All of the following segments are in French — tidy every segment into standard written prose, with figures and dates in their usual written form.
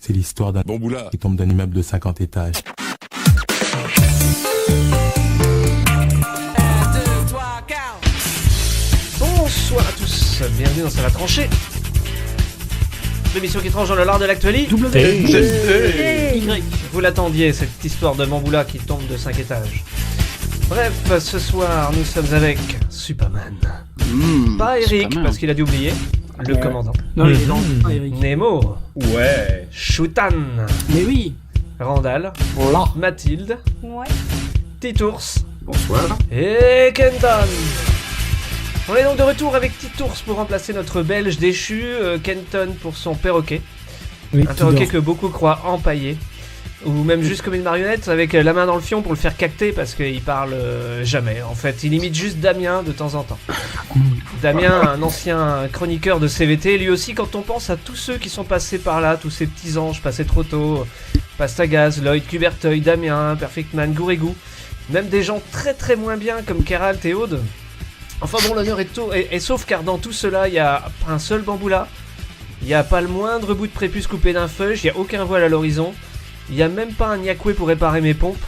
C'est l'histoire d'un Bamboula qui tombe d'un immeuble de 50 étages. Bonsoir à tous, bienvenue dans Ça va trancher. L'émission qui tranche dans le lard de l'actualité. Vous l'attendiez, cette histoire de Bamboula qui tombe de 5 étages. Bref, ce soir, nous sommes avec Superman. Pas Eric, Superman. parce qu'il a dû oublier. Le commandant. Non, il est dans Eric. Nemo. Ouais. Shutan. Mais oui. Randall. Mathilde. Ouais. Titours. Bonsoir. Et Kenton. On est donc de retour avec Titours pour remplacer notre Belge déchu, Kenton pour son perroquet. Oui, Un perroquet que beaucoup croient empaillé. Ou même juste comme une marionnette avec la main dans le fion pour le faire cacter parce qu'il parle jamais. En fait, il imite juste Damien de temps en temps. Damien, un ancien chroniqueur de CVT, lui aussi quand on pense à tous ceux qui sont passés par là, tous ces petits anges passés trop tôt, Pastagaz, Lloyd, Cuberteuil, Damien, Perfectman, Gourégou, même des gens très très moins bien comme Keralt et Aude. Enfin bon, l'honneur est sauf car dans tout cela, il y a pas un seul bamboula, il n'y a pas le moindre bout de prépuce coupé d'un feuge, il n'y a aucun voile à l'horizon. Il n'y a même pas un Nyakwe pour réparer mes pompes.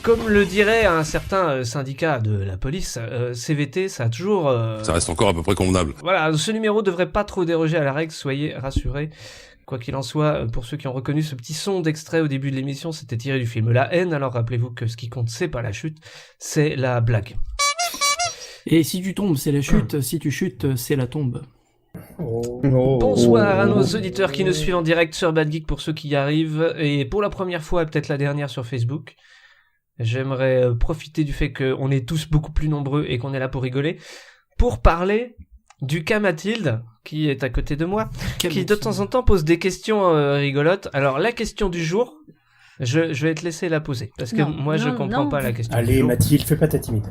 Comme le dirait un certain syndicat de la police, CVT, ça a toujours... Ça reste encore à peu près convenable. Voilà, ce numéro devrait pas trop déroger à la règle, soyez rassurés. Quoi qu'il en soit, pour ceux qui ont reconnu ce petit son d'extrait au début de l'émission, c'était tiré du film La Haine, alors rappelez-vous que ce qui compte, c'est pas la chute, c'est la blague. Et si tu tombes, c'est la chute. Si tu chutes, c'est la tombe. Bonsoir à nos auditeurs qui nous suivent en direct sur Bad Geek pour ceux qui y arrivent, et pour la première fois, et peut-être la dernière sur Facebook. J'aimerais profiter du fait qu'on est tous beaucoup plus nombreux et qu'on est là pour rigoler, pour parler du cas Mathilde, qui est à côté de moi, qui de temps en temps pose des questions rigolotes. Alors la question du jour, je vais te laisser la poser, parce que moi je comprends pas la question du Allez, jour. Mathilde, fais pas ta timide.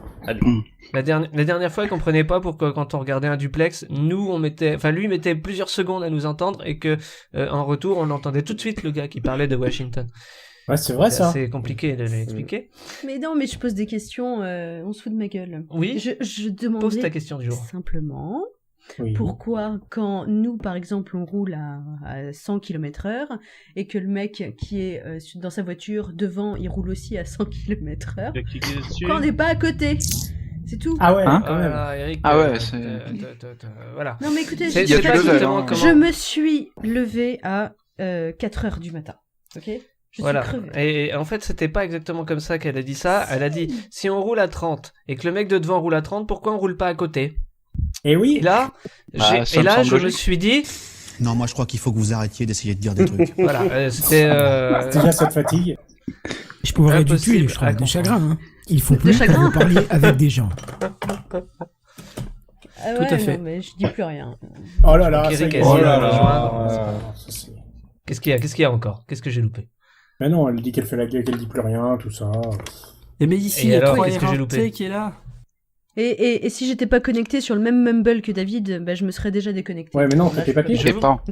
La dernière fois, il comprenait pas pourquoi quand on regardait un duplex, lui mettait plusieurs secondes à nous entendre et que en retour, on entendait tout de suite le gars qui parlait de Washington. Ouais, c'est vrai ça. C'est compliqué de l'expliquer. Mais non, mais je pose des questions, on se fout de ma gueule. Oui. Je demandais Pose ta question du jour. simplement Oui. pourquoi, quand nous, par exemple, on roule à 100 km/h et que le mec qui est dans sa voiture devant, il roule aussi à 100 km/h, pourquoi on n'est pas à côté? C'est tout. Ah ouais, Hein quand même. Voilà, Eric, Ah ouais, c'est- voilà. Non, mais écoutez, C'est Il y a pas du level, exactement hein. comment... je me suis levée à 4h du matin. Ok? Je Voilà. suis crevée. Et en fait, c'était pas exactement comme ça qu'elle a dit ça. Elle a dit, si on roule à 30 et que le mec de devant roule à 30, pourquoi on roule pas à côté? Et oui. Et là, Bah, ça me je semble me logique. suis dit, Non, moi je crois qu'il faut que vous arrêtiez d'essayer de dire des trucs. voilà, c'était... Déjà cette fatigue. Je pourrais du Impossible tuer, je à trouve, de comprendre. chagrin. Hein. Il faut De plus que chagrin. vous parliez avec des gens. Ah tout à ouais, fait. non, mais je dis plus rien. Oh là là, Donc, ça y Eric est. a Oh essayé là de là. rejoindre. Ça, c'est- Qu'est-ce qu'il y a encore? Qu'est-ce que j'ai loupé? Mais non, elle dit qu'elle fait qu'elle dit plus rien, tout ça. Et mais ici, Et il y a alors, toi qu'est-ce que j'ai loupé qui est là. Et si j'étais pas connecté sur le même Mumble que David, bah, je me serais déjà déconnecté. Ouais, mais non, fais tes papiers. Je Je sais vous- pas.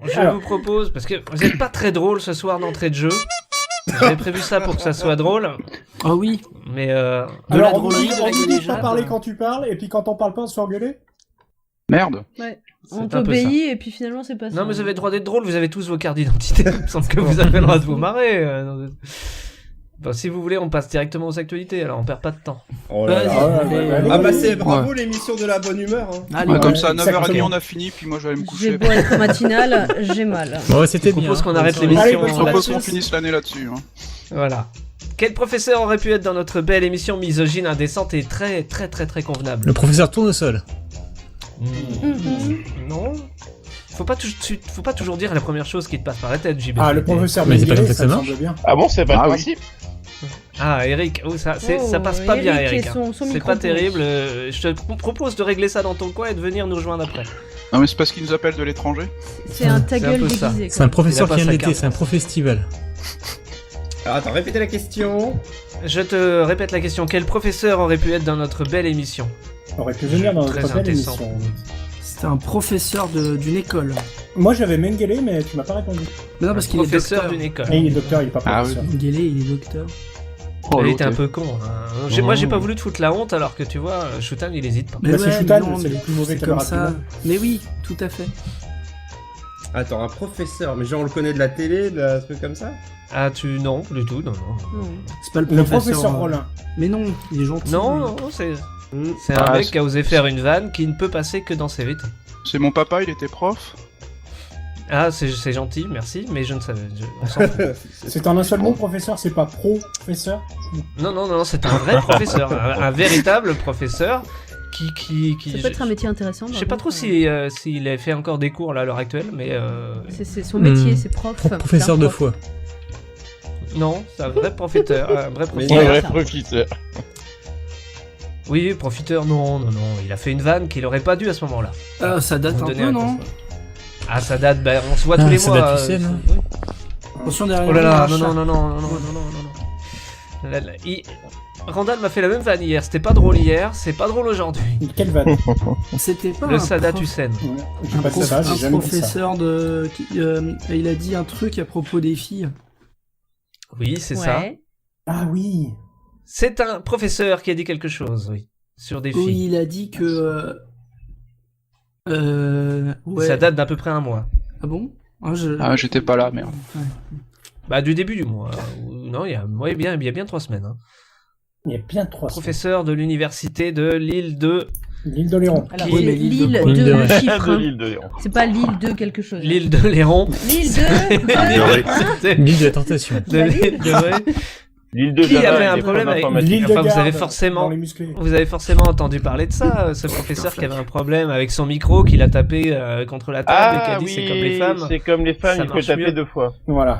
Je Alors. vous propose, parce que vous êtes pas très drôle ce soir d'entrée de jeu. J'avais prévu ça pour que ça soit drôle, Ah oui. mais De la Alors, drôlerie, de la on dit de galéjade. pas parler quand tu parles, et puis quand on parle pas, on se fait engueuler. Merde. Ouais. c'est On un peu ça. t'obéit et puis finalement c'est pas ça. Non, mais vous avez le droit d'être drôle, vous avez tous vos cartes d'identité. Il me semble que vous avez le droit de vous marrer. Bon, si vous voulez, on passe directement aux actualités, alors on perd pas de temps. Oh là là. Ah bah c'est bravo l'émission de la bonne humeur. Allez, Ouais, Ouais, comme ça, à 9h30, exactement. on a fini, puis moi je vais aller me J'ai coucher. beau être matinale, j'ai mal. Bon, c'était Je propose qu'on arrête Allez, l'émission bonne Je soirée. propose qu'on là-dessus. finisse l'année là-dessus. Hein. Voilà. Quel professeur aurait pu être dans notre belle émission misogyne, indécente et très très très très convenable? Le professeur Tournesol. Non. Faut pas toujours dire la première chose qui te passe par la tête, JB. Ah, le professeur Mais c'est pas Mengele, comme ça ça que me ça marche. semble bien. Ah bon, c'est pas Ah le oui. principe. Ah, Eric, ça passe Oh, pas bien, Eric et Eric. son C'est micro pas pourri. terrible. Je te propose de régler ça dans ton coin et de venir nous rejoindre après. Non, mais c'est parce qu'ils nous appellent de l'étranger. C'est un ta C'est un gueule peu ça. déguisé. C'est un quoi. professeur Il a qui pas vient de sa l'été, carte. c'est un profestival. Alors attends, répétez la question. Je te répète la question. Quel professeur aurait pu être dans notre belle émission? On aurait pu venir dans Très notre belle indécent. émission. C'était un professeur d'une école. Moi j'avais Mengele, mais tu m'as pas répondu. Mais non, parce qu'il est Professeur docteur. d'une école. Et il est docteur, il est pas Ah professeur. Guélé, il est docteur. Oh, Il était un l'autre, peu con. Hein. Moi, j'ai pas voulu te foutre la honte, alors que tu vois, Shutan, il hésite pas. Mais Bah, c'est ouais, Shutan, mais non, c'est mais le plus mauvais c'est comme camarade du ça. monde. Mais oui, tout à fait. Attends, un professeur, mais genre on le connaît de la télé, un truc comme ça? Ah, non, du tout, non. C'est pas Le professeur Rollin. Mais non, il est gentil. Non, c'est un mec qui a osé faire une vanne qui ne peut passer que dans CVT. C'est mon papa, il était prof. Ah, c'est gentil, merci, mais je ne savais. On s'en fout. C'est en un seul mot, professeur, c'est pas professeur? Non, c'est un vrai professeur, un véritable professeur qui. Ça peut être un métier intéressant. Je sais pas trop s'il a fait encore des cours là à l'heure actuelle, mais. C'est son métier, c'est prof. Professeur de foi. Non, c'est un vrai profiteur, un vrai Mais profiteur. vrai profiteur. Oui, profiteur, non, il a fait une vanne qu'il aurait pas dû à ce moment-là. Ah, ça date un peu, non? Ah, ça date, on se voit tous les ça mois. date, tu sais, non Attention derrière. Oh là là, le chat. non. Randall m'a fait la même vanne hier, c'était pas drôle hier, c'est pas drôle aujourd'hui. Quelle vanne? C'était pas Le un Sadat prof- Hussein. J'ai pas de ça, j'ai un jamais vu ça. professeur il a dit un truc à propos des filles. Oui, c'est ça. Ah oui. C'est un professeur qui a dit quelque chose, oui, sur des filles. Oui, il a dit que... ouais. Ça date d'à peu près un mois. Ah bon? J'étais pas là, merde. Ouais. Bah, du début du mois. Non, il y a bien 3 semaines. Hein. Il y a bien 3 semaines. Professeur de l'université de l'île de... L'île de Léron. Alors, Qui- c'est mais l'île de- de de- chiffre. hein. l'île de Léron. C'est pas l'île de quelque chose. L'île de Léron. L'île de... L'île de la tentation. De l'île de... L'île de Qui Java avait et un des problème avec- informatiques. L'île de Enfin, vous Garde, avez forcément- dans les musclés. Vous avez forcément entendu parler de ça, ce professeur qui avait un problème avec son micro, qu'il a tapé contre la table et qui a dit c'est comme les femmes. C'est comme les femmes, Ça il faut marche taper mieux. 2 fois. Voilà.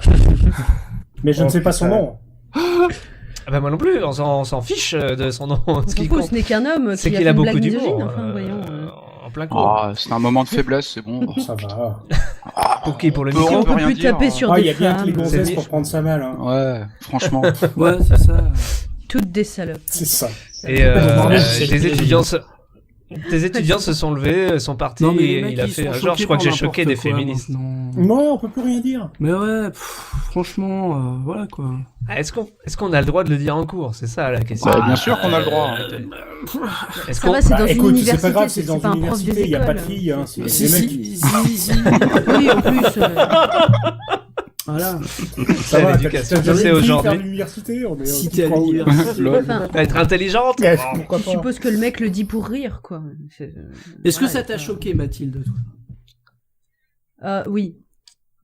Mais je ne sais pas son nom. Ah bah moi non plus, on s'en fiche de son nom. Ce qui Propos, compte, ce n'est qu'un homme c'est qui a qu'il fait a une beaucoup blague d'humour. misogyne. Enfin, voyons. En plein cours. Ah, c'est un moment de faiblesse, c'est bon. Ça va. Pour qui? Pour le on micro On peut peut rien plus dire, taper hein. sur Ah, il y des a bien que les femmes. gonzesses C'est- pour prendre sa mal. Hein. Ouais, franchement. Ouais, c'est ça. Toutes des salopes. C'est ça. Et des étudiants se sont levés, sont partis, Non, mais les et mecs, il a ils fait sont un genre, je crois que j'ai choqué des n'importe quoi, féministes. maintenant. Moi, on peut plus rien dire. Mais ouais, franchement, voilà quoi. Ah, est-ce qu'on a le droit de le dire en cours? C'est ça la question. Bah, bien sûr qu'on a le droit. Est-ce Ça qu'on... va, c'est dans une Écoute, c'est université, pas grave, c'est dans pas une un prof des université, il n'y a pas de écoles. filles. Hein. C'est Si, des mecs. si. Oui, en plus. Voilà. Ça va, l'éducation, t'as je sais jamais vu aujourd'hui. faire l'université, on est Si tu t'es à crois où, là l'université. Enfin, Être intelligente? Ouais, pourquoi je pas. suppose que le mec le dit pour rire, quoi. Est-ce que Voilà, ça t'a choqué, Mathilde, toi? Oui.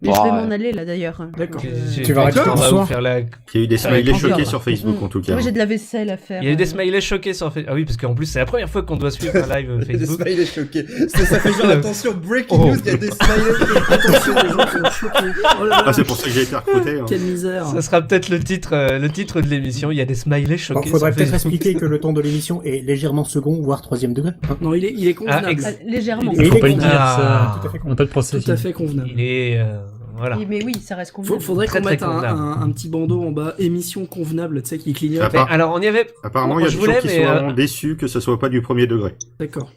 Mais je vais m'en aller là d'ailleurs. D'accord. Tu vas arrêter on va ce vous soir faire la... Il y a eu des smileys Encore. choqués sur Facebook en tout cas. Moi j'ai de la vaisselle à faire. Il y a eu des smileys choqués sur Facebook. Ah oui, parce qu'en plus, c'est la première fois qu'on doit suivre un live Des Facebook. smileys choqués. Ça fait genre attention, breaking Oh. news, il y a des smileys choqués. Attention, les gens sont choqués. Oh là là. Ah, c'est pour ça que j'ai été recruté. Hein. Quelle misère. Ça sera peut-être le titre de l'émission. Il y a des smileys Bon, choqués. faudrait sur peut-être Facebook. expliquer que le ton de l'émission est légèrement second, voire 3e degré. hein. Non, il est convenable. Ah, Légèrement. Et Il faut il pas est le dire, Ah. ça. Tout à fait On n'a pas de procès. Tout à fait convenable. Il est voilà. Oui, mais oui, ça reste convenable. Faudrait Très, qu'on très mette convenable. un petit bandeau en bas, émission convenable, tu sais, qui clignote. Ça Mais va. alors on y avait. Apparemment, Moi, il y a je des voulais, gens qui mais, sont vraiment déçus que ce soit pas du premier degré. D'accord.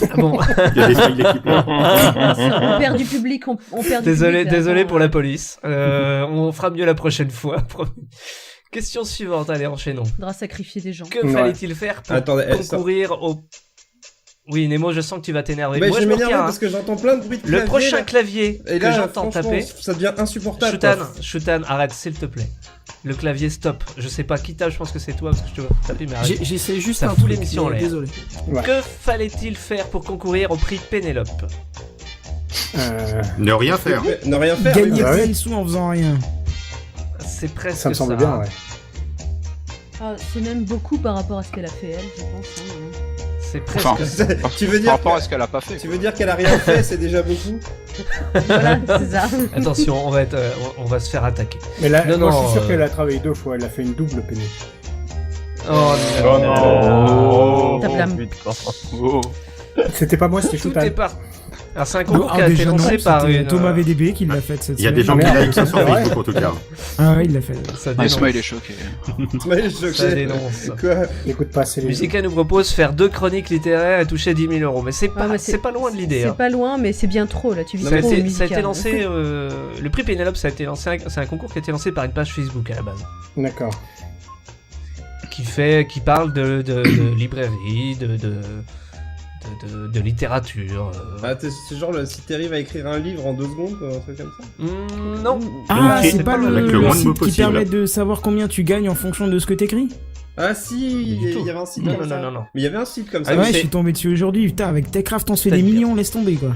Ah bon. Il y a des smileys qui pleurent. On perd du public, on perd du Désolé, public. là. désolé pour la police. On fera mieux la prochaine fois. Question suivante. Allez, enchaînons. Faudra sacrifier des gens. Que Ouais. fallait-il faire pour Attendez, concourir au... Oui, Nemo, je sens que tu vas t'énerver. Mais Moi, je je vais me m'énerver retiens. parce que j'entends plein de bruit de Le clavier, prochain là. clavier Et que là, j'entends franchement, taper... ça devient insupportable. Shutan, quoi. Shutan, arrête, s'il te plaît. Le clavier, stop. Je sais pas qui tape, je pense que c'est toi, parce que je te vois taper, mais arrête. J'essaie juste Ça un fout truc, l'émission en mais l'air. désolé. Ouais. Que fallait-il faire pour concourir au prix Pénélope? Ne rien faire. Ne rien faire. Gagner oui. Ah ouais. de sous en faisant rien. C'est presque Ça me semble bien, ouais. Ah, c'est même beaucoup par rapport à ce qu'elle a fait elle, je pense. hein. C'est presque Enfin, ça. Tu veux par dire rapport que- à ce qu'elle a pas fait. Tu veux dire qu'elle a rien fait, c'est déjà beaucoup. Voilà, c'est ça. Attention, on va se faire attaquer. Mais là, Non, moi, je non, suis sûr qu'elle a travaillé 2 fois. Elle a fait une double pénée. Oh Oh non. Ta blâme. putain. Oh. C'était pas moi, c'était Tout Shutan. est par... Alors c'est un concours qui a été lancé par une... Thomas VDB qui l'a fait cette Il y a des semaine. gens qui merde. like ça sur C'est vrai. Facebook en tout cas. Ah ouais, il l'a fait. Ça Ah, dénonce. Ismaël est choqué. Smiley choqué. Ça dénonce. Quoi? Écoute pas assez les Musica nous propose faire 2 chroniques littéraires et toucher 10 000 euros. Mais c'est pas, Ouais, mais c'est pas loin de l'idée. C'est hein. pas loin, mais c'est bien trop là. Tu vis Ça a, trop au été, ça a musical. été lancé, le prix Pénélope, ça a été lancé, c'est un concours qui a été lancé par une page Facebook à la base, D'accord. qui parle de librairie, de littérature. Ah, c'est genre si t'arrives à écrire un livre en 2 secondes, un truc comme ça. Non. Ah, Ok. c'est pas Avec le le moins de mots site qui possible. permet de savoir combien tu gagnes en fonction de ce que t'écris? Ah si, il y avait un site comme ça. Non. Mais il y avait un site comme ça. Ah, Ouais, mais je c'est- suis tombé dessus aujourd'hui. Putain, avec Techcraft, on se fait des C'est-à-dire millions, laisse tomber, quoi.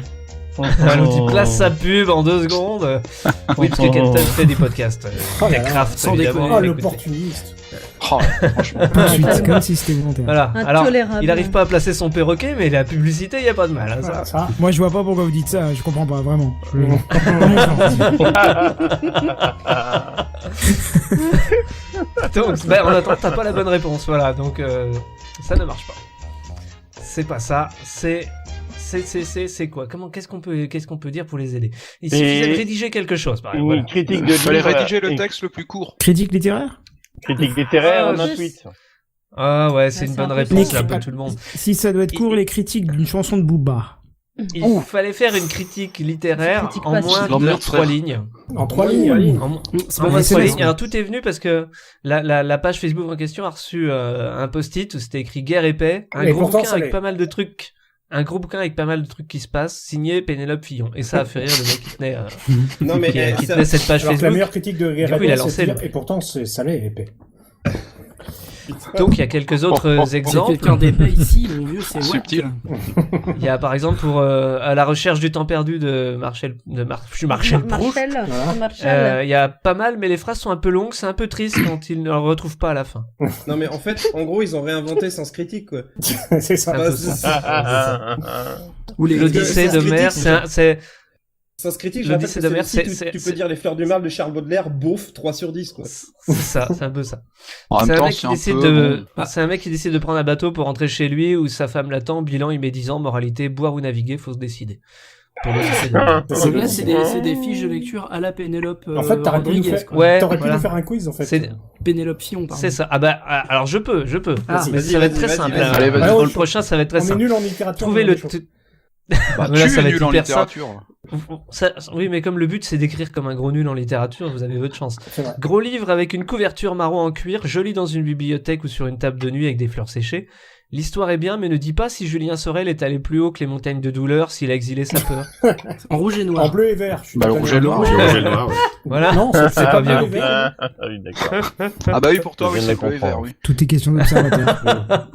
L'outil place sa pub en 2 secondes. Oui, parce que Kenton fait des podcasts. Oh là là, Techcraft, sans évidemment. déconner. Oh, écoutez. l'opportuniste. Oh, franchement. Tout de suite, comme si c'était volontaire. Voilà. Alors, Intolérable. il arrive pas à placer son perroquet, mais la publicité, y a pas de mal. Hein, ça. Voilà, ça. Moi, je vois pas pourquoi vous dites ça, je comprends pas, vraiment. Donc, ben, en attendant, t'as pas la bonne réponse, voilà. Donc, ça ne marche pas. C'est pas ça. C'est quoi? Qu'est-ce qu'on peut dire pour les aider? Il suffisait de rédiger quelque chose, par exemple. Une Voilà. critique de Il fallait livre, rédiger le une texte le plus court. Critique littéraire? critique littéraire en un juste- tweet. Ah ouais, c'est Ouais, une c'est bonne un peu réponse ça. là pour tout le monde. Si ça doit être court, les critiques d'une chanson de Booba. Il fallait faire une critique littéraire Critique en pas moins Non, de merde, 3 frère. lignes. En 3 lignes. C'est En pas moins de c'est 3 bon. lignes. Alors tout est venu parce que la page Facebook en question a reçu un post-it où c'était écrit guerre et paix, un Et gros pourtant, bouquin ça avec l'est. pas mal de trucs. Un gros bouquin avec pas mal de trucs qui se passent, signé Pénélope Fillon. Et ça a fait rire le mec qui tenait, Non mais qui ça- tenait cette page Alors que la Facebook. meilleure critique de Guerre Du coup, il a c'est lancé de dire, le- et pourtant, ça l'est épais. Donc il y a quelques autres C'est exemples. quelqu'un d'épais ici, mon vieux, c'est Subtil. Il y a par exemple pour à la recherche du temps perdu de Marcel Proust. Marshall. Voilà. Marshall. Il y a pas mal, mais les phrases sont un peu longues, c'est un peu triste quand ils ne le retrouvent pas à la fin. Non mais en fait, en gros, ils ont réinventé Sens Critique quoi. C'est ça. Un peu ça. Ou les L'Odyssée Sens de critique, mer, c'est Sens Critique, je rappelle que L'Odyssée c'est de le mer, site où c'est- tu peux dire les fleurs du mal de Charles Baudelaire, beauf, 3/10 quoi. ça, c'est un peu ça. En C'est même un temps, mec c'est qui un décide peu... bon. c'est un mec qui décide de prendre un bateau pour rentrer chez lui où sa femme l'attend, bilan il met 10 ans, moralité, boire ou naviguer, faut se décider. Pour l'Odyssée de mer. Donc là, c'est des fiches de lecture à la Pénélope En fait, t'aurais pu nous Rodriguez, faire, quoi. Ouais, t'aurais pu voilà. nous faire un quiz, en fait. C'est- Pénélope Fillon, pardon. C'est ça. Ah bah, alors je peux. Ah, mais vas-y, ça va être vas-y, très vas-y, simple. vas-y. hein. Allez, vas-y. Pour Ouais, le prochain, ça va être très On est simple. nul en littérature. Trouver mais le. on est chaud. Bah, Mais là, tu ça es va être nul en hyper simple. littérature. Oui, mais comme le but c'est d'écrire comme un gros nul en littérature, vous avez votre chance. C'est vrai. Gros livre avec une couverture marron en cuir, joli dans une bibliothèque ou sur une table de nuit avec des fleurs séchées. L'histoire est bien, mais ne dis pas si Julien Sorel est allé plus haut que les montagnes de douleur, s'il a exilé sa peur. En rouge et En noir. bleu et vert. Je suis Bah, le désolé. rouge et le noir. J'ai rangé le noir, ouais. Voilà. Non, c'est pas bien bleu et compris. vert. Ah oui, d'accord. Ah bah oui, pour toi, Je oui, viens c'est de bleu et vert, comprendre. oui. Tout est question d'observateur.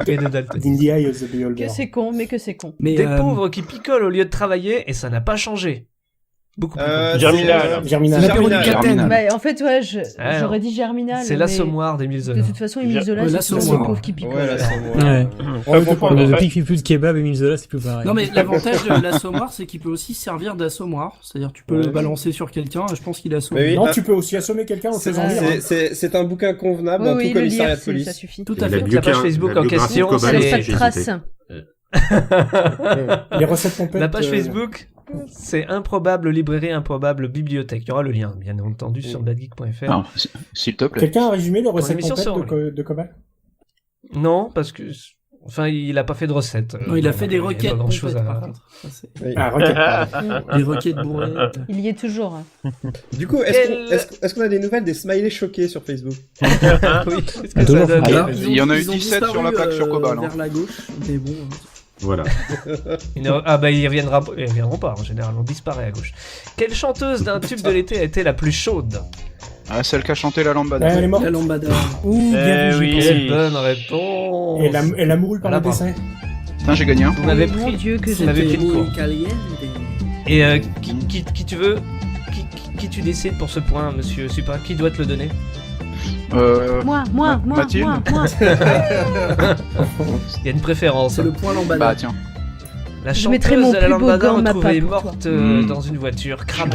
Et de Dalton. In the eye of the beholder. Que c'est con, mais que c'est con. Mais Des pauvres qui picolent au lieu de travailler et ça n'a pas changé. Beaucoup plus. Germinal. Germinal. L'apéro du Germinal. Capitaine. Bah, en fait, ouais, Ah, j'aurais dit Germinal. C'est mais l'assommoir d'Émile De Zola. toute façon, Émile Zola, Ouais, c'est l'Assommoir. toujours le pauvre qui pique. Ouais, là, c'est moi. Ouais. Ouais, franchement, Ouais. plus de kebab, Émile Zola, c'est plus pareil. Non mais l'avantage de l'assommoir, c'est qu'il peut aussi servir d'assommoir. C'est-à-dire tu peux Ouais. le balancer sur quelqu'un, je pense qu'il assomme. Mais oui, Non, ah, tu peux aussi assommer quelqu'un en le c'est- faisant lire. hein. c'est un bouquin convenable Oui, dans oui, tout le commissariat lire, de ça police. suffit. Tout à La fait. La page Facebook en biographie question, de Ça Cobal, laisse pas de j'ai traces. hésité. Les recettes pompettes. La page Facebook, c'est Improbable librairie, improbable bibliothèque. Il y aura le lien, bien entendu, sur badgeek.fr. Non, s'il te plaît. Quelqu'un a résumé les recettes l'émission pompettes sort, de Cobal? Non, parce que. Enfin, il a pas fait de recette. Non, il a fait des y a pas requêtes grand-chose pompettes, à. par contre. Ça, c'est- Ah, requête. Des requêtes bourrées. Il y est toujours. Du coup, est-ce qu'on a des nouvelles des smileys choqués sur Facebook? Oui, qu'est-ce que ça donne Alors, Il y en a eu ils ont 17 sur la disparu, plaque sur Cobal, hein. Vers la gauche, mais bon. Voilà. Ah bah ils reviendront pas, en général, on disparaît à gauche. Quelle chanteuse d'un tube de l'été a été la plus chaude? Ah, celle qui a chanté la lambada. Elle est morte. La lambada. Ouh, bien vu, oui. j'ai pensé. Quelle bonne réponse! Elle a mouru par Voilà, le dessin. Putain, j'ai gagné un. Vous m'avez Mon pris. Dieu, que Vous m'avez pris j'étais. le cours. Muy caliente. Et qui tu veux? Qui tu décides pour ce point, monsieur Super? Qui doit te le donner? Moi. Mathilde. Il y a une préférence. C'est le point lambada. Bah tiens. La Je mettrai chanteuse mon de la plus beau lambada gant, ma retrouvée part pour morte toi. dans une voiture cramée.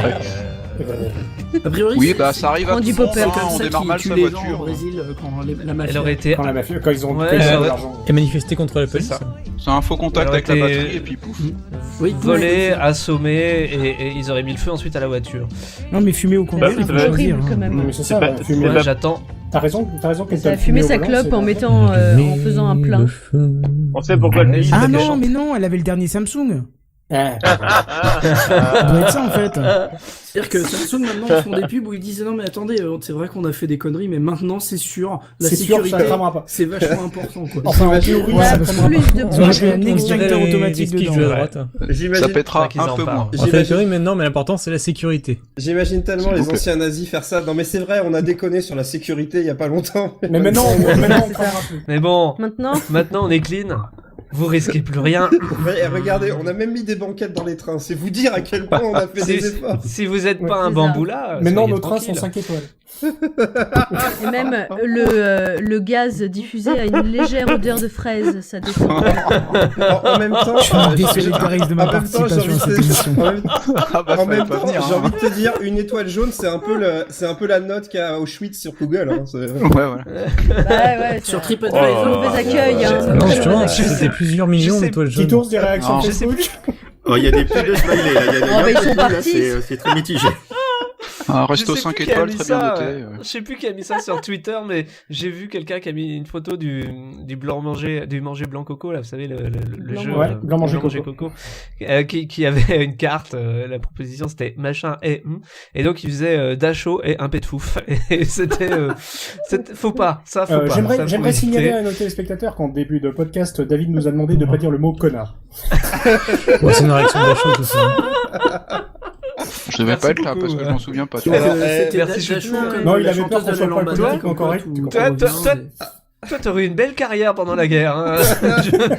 A priori, Oui, c'est- bah ça arrive à On tout dit le monde, popper. c'est hein, comme on ça démarre qu'ils mal tuent sa les gens au voiture. Brésil quand la Elle mafia. aurait été. Quand ils ont Ouais, payé ça de va. l'argent. Et manifester contre la C'est police. ça. C'est un faux contact Elle avec la aurait été- batterie et puis pouf. Oui, Volée, assommée, et ils auraient mis le feu ensuite à la voiture. Non, mais fumer au conduire, Bah, il c'est faut vrai. choisir. Horrible, quand Non, même. mais c'est C'est ça, pas- fumer. Moi, j'attends. T'as raison, Ça a fumé sa clope en mettant, en faisant un plein. On sait pourquoi le Ah, livre Ah était non, chanté. mais non, elle avait le dernier Samsung. Ah, Ça doit être ça, en fait. C'est-à-dire que Samsung, maintenant, ils font des pubs où ils disent non, mais attendez, c'est vrai qu'on a fait des conneries, mais maintenant, c'est sûr, la c'est sûr, sécurité, ça cramera pas. c'est vachement important, quoi. Enfin, en théorie, Il y ça a cramera plus pas. de Ils auraient pu points. un extincteur automatique skis dedans. de Ouais. droite. Ça J'imagine, pètera qu'ils un en peu parlent. moins. En fait, la théorie, maintenant, mais l'important, c'est la sécurité. j'imagine tellement S'il les vous plaît. anciens nazis faire ça. Non mais c'est vrai, on a déconné sur la sécurité il y a pas longtemps. Mais maintenant, on cramera plus. Mais bon, Maintenant, maintenant on est clean. Vous risquez plus rien. Ouais, regardez, on a même mis des banquettes dans les trains. C'est vous dire à quel point on a fait des efforts. Si vous êtes Ouais, pas un c'est bambou là, Maintenant, soyez nos trains sont tranquille. 5 étoiles. et même le gaz diffusé a une légère odeur de fraise, ça descend. En même temps, Je suis désolidarise de ma en même temps, j'ai participation à envie cette de émission. en même- Ah bah, en fallait même pas temps, venir. j'ai hein. envie de te dire, une étoile jaune, c'est un peu la note qu'il y a à Auschwitz sur Google. Hein. Ouais, voilà. Ouais, Sur c'est TripAdvisor. mauvais accueil. Hein. Non, Très justement, mauvais accueil. c'était plusieurs millions sais- d'étoiles jaunes. Petit ours des réactions Non, Facebook. Oh, il y a des plus de smiley, là. Il y a Oh, bah, ils sont un peu là, partis. c'est très mitigé. Un Je resto sais 5 plus qui a étoiles, mis très ça, bien noté. Je sais plus qui a mis ça sur Twitter, mais j'ai vu quelqu'un qui a mis une photo du manger blanc coco, là, vous savez, le Blanc jeu. Ouais, blanc manger coco. Qui avait une carte, la proposition c'était machin et donc il faisait Dachau et un pet de fouf. Et c'était, faut pas, ça faut pas. ça, faut J'aimerais éviter. signaler à nos téléspectateurs qu'en début de podcast, David nous a demandé de pas dire le mot connard. Ouais, c'est une réaction de la chose aussi. Je devais Merci pas être là beaucoup, parce que je m'en souviens pas. Donc, Alors, c'était merci, Dachau Chouchou. comme Non, il la avait peur chanteuse qu'on de soit la pas lambada, politiquement comme quoi, correct, tout- tu tout comprends. revient, Toi, t'aurais eu une belle carrière pendant la guerre. Hein.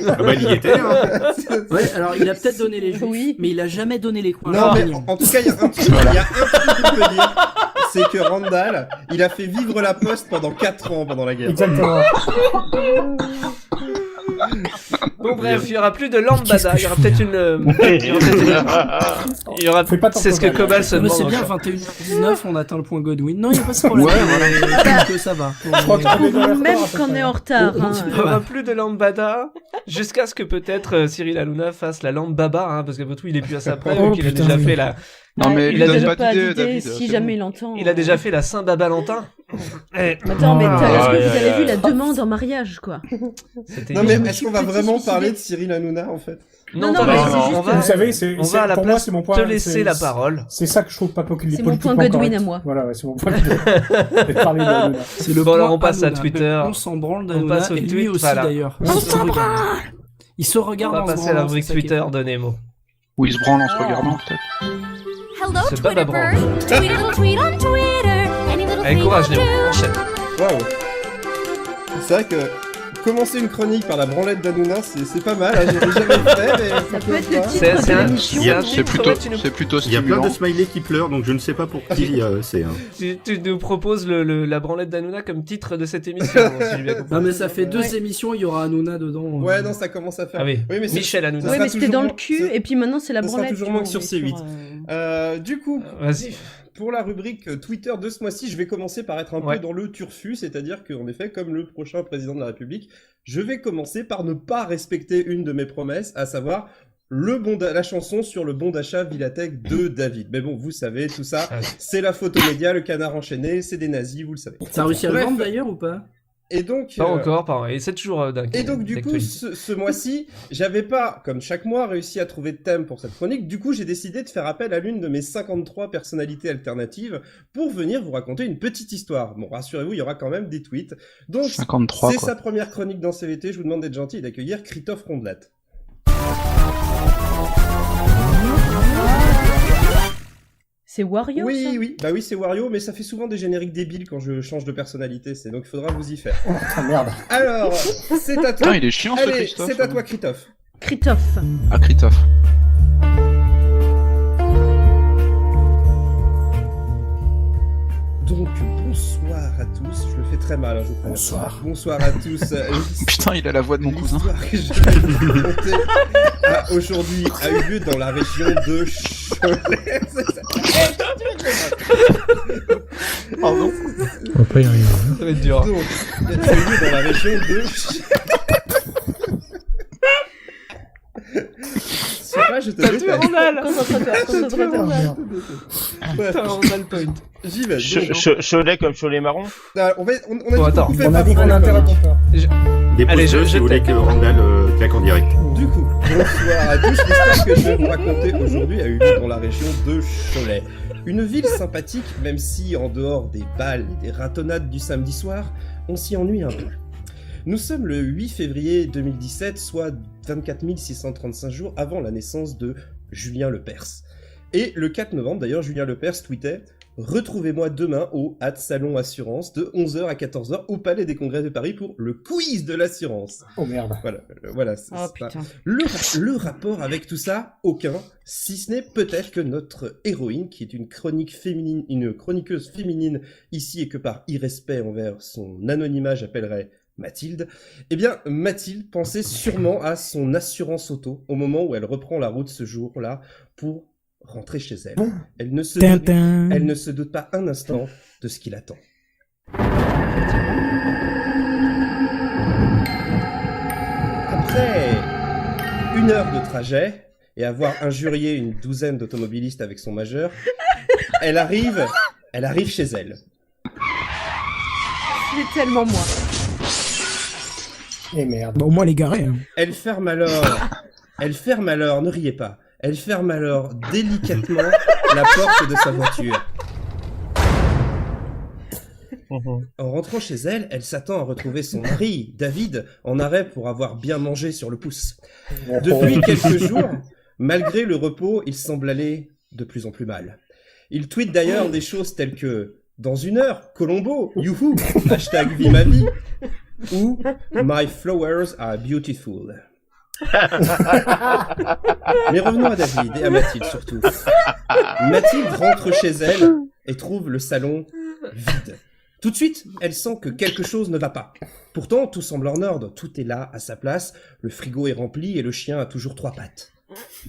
Ah bah, il y était, hein. Ouais, alors il a peut-être donné les juifs, Oui. mais il a jamais donné les coins. Non, mais Mignon. en tout cas, il y a un truc qu'on peut dire, c'est que Randall, il a fait vivre la poste pendant 4 ans pendant la guerre. Exactement. Bon bref, il y aura plus de lambada, il y aura peut-être il y aura Fais pas ton c'est ce que Cobal. Cobal se Mais demande. c'est bien, encore. 21h19, on atteint le point Godwin. Non, il n'y a pas ce problème. Ouais, Je trouve que ça va. Je crois qu'on est dans l'air Même fort, à peu quand on près. est en retard. Hein. Il y aura plus de lambada jusqu'à ce que peut-être Cyril Hanouna fasse la lambaba, hein, parce que votre il est plus à sa près, Oh, vu qu'il a putain, déjà oui. fait la, Non, mais il lui a donne déjà pas d'idée, David. si c'est jamais bon. il entend. il a déjà fait la Saint-Baba-Lantin. Eh, Attends, mais Ah, est-ce que ouais, vous avez ouais, vu ouais. la demande en mariage, quoi? c'était Non, mais Je me est-ce suis qu'on va petit vraiment suicidé. parler de Cyril Hanouna, en fait? Non, pas mais vraiment. c'est juste- on va, Vous savez, c'est, on va à la pour moi, place c'est mon point. te laisser c'est- la parole. C'est ça que je trouve pas politique. C'est mon point Godwin à moi. Voilà, ouais, c'est mon point Godwin. De parler de Hanouna. C'est le Bon, alors, point on passe à Hanouna. Twitter. On s'en branle On d'Hanouna, passe au et lui tweet, aussi voilà. d'ailleurs. On s'en branle. Il se On regarde va en se passer à la branlant, rubrique c'est ça qui est Twitter fort. de Nemo. Ou il se branle en se regardant, peut-être. Hello, C'est Baba Twitter bird. Tweet a little tweet on Twitter. Any little Allez, thing courage will Nemo, do. enchaîne. Waouh! C'est vrai que commencer une chronique par la branlette d'Hanouna, c'est pas mal, hein, j'ai jamais fait, mais Ça peut être le pourquoi pas. titre C'est de un- l'émission. il y a- non C'est plutôt Il y a plein stimulant. de smileys qui pleurent, donc je ne sais pas pour qui c'est. Hein. Tu nous proposes la branlette d'Hanouna comme titre de cette émission, si j'ai bien compris. Non, mais ça fait 2 Ouais. émissions, il y aura Hanouna dedans. Ouais, non, ça commence à faire. Ah oui, mais c'est- Michel Hanouna. ça Oui, sera mais c'était toujours dans le moins- cul, ça- et puis maintenant c'est la ça sera branlette. toujours tu moins vois, que sur on est C8. Du coup, Vas-y. pour la rubrique Twitter de ce mois-ci, je vais commencer par être un Ouais. peu dans le turfu, c'est-à-dire qu'en effet, comme le prochain président de la République, je vais commencer par ne pas respecter une de mes promesses, à savoir la chanson sur le bon d'achat Villatech de David. Mais bon, vous savez, tout ça, Ah oui. c'est la photomédia, le canard enchaîné, c'est des nazis, vous le savez. Ça a réussi à le Bref. vendre d'ailleurs ou pas? Et donc, Pas encore, pas. Et c'est toujours Et donc du coup, ce mois-ci, j'avais pas, comme chaque mois, réussi à trouver de thème pour cette chronique. Du coup, j'ai décidé de faire appel à l'une de mes 53 personnalités alternatives pour venir vous raconter une petite histoire. Bon, rassurez-vous, il y aura quand même des tweets. Donc, 53, c'est quoi. sa première chronique dans CVT. Je vous demande d'être gentil et d'accueillir Christophe Rondelat. C'est Wario, Oui, ça oui, bah oui, c'est Wario, mais ça fait souvent des génériques débiles quand je change de personnalité. Donc, il faudra vous y faire. Ah merde. Alors, c'est à toi. Putain, il est chiant, ce Allez, Christophe. c'est à toi, Christophe. Christophe. Ah, Christophe. Donc, bonsoir à tous. Je le fais très mal, hein, je vous préviens. Bonsoir. Bonsoir à tous. Putain, il a la voix de mon cousin. L'histoire que je vais vous raconter aujourd'hui a eu lieu dans la région de Cholet. Pardon. On va pas y arriver. Ça va être dur. Donc, ça a eu lieu dans la région de... C'est pas je te T'as tué déteste. Randall. Concentre-toi. Bref, Putain, Randall point. j'y vais. Cholet comme cholet marron. Ah, on a Bon, attends. beaucoup fait On a par dit qu'on rapport à la interrompait chronique. pas. Des Allez, pouces bleus je si vous voulez t'aide. que Randall claque en direct. Du coup, bonsoir à tous. L'histoire que je vais vous raconter aujourd'hui a eu lieu dans la région de Cholet. Une ville sympathique, même si en dehors des balles et des ratonnades du samedi soir, on s'y ennuie un peu. Nous sommes le 8 février 2017, soit 24 635 jours avant la naissance de Julien Lepers. Et le 4 novembre, d'ailleurs, Julien Lepers tweetait « Retrouvez-moi demain au Salon Assurance de 11h à 14h au Palais des Congrès de Paris pour le quiz de l'assurance. » Oh merde. Voilà, c'est Oh ça. putain. Le rapport avec tout ça, aucun, si ce n'est peut-être que notre héroïne, qui est une chroniqueuse féminine ici et que par irrespect envers son anonymat j'appellerais Mathilde, eh bien Mathilde pensait sûrement à son assurance auto au moment où elle reprend la route ce jour-là pour rentrer chez elle. Elle ne se doute pas un instant de ce qui l'attend. Après 1 heure de trajet et avoir injurié une douzaine d'automobilistes avec son majeur, elle arrive chez elle. C'est tellement moi. Et merde. Bon, au moins, les garés. Hein. Elle ferme alors, ne riez pas, elle ferme alors délicatement la porte de sa voiture. En rentrant chez elle, elle s'attend à retrouver son mari, David, en arrêt pour avoir bien mangé sur le pouce. Depuis quelques jours, malgré le repos, il semble aller de plus en plus mal. Il tweet d'ailleurs des choses telles que « Dans 1 heure, Colombo, youhou, hashtag vie ma vie » ou « My flowers are beautiful ». Mais revenons à David et à Mathilde surtout. Mathilde rentre chez elle et trouve le salon vide. Tout de suite, elle sent que quelque chose ne va pas. Pourtant, tout semble en ordre, tout est là, à sa place, le frigo est rempli et le chien a toujours 3 pattes.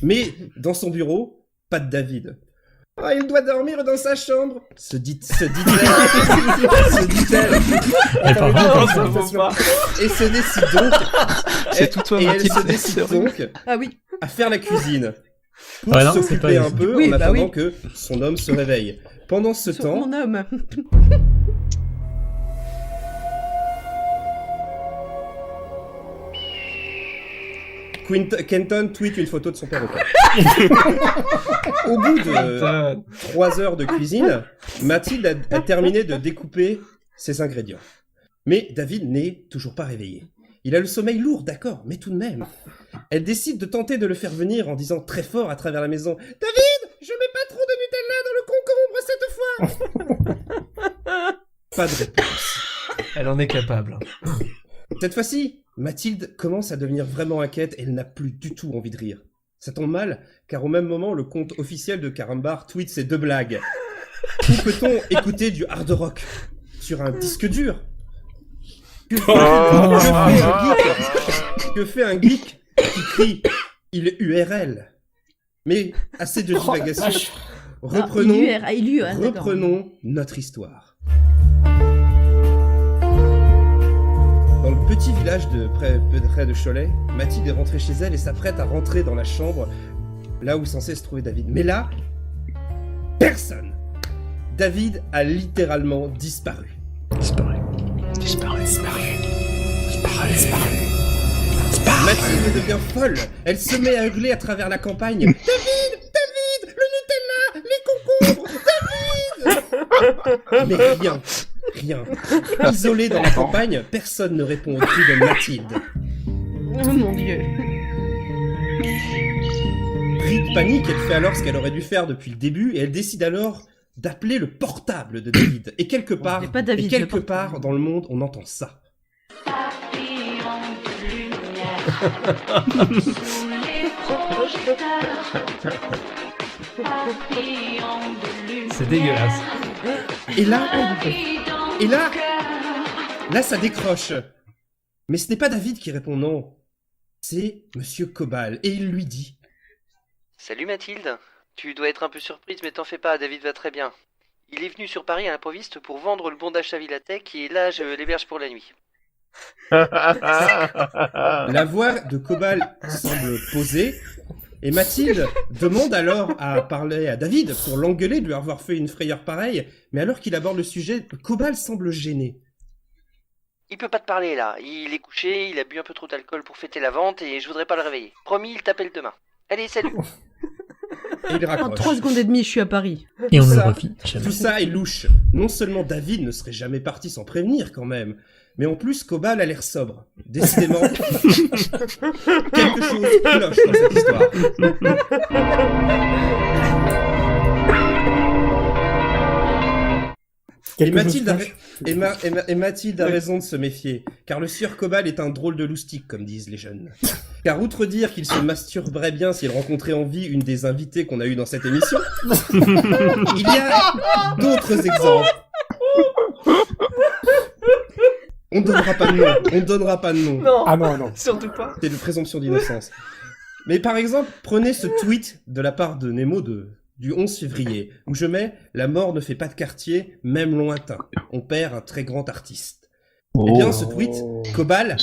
Mais, dans son bureau, pas de David. « Ah, il doit dormir dans sa chambre !» se dit-elle. Elle parle Non, bien, ça comme vaut ça. pas. Et se décide donc... C'est tout toi, et elle Mathilde. se décide donc Ah oui. à faire la cuisine. Pour Ouais, non, c'est s'occuper pas un peu Oui, en bah attendant oui. que son homme se réveille. Pendant ce Sur temps, mon homme. Kenton tweet une photo de son perroquet. Au bout de 3 heures de cuisine, Mathilde a terminé de découper ses ingrédients. Mais David n'est toujours pas réveillé. Il a le sommeil lourd, d'accord, mais tout de même. Elle décide de tenter de le faire venir en disant très fort à travers la maison « David, je mets pas trop de Nutella dans le concombre cette fois !» Pas de réponse. Elle en est capable. Cette fois-ci, Mathilde commence à devenir vraiment inquiète et elle n'a plus du tout envie de rire. Ça tombe mal, car au même moment, le compte officiel de Carambar tweet ses 2 blagues. Où peut-on écouter du hard rock sur un disque dur? Que fait un geek qui crie « Il est URL ». Mais assez de divagation. Reprenons notre histoire. Dans le petit village près de Cholet, Mathilde est rentrée chez elle et s'apprête à rentrer dans la chambre, là où censé se trouver David. Mais là, personne. David a littéralement disparu. Mathilde devient folle. Elle se met à hurler à travers la campagne. David, le Nutella, les concombres, David. Mais rien. Isolé dans la campagne, personne ne répond au cri de Mathilde. Oh mon dieu. Pris de panique, elle fait alors ce qu'elle aurait dû faire depuis le début et elle décide alors d'appeler le portable de David. Et quelque part, Il y a pas David, le portable. dans le monde, on entend ça. C'est dégueulasse. Et là, ça décroche. Mais ce n'est pas David qui répond non. C'est Monsieur Cobal et il lui dit. Salut Mathilde. Tu dois être un peu surprise, mais t'en fais pas, David va très bien. Il est venu sur Paris à l'improviste pour vendre le bon d'achat Villatech et là, je l'héberge pour la nuit. La voix de Cobal semble posée Et Mathilde demande alors à parler à David pour l'engueuler de lui avoir fait une frayeur pareille, mais alors qu'il aborde le sujet, Cobal semble gêné. Il peut pas te parler là, il est couché, il a bu un peu trop d'alcool pour fêter la vente et je voudrais pas le réveiller. Promis, il t'appelle demain. Allez, salut. Et il En raccroche. 3 secondes et demie, je suis à Paris. Et on Tout ne le ça- refit jamais. Tout ça est louche. Non seulement David ne serait jamais parti sans prévenir quand même, mais en plus Cobal a l'air sobre. Décidément, quelque chose cloche dans cette histoire. Et Mathilde a raison de se méfier, car le sieur Cobal est un drôle de loustique, comme disent les jeunes. Car outre dire qu'il se masturberait bien s'il rencontrait en vie une des invitées qu'on a eues dans cette émission, il y a d'autres exemples. On donnera pas de nom. Non. Ah non, non. Surtout pas. C'est une présomption d'innocence. Mais par exemple, prenez ce tweet de la part de Nemo du 11 février, où je mets « La mort ne fait pas de quartier, même lointain. On perd un très grand artiste. » Eh bien, ce tweet, Cobal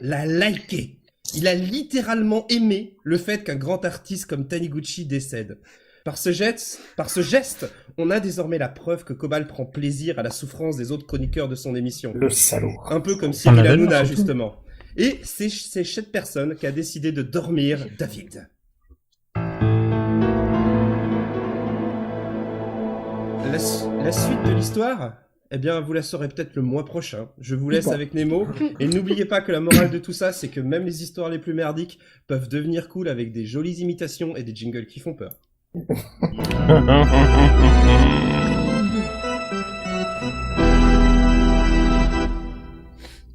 l'a liké. Il a littéralement aimé le fait qu'un grand artiste comme Taniguchi décède. Par ce geste, on a désormais la preuve que Cobal prend plaisir à la souffrance des autres chroniqueurs de son émission. Le salaud. Un peu comme On Cyril avait Hanouna, surtout. justement. Et c'est cette personne qui a décidé de dormir David. La suite de l'histoire, eh bien, vous la saurez peut-être le mois prochain. Je vous laisse avec Nemo. Et n'oubliez pas que la morale de tout ça, c'est que même les histoires les plus merdiques peuvent devenir cool avec des jolies imitations et des jingles qui font peur.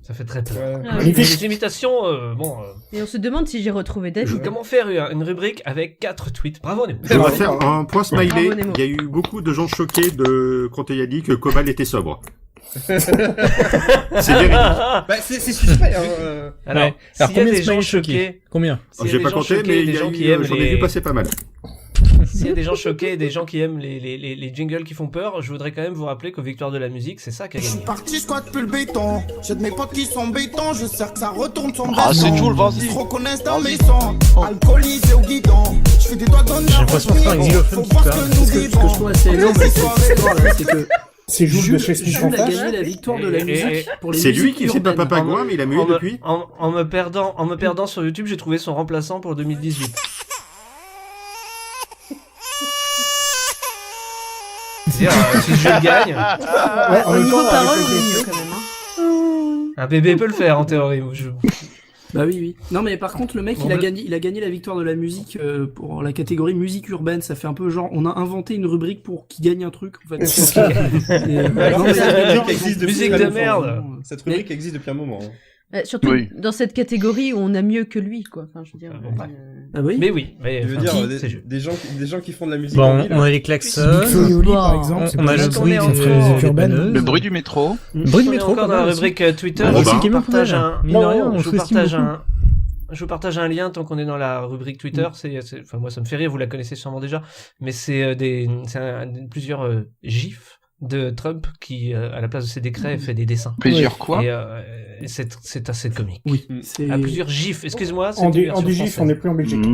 Ça fait très peur. Ah, Et les imitations, bon. Et on se demande si j'ai retrouvé David. Comment faire une rubrique avec 4 tweets? Bravo Nemo. On va faire un point smiley. Bravo, Nemo. Il y a eu beaucoup de gens choqués quand il a dit que Cobal était sobre. C'est véridique. Bah, c'est suspect, hein. Alors, s'il y a des gens choqués, Combien? s'il y a J'ai des pas gens compté, choqués, mais des il y a gens qui eu, aiment j'en ai vu passer pas mal. S'il y a des gens choqués, des gens qui aiment les jingles qui font peur, je voudrais quand même vous rappeler qu'aux Victoires de la musique, c'est ça qui a gagné. Parti, je plus le béton. J'ai de mes potes qui sont béton, je sais que ça retourne son Ah, c'est Jules, vas-y. Ils se reconnaissent dans mes sons. Alcoolisé au guidon. Je fais des doigts d'honneur. J'ai l'impression que c'est un xylophone qui parle. Ce que je trouve assez énorme avec cette histoire-là, c'est que C'est Jules de chez Smith en Jules a face. gagné la victoire de la musique pour les C'est lui musiques qui fait urbaines. Papa Pagouin, mais il a mué depuis. En me perdant sur YouTube, j'ai trouvé son remplaçant pour 2018. C'est-à-dire, si je gagne, Ouais, en Au même niveau temps, parole, avec on le- est mieux quand même. Hein. un bébé peut le faire en théorie. Bah oui, oui. Non, mais par contre, le mec, Bon, il a gagné la victoire de la musique pour la catégorie musique urbaine. Ça fait un peu genre, on a inventé une rubrique pour qui gagne un truc, en fait. C'est ça. Alors non, que mais cette genre, rubrique existe depuis musique très de longtemps. merde. Cette rubrique existe depuis un moment. hein. Surtout Oui. dans cette catégorie où on a mieux que lui, quoi. Enfin, je veux dire. Ah oui. Mais oui, mais Je veux enfin, dire, c'est juste. des gens qui font de la musique Bon, en ville. on a les Big klaxons, Flo par Bon. exemple, c'est on pas a mal. le bruit Attendez, des encore. musiques urbaines. Le bruit du métro. Bruit On de est métro, encore pas dans la mal rubrique Twitter. Bon, Je bah. vous partage un. Mine de rien, on Je vous sous-estime partage beaucoup. je vous partage un lien tant qu'on est dans la rubrique Twitter. Enfin, moi, ça me fait rire. Vous la connaissez sûrement déjà, mais c'est plusieurs gifs de Trump qui, à la place de ses décrets, fait des dessins. Plusieurs quoi Et c'est assez comique. Oui, c'est. À plusieurs gifs. Excuse-moi. c'est En une du version GIF, française. on n'est plus en Belgique.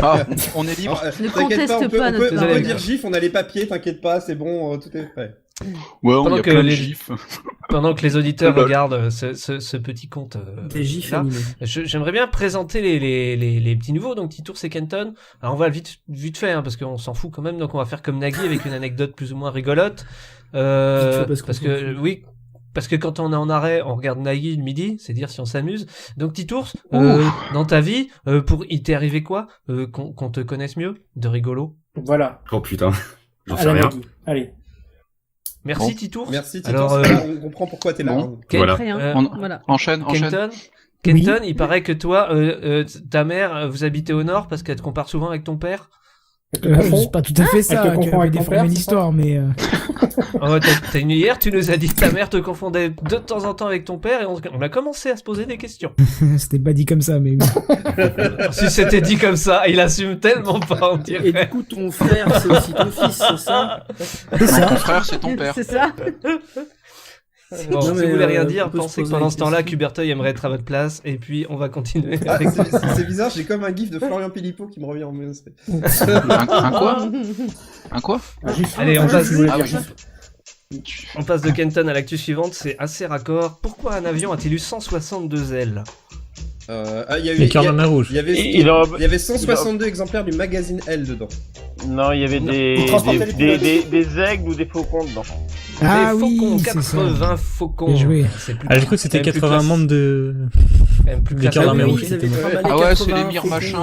Ah, on est libre. Ne T'inquiète conteste pas, on peut, pas on notre peut, on parole. peut dire GIF, on a les papiers, t'inquiète pas, c'est bon, tout est prêt. Ouais, on Pendant y a que plein de les- gifs. Pendant que les auditeurs Lol. regardent ce petit compte. Des gifs là, animés. j'aimerais bien présenter les petits nouveaux. Donc Titours et Kenton. Alors on va vite fait hein, parce qu'on s'en fout quand même. Donc on va faire comme Nagui avec une anecdote plus ou moins rigolote. Vite fait, parce qu'on Parce s'en que fout. oui. Parce que quand on est en arrêt, on regarde Nagui le midi, c'est dire si on s'amuse. Donc Titours, dans ta vie, il t'est arrivé quoi qu'on te connaisse mieux de rigolo? Voilà. Oh putain, j'en sais Allez, rien. Maggie. Allez. Merci Bon. Titours. Merci, Tito, Alors, on comprend pourquoi t'es là. bon. hein. Voilà. Après, hein. On- Voilà. Enchaîne. Kenton, il paraît que toi, ta mère, vous habitez au nord parce qu'elle te compare souvent avec ton père. Elle te confond. C'est pas tout à fait Elle ça, te tu confond avais avec ton déformé père, l'histoire, mais Oh, t'as une hier, tu nous as dit que ta mère te confondait de temps en temps avec ton père et on a commencé à se poser des questions. c'était pas dit comme ça, mais oui. Si c'était dit comme ça, il assume tellement pas, on Et dirait. du coup, ton frère, c'est aussi ton fils, c'est ça? C'est Ton ça. frère, c'est ton père. C'est ça. Bon, Non, si mais, vous voulez rien on dire, peut se pensez que poser pendant la ce temps-là, question. Cuberteuil aimerait être à votre place, et puis on va continuer. Ah, avec- c'est bizarre, j'ai comme un gif de Florian Philippot qui me revient en main. Un quoi Un quoi Allez, on passe. Ah oui. On passe de Kenton à l'actu suivante, c'est assez raccord. Pourquoi un avion a-t-il eu 162 ailes? Il y a eu, Les cœurs de la mer rouge. il y avait, Il en- il y avait 162 exemplaires du magazine Elle dedans. Non, il y avait Ils transportaient les pilotes. des aigles ou des faucons dedans. Ah Des oui, faucons, c'est ça. 80 faucons. Bien joué. C'est plus Ah, j'ai cru que c'était quand même plus 80 classe. membres de... Quand même plus des classe. cœurs Ah d'armée oui, rouge. ils avaient trimballé Ah ouais, c'est 80 les mires faucons, machin.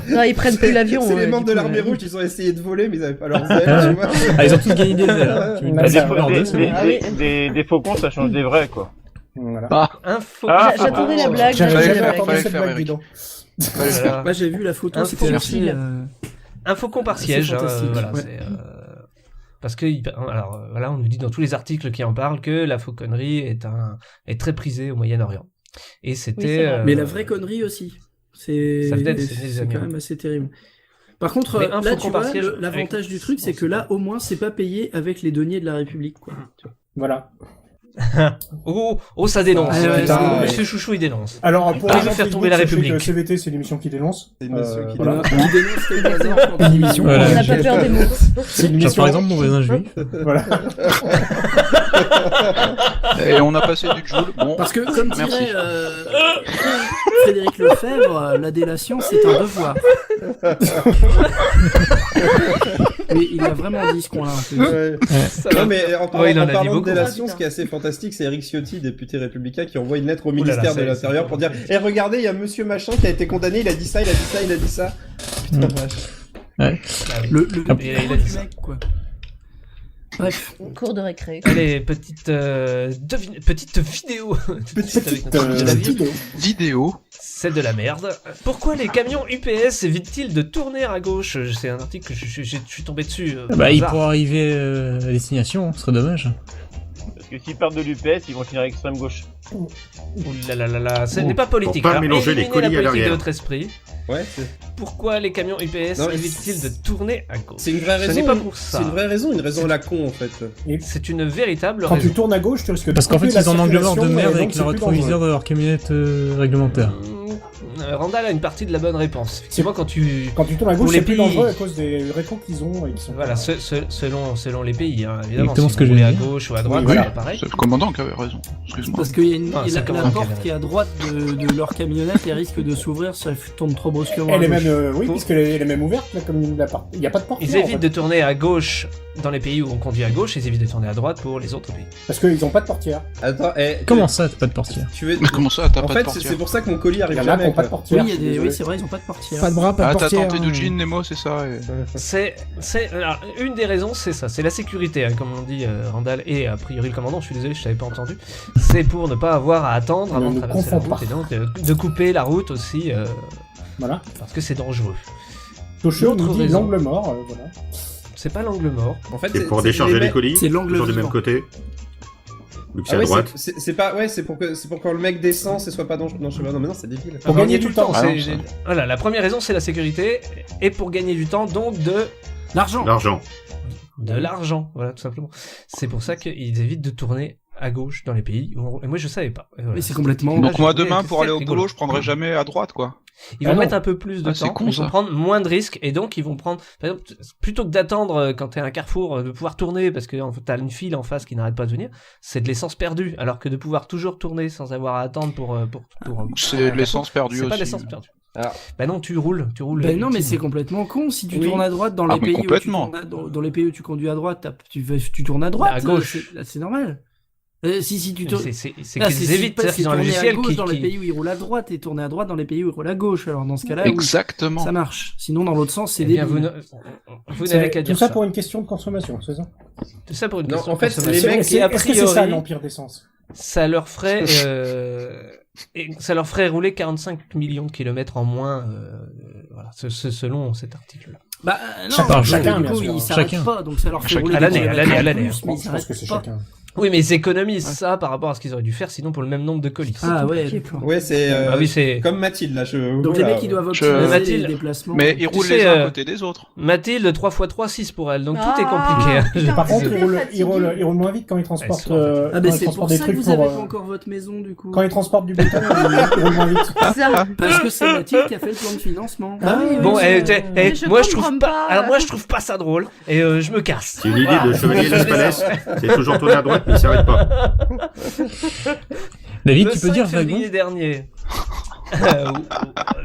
Non, ils prennent plus l'avion. C'est les du membres de coup, l'armée rouge, ils ont essayé de voler, mais ils avaient pas leurs ailes, tu vois. Ah, ils ont tous gagné des ailes. Hein. Tu Bah, me des dis faux- leur deux, c'est bon. Ah oui. Des faucons, ça change des vrais, quoi. Voilà. Un faucon. Ah, J'attendais la blague. J'avais Fallait jamais faire, entendu fallait cette faire, blague, Eric. dis donc. Voilà. Moi j'ai vu la photo, Un c'était faucon assez, fil. Un faucon par assez siège. fantastique, Voilà, ouais. c'est, parce que alors voilà, on nous dit dans tous les articles qui en parlent que la fauconnerie est très prisée au Moyen-Orient. Et Oui, c'était. c'est vrai. Mais la vraie connerie aussi. C'est Ça venait de ces c'est amis. quand même assez terrible. Par contre, Mais un là, faucon tu par vois, siège, l'avantage avec- du truc, c'est que là, au moins, c'est pas payé avec les deniers de la République, quoi. Voilà. Oh, ça dénonce. Ah ouais, c'est- Monsieur Chouchou, il dénonce. Alors, pour Ah, les je vais gens faire qui tomber la écoutent, sachez République. que CVT, c'est l'émission qui dénonce. C'est une monsieur qui voilà. Qui dénonce les voisins quand Une ils- émission. Voilà. On n'a pas peur des mots. C'est une Genre, émission. par exemple, mon voisin juif. Voilà. Et on a passé du Joule. Bon, Parce que, comme Merci. dirait Frédéric Lefebvre, la délation, c'est un devoir. Mais il a vraiment dit ce qu'on a un peu. Ouais. Non, mais en Ouais, il en a dit parlant de beaucoup. délation, Ah, ce qui est assez fantastique, c'est Eric Ciotti, député républicain, qui envoie une lettre au là là, ministère de c'est- l'Intérieur pour dire Eh, regardez, il y a monsieur machin qui a été condamné, il a dit ça, il a dit ça, il a dit ça. Putain, vache. Ah oui. Le il a dit du ça. mec, quoi. Bref. Cours de récré. Allez, petite vidéo. Tout de suite avec notre ami de la vie. vidéo. C'est de la merde. Pourquoi les camions UPS évitent-ils de tourner à gauche? C'est un article que je suis tombé dessus. Bah, il par hasard. pourra arriver à destination, ce serait dommage. Parce que s'ils partent de l'UPS, ils vont finir à l'extrême gauche. Ouh là là là là, ce n'est pas politique. Pour pas Alors, mélanger les éliminez colis la à politique de l'arrière. votre esprit. Ouais, Pourquoi les camions UPS Non, mais évitent-ils de tourner à gauche? c'est une vraie Ce raison. n'est pas pour ça. C'est une vraie raison, une raison à la con en fait. C'est une véritable Quand tu raison. tournes à gauche, tu risques de Parce qu'en fait, couper la ils ont un angle mort de circulation, merde et avec donc le c'est plus rétroviseur dangereux. de leur camionnette réglementaire. Randall a une partie de la bonne réponse. Effectivement, quand tu tournes à pour gauche, les c'est plus pays- dangereux à cause des rétros qu'ils ont et qui sont. Voilà, selon les pays, hein, évidemment. Exactement Si ce que vous je roulez à viens de dire. gauche ou à droite, Oui, c'est voilà. pas pareil. C'est le commandant qui avait raison. Excuse-moi. Parce qu'il y a une, Ah, c'est la comment porte qu'elle qui est à droite de leur camionnette et risque de s'ouvrir si elle tourne trop brusquement. Elle à est gauche. même, oui, Faut- puisqu'elle est même ouverte, là, comme la porte. Il n'y a pas de porte. Ils là, en évitent fait. de tourner à gauche dans les pays où on conduit à gauche, ils évitent de tourner à droite pour les autres pays. Parce qu'ils n'ont pas de portière. Attends, Comment ça, t'as pas de portière? tu veux... Mais comment ça, t'as En pas fait, de portière c'est pour ça que mon colis Il y arrive en a qui jamais. n'ont pas de quoi. portière. Oui, je suis oui, désolé. c'est vrai, ils ont pas de portière. Pas de bras, pas de Ah, t'as portière. tenté de jean, Nemo, c'est ça et- Alors, une des raisons, c'est ça, c'est la sécurité, hein, comme on dit Randall et a priori le commandant. Je suis désolé, je t'avais pas entendu. C'est pour ne pas avoir à attendre avant Ne de nous traverser la confonds route et donc de couper la route aussi Voilà. parce que c'est dangereux. Toshio L'autre nous dit raison. l'angle mort, voilà. C'est pas l'angle mort. En fait, Et pour c'est décharger les mecs- colis, c'est l'angle toujours du même vivant. côté. Vu que c'est Ah à ouais, droite. c'est pas ouais, c'est pour quand le mec descend, ce soit pas dangereux. Non, je sais pas, non, mais non, c'est débile. Pour gagner du temps. Ah non, c'est- ça. Voilà, la première raison c'est la sécurité et pour gagner du temps donc de L'argent. L'argent. l'argent, voilà tout simplement. C'est pour ça qu'ils évitent de tourner à gauche dans les pays où et moi je savais pas. Et voilà. Mais c'est complètement. Là, Donc j'ai moi trouvé demain que pour aller au c'est boulot, rigolo. je prendrai jamais à droite quoi. Ils Ah vont non. mettre un peu plus de Ah, c'est temps, con, ils vont ça. prendre moins de risques et donc ils vont prendre, par exemple, plutôt que d'attendre quand t'es à un carrefour de pouvoir tourner parce que t'as une file en face qui n'arrête pas de venir, c'est de l'essence perdue. Alors que de pouvoir toujours tourner sans avoir à attendre pour C'est de l'essence perdue c'est aussi. pas de l'essence perdue. Alors- Bah non, tu roules. Ben non, mais c'est complètement con. Si tu Oui. tournes à droite dans Ah, les mais pays où tu complètement. tournes dans les pays où tu conduis à droite, tu tournes à droite. À gauche. C'est normal. Si tu tournes. C'est Ah, qu'ils évitent, c'est-à-dire qu'ils ont un logiciel gauche qui dans les pays où ils roulent à droite et tourner à droite dans les pays où ils roulent à gauche. Alors dans ce cas-là, oui, Exactement. ça marche. Sinon dans l'autre sens, c'est Eh bien, débile. vous n'avez qu'à Tout dire ça ça. pour une question de consommation, c'est ça? Tout ça pour une Non, question en fait, de consommation. les mecs, Est-ce et a que c'est ça priori, l'empire d'essence? ça leur ferait ça leur ferait rouler 45 millions de kilomètres en moins, voilà, selon cet article-là. Bah non, Chacun, parce que chacun, du bien coup, sûr. ils s'arrêtent Chacun. pas, donc ça leur fait Chacun. rouler À des l'année, kilomètres à en l'année. plus, mais ils Je pense que s'arrêtent c'est pas. chacun. Oui, mais ils économisent ça par rapport à ce qu'ils auraient dû faire sinon pour le même nombre de colis. Ah ouais, d'accord. Ouais, c'est Ah oui, c'est comme Mathilde là. Donc les mecs ils doivent optimiser Mathilde- les déplacements. Mais ils roulent les uns à côté des autres. Mathilde 3x3 6 pour elle, donc tout est Ah, compliqué. putain, Par contre, c'est ils roulent moins vite quand ils transportent, sont- Ah quand ben ils c'est pour transportent des ça que trucs vous avez pour. pas encore votre maison du coup. Quand ils transportent du béton, ils roulent moins vite. ça. Parce que c'est Mathilde qui a fait le plan de financement. Ah oui, Bon, oui, mais je moi je trouve comprends pas. pas. Alors moi je trouve pas ça drôle et je me casse. C'est une idée Voilà. de chevalier d'Espalès. C'est toujours tourné à droite, mais il s'arrête pas. David, Le tu peux 5 dire wagon? février dernier.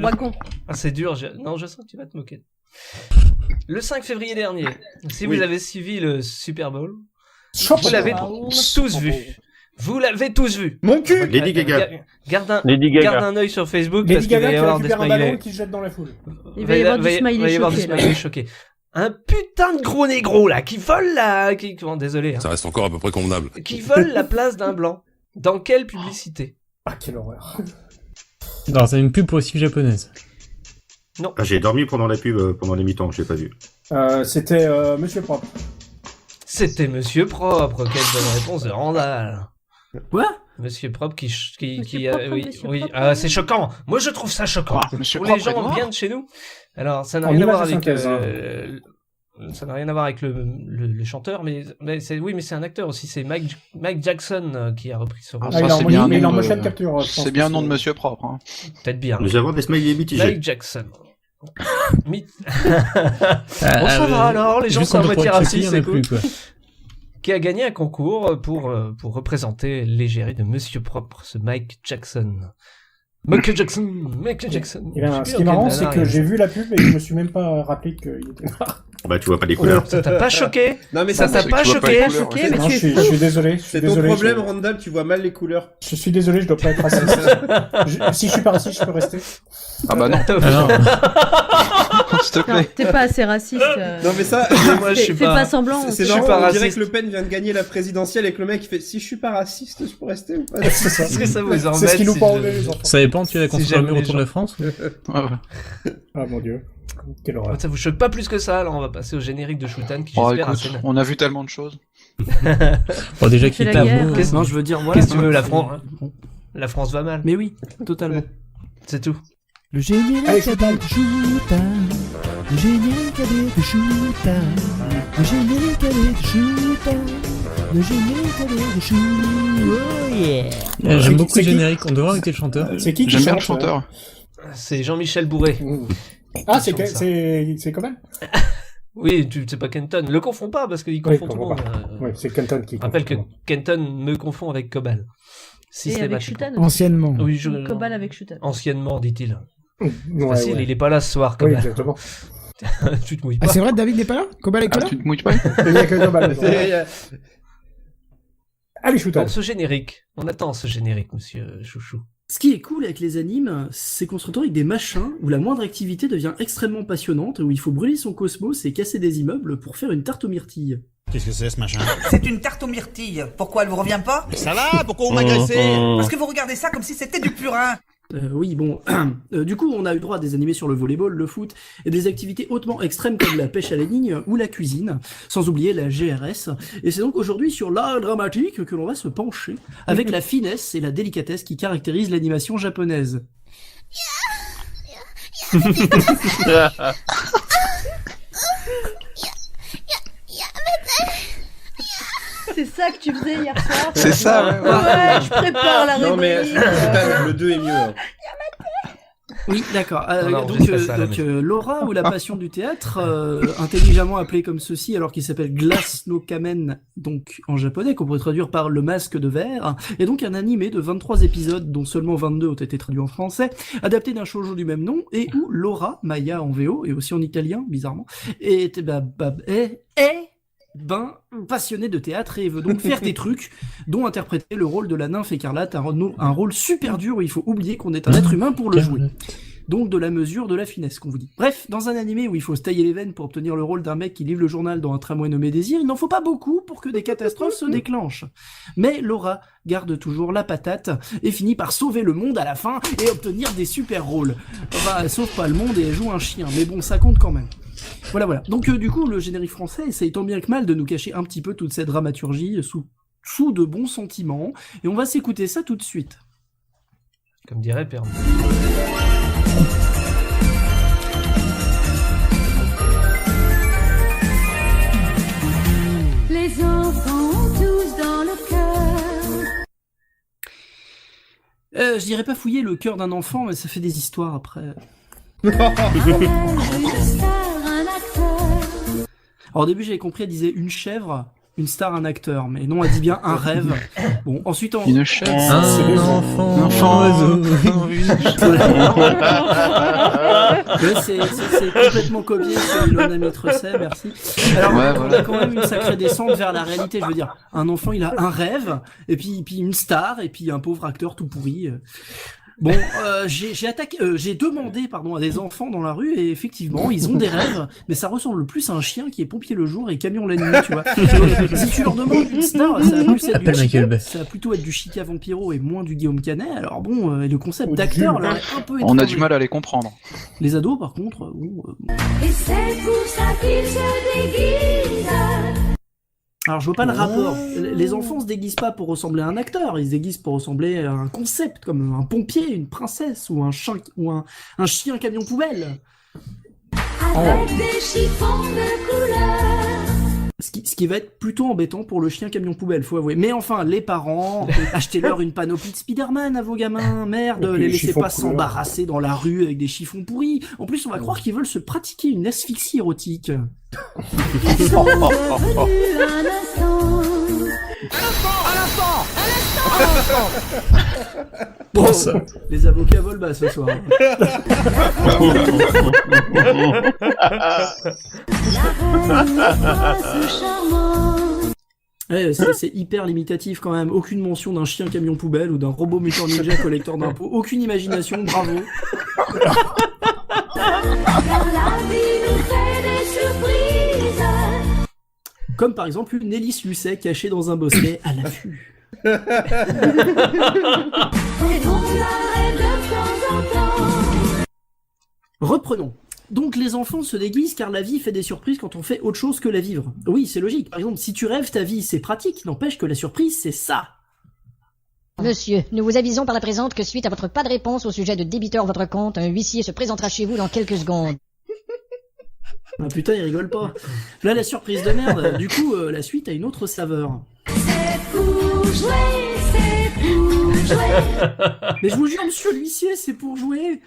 Wagon. Ah, c'est dur. Non, je sens que tu vas te moquer. Le 5 février dernier, si vous avez suivi le Super Bowl, vous l'avez tous vu. Vous l'avez tous vu. Mon cul. Lady Gaga. Garde Lady Gaga. un œil sur Facebook Lady parce qu'il va Gaga y qui avoir des récupère un ballon smileys. et qui se jette dans la foule. Il va y avoir du va y smiley avoir du choqué, là. smiley choqué. Un putain de gros négro là qui vole la, bon, désolé, hein, Ça reste encore à peu près convenable. qui vole la place d'un blanc. Dans quelle publicité? Ah, quelle horreur. Non, c'est une pub pour les cibles japonaises. Non. Ah, j'ai dormi pendant la pub, pendant les mi-temps, j'ai pas vu. C'était Monsieur Propre. C'était Monsieur Propre. Quelle bonne réponse de Randall. Quoi? Monsieur Propre qui Monsieur Propre, oui, Monsieur oui, Propre. C'est choquant. Moi, je trouve ça choquant. Monsieur Pour les Propre est gens noir. bien de chez nous. Alors, ça n'a En rien à image voir de avec synthèse, ça n'a rien à voir avec le chanteur, mais c'est oui, mais c'est un acteur aussi. C'est Mike Jackson qui a repris ce rôle. Ah, il Ça, c'est en- bien un il est nom en de- motion capture. je pense C'est bien un que nom de c'est- Monsieur Propre. Hein. Peut-être bien. Nous avons des smileys mitigés. Mike Jackson. Bon, ça va alors, les gens Juste sont à quand on moitié pourrait checker, racistes, il y en a c'est cool. plus, quoi. Qui a gagné un concours pour représenter l'égérie de Monsieur Propre, ce Mike Jackson. Michael Jackson. Eh bien, Je sais ce plus qui est dans marrant, quel c'est nanar que il est. j'ai vu la pub et je me suis même pas rappelé qu'il était noir. Bah, tu vois pas les couleurs. Ça t'a pas choqué? Non mais Ça ça t'a pas tu vois pas choqué? les couleurs, Choqué, mais Non, tu je es suis désolé. Je suis c'est ton désolé, problème, je- Randall. Tu vois mal les couleurs. Je suis désolé, je dois pas être raciste. Si je suis pas raciste, je peux rester. Ah bah non, Ah non. s'il te Non, plaît. t'es pas assez raciste. Non mais ça, Moi, je suis Fais pas. pas semblant. c'est Je suis marrant. pas On dirait raciste. que Le Pen vient de gagner la présidentielle et que le mec il fait si je suis pas raciste, je peux rester ou pas. C'est ça. Est-ce que ça vous embête? C'est ce qui nous si parle je- les enfants. Ça dépend, tu as la Si construire le jamais mur les autour de la gens- France ou... Ouais, ouais. Ah mon dieu. Quelle horreur. Ça vous choque pas plus que ça, alors on va passer au générique de Shutan qui Oh, j'espère écoute, assez. on a vu tellement de choses. Bon, déjà C'est qu'il la est à guerre. vous. Qu'est-ce- Non, je veux dire, voilà. Qu'est-ce que tu veux, la France va mal. Mais oui, totalement. C'est tout. Le générique Allez, avec Shuta. Le générique avec Shuta. Le générique avec Shuta. Le générique avec Shuta. Oh yeah. J'aime C'est beaucoup le qui générique, on devrait arrêter le chanteur. C'est qui J'aime bien le chante, chanteur. C'est Jean-Michel Bourré. Ah, Qui chante ça. c'est quand même. Oui, c'est pas Kenton. Le confonds pas parce qu'il Oui, confond tout le comprends monde. Oui, c'est Kenton qui. Je rappelle que confond. Kenton me confond avec Cobal. Et avec Systématiquement. Shutan. Anciennement. Oui, Cobal avec Shutan. Anciennement, dit-il. Ouais, Facile, ouais. il est pas là ce soir, Oui, Cobal. exactement. Tu te mouilles Ah, pas. c'est vrai, David n'est pas là? Cobal est Ah, là? tu te mouilles pas? Il y a que Global. Allez, shoot. Dans ce générique, on attend ce générique, monsieur Chouchou. Ce qui est cool avec les animes, c'est qu'on se retrouve avec des machins où la moindre activité devient extrêmement passionnante, où il faut brûler son cosmos et casser des immeubles pour faire une tarte aux myrtilles. Qu'est-ce que c'est ce machin? C'est une tarte aux myrtilles. Pourquoi elle vous revient pas? Mais ça va, pourquoi vous m'agressez? Parce que vous regardez ça comme si c'était du purin. Oui, bon. Du coup, on a eu droit à des animés sur le volleyball, le foot, et des activités hautement extrêmes comme la pêche à la ligne ou la cuisine, sans oublier la GRS. Et c'est donc aujourd'hui sur l'art dramatique que l'on va se pencher, avec la finesse et la délicatesse qui caractérisent l'animation japonaise. C'est ça que tu faisais hier soir. C'est ça, ouais, ouais. Ouais, je prépare la Non mais rubrique. putain, le 2 est mieux. Hein. Oui, d'accord. On Donc, enregistre ça à la maison. Laura ou la passion du théâtre, intelligemment appelée comme ceci, alors qu'il s'appelle Glass no Kamen, donc en japonais, qu'on pourrait traduire par Le Masque de Verre, est donc un animé de 23 épisodes, dont seulement 22 ont été traduits en français, adapté d'un shoujo du même nom, et où Laura, Maya en VO, et aussi en italien, bizarrement, est passionnée de théâtre et veut donc faire des trucs, dont interpréter le rôle de la nymphe écarlate, un rôle super dur où il faut oublier qu'on est un être humain pour le jouer. Donc de la mesure, de la finesse, qu'on vous dit. Bref, dans un animé où il faut se tailler les veines pour obtenir le rôle d'un mec qui livre le journal dans un tramway nommé Désir, il n'en faut pas beaucoup pour que des catastrophes se déclenchent. Mais Laura garde toujours la patate et finit par sauver le monde à la fin et obtenir des super rôles. Enfin, elle sauve pas le monde et elle joue un chien, mais bon, ça compte quand même. Voilà. Donc du coup, le générique français essaye tant bien que mal de nous cacher un petit peu toute cette dramaturgie sous sous de bons sentiments. Et on va s'écouter ça tout de suite. Comme dirait Père. Les enfants ont tous dans le cœur. Je dirais pas fouiller le cœur d'un enfant, mais ça fait des histoires après. Alors au début j'avais compris, elle disait une chèvre, une star, un acteur, mais non, elle dit bien un rêve. Bon, ensuite on... Une chèvre. Un enfant, oiseau. C'est complètement copié sur Ilona Mitrosset, merci. Alors on a quand même une sacrée descente vers la réalité, je veux dire. Un enfant, il a un rêve, et puis une star, et puis un pauvre acteur tout pourri. Bon, j'ai demandé à des enfants dans la rue et effectivement ils ont des rêves, mais ça ressemble plus à un chien qui est pompier le jour et camion la nuit, tu vois. Si tu leur demandes une star, ça va plutôt être du Chica Vampiro et moins du Guillaume Canet. Alors bon, le concept d'acteur là est un peu étrange. On a du mal à les comprendre. Les ados par contre, Et c'est pour ça qu'ils se déguisent. Alors je vois pas le rapport. Les enfants se déguisent pas pour ressembler à un acteur, ils se déguisent pour ressembler à un concept, comme un pompier, une princesse, ou un chien camion poubelle. Avec des chiffons de couleur. Ce qui va être plutôt embêtant pour le chien camion poubelle, faut avouer. Mais enfin, les parents, achetez-leur une panoplie de Spider-Man à vos gamins, merde, les laissez pas s'embarrasser dans la rue avec des chiffons pourris. En plus, on va croire qu'ils veulent se pratiquer une asphyxie érotique. Ils sont devenus un instant. Bon, les avocats volent bas ce soir. Ouais, c'est hyper limitatif quand même. Aucune mention d'un chien camion poubelle ou d'un robot mutant ninja collecteur d'impôts. Aucune imagination, bravo. La vie nous fait des surprises. Comme par exemple une hélice Lucet cachée dans un bosquet à l'affût. Et on arrête de temps en temps. Reprenons. Donc les enfants se déguisent car la vie fait des surprises quand on fait autre chose que la vivre. Oui, c'est logique. Par exemple, si tu rêves ta vie, c'est pratique. N'empêche que la surprise, c'est ça. Monsieur, nous vous avisons par la présente que suite à votre pas de réponse au sujet de débiteur votre compte, un huissier se présentera chez vous dans quelques secondes. Ah putain, il rigole pas. Là, la surprise de merde. Du coup, la suite a une autre saveur. C'est pour jouer, c'est pour jouer. Mais je vous jure, monsieur l'huissier, c'est pour jouer.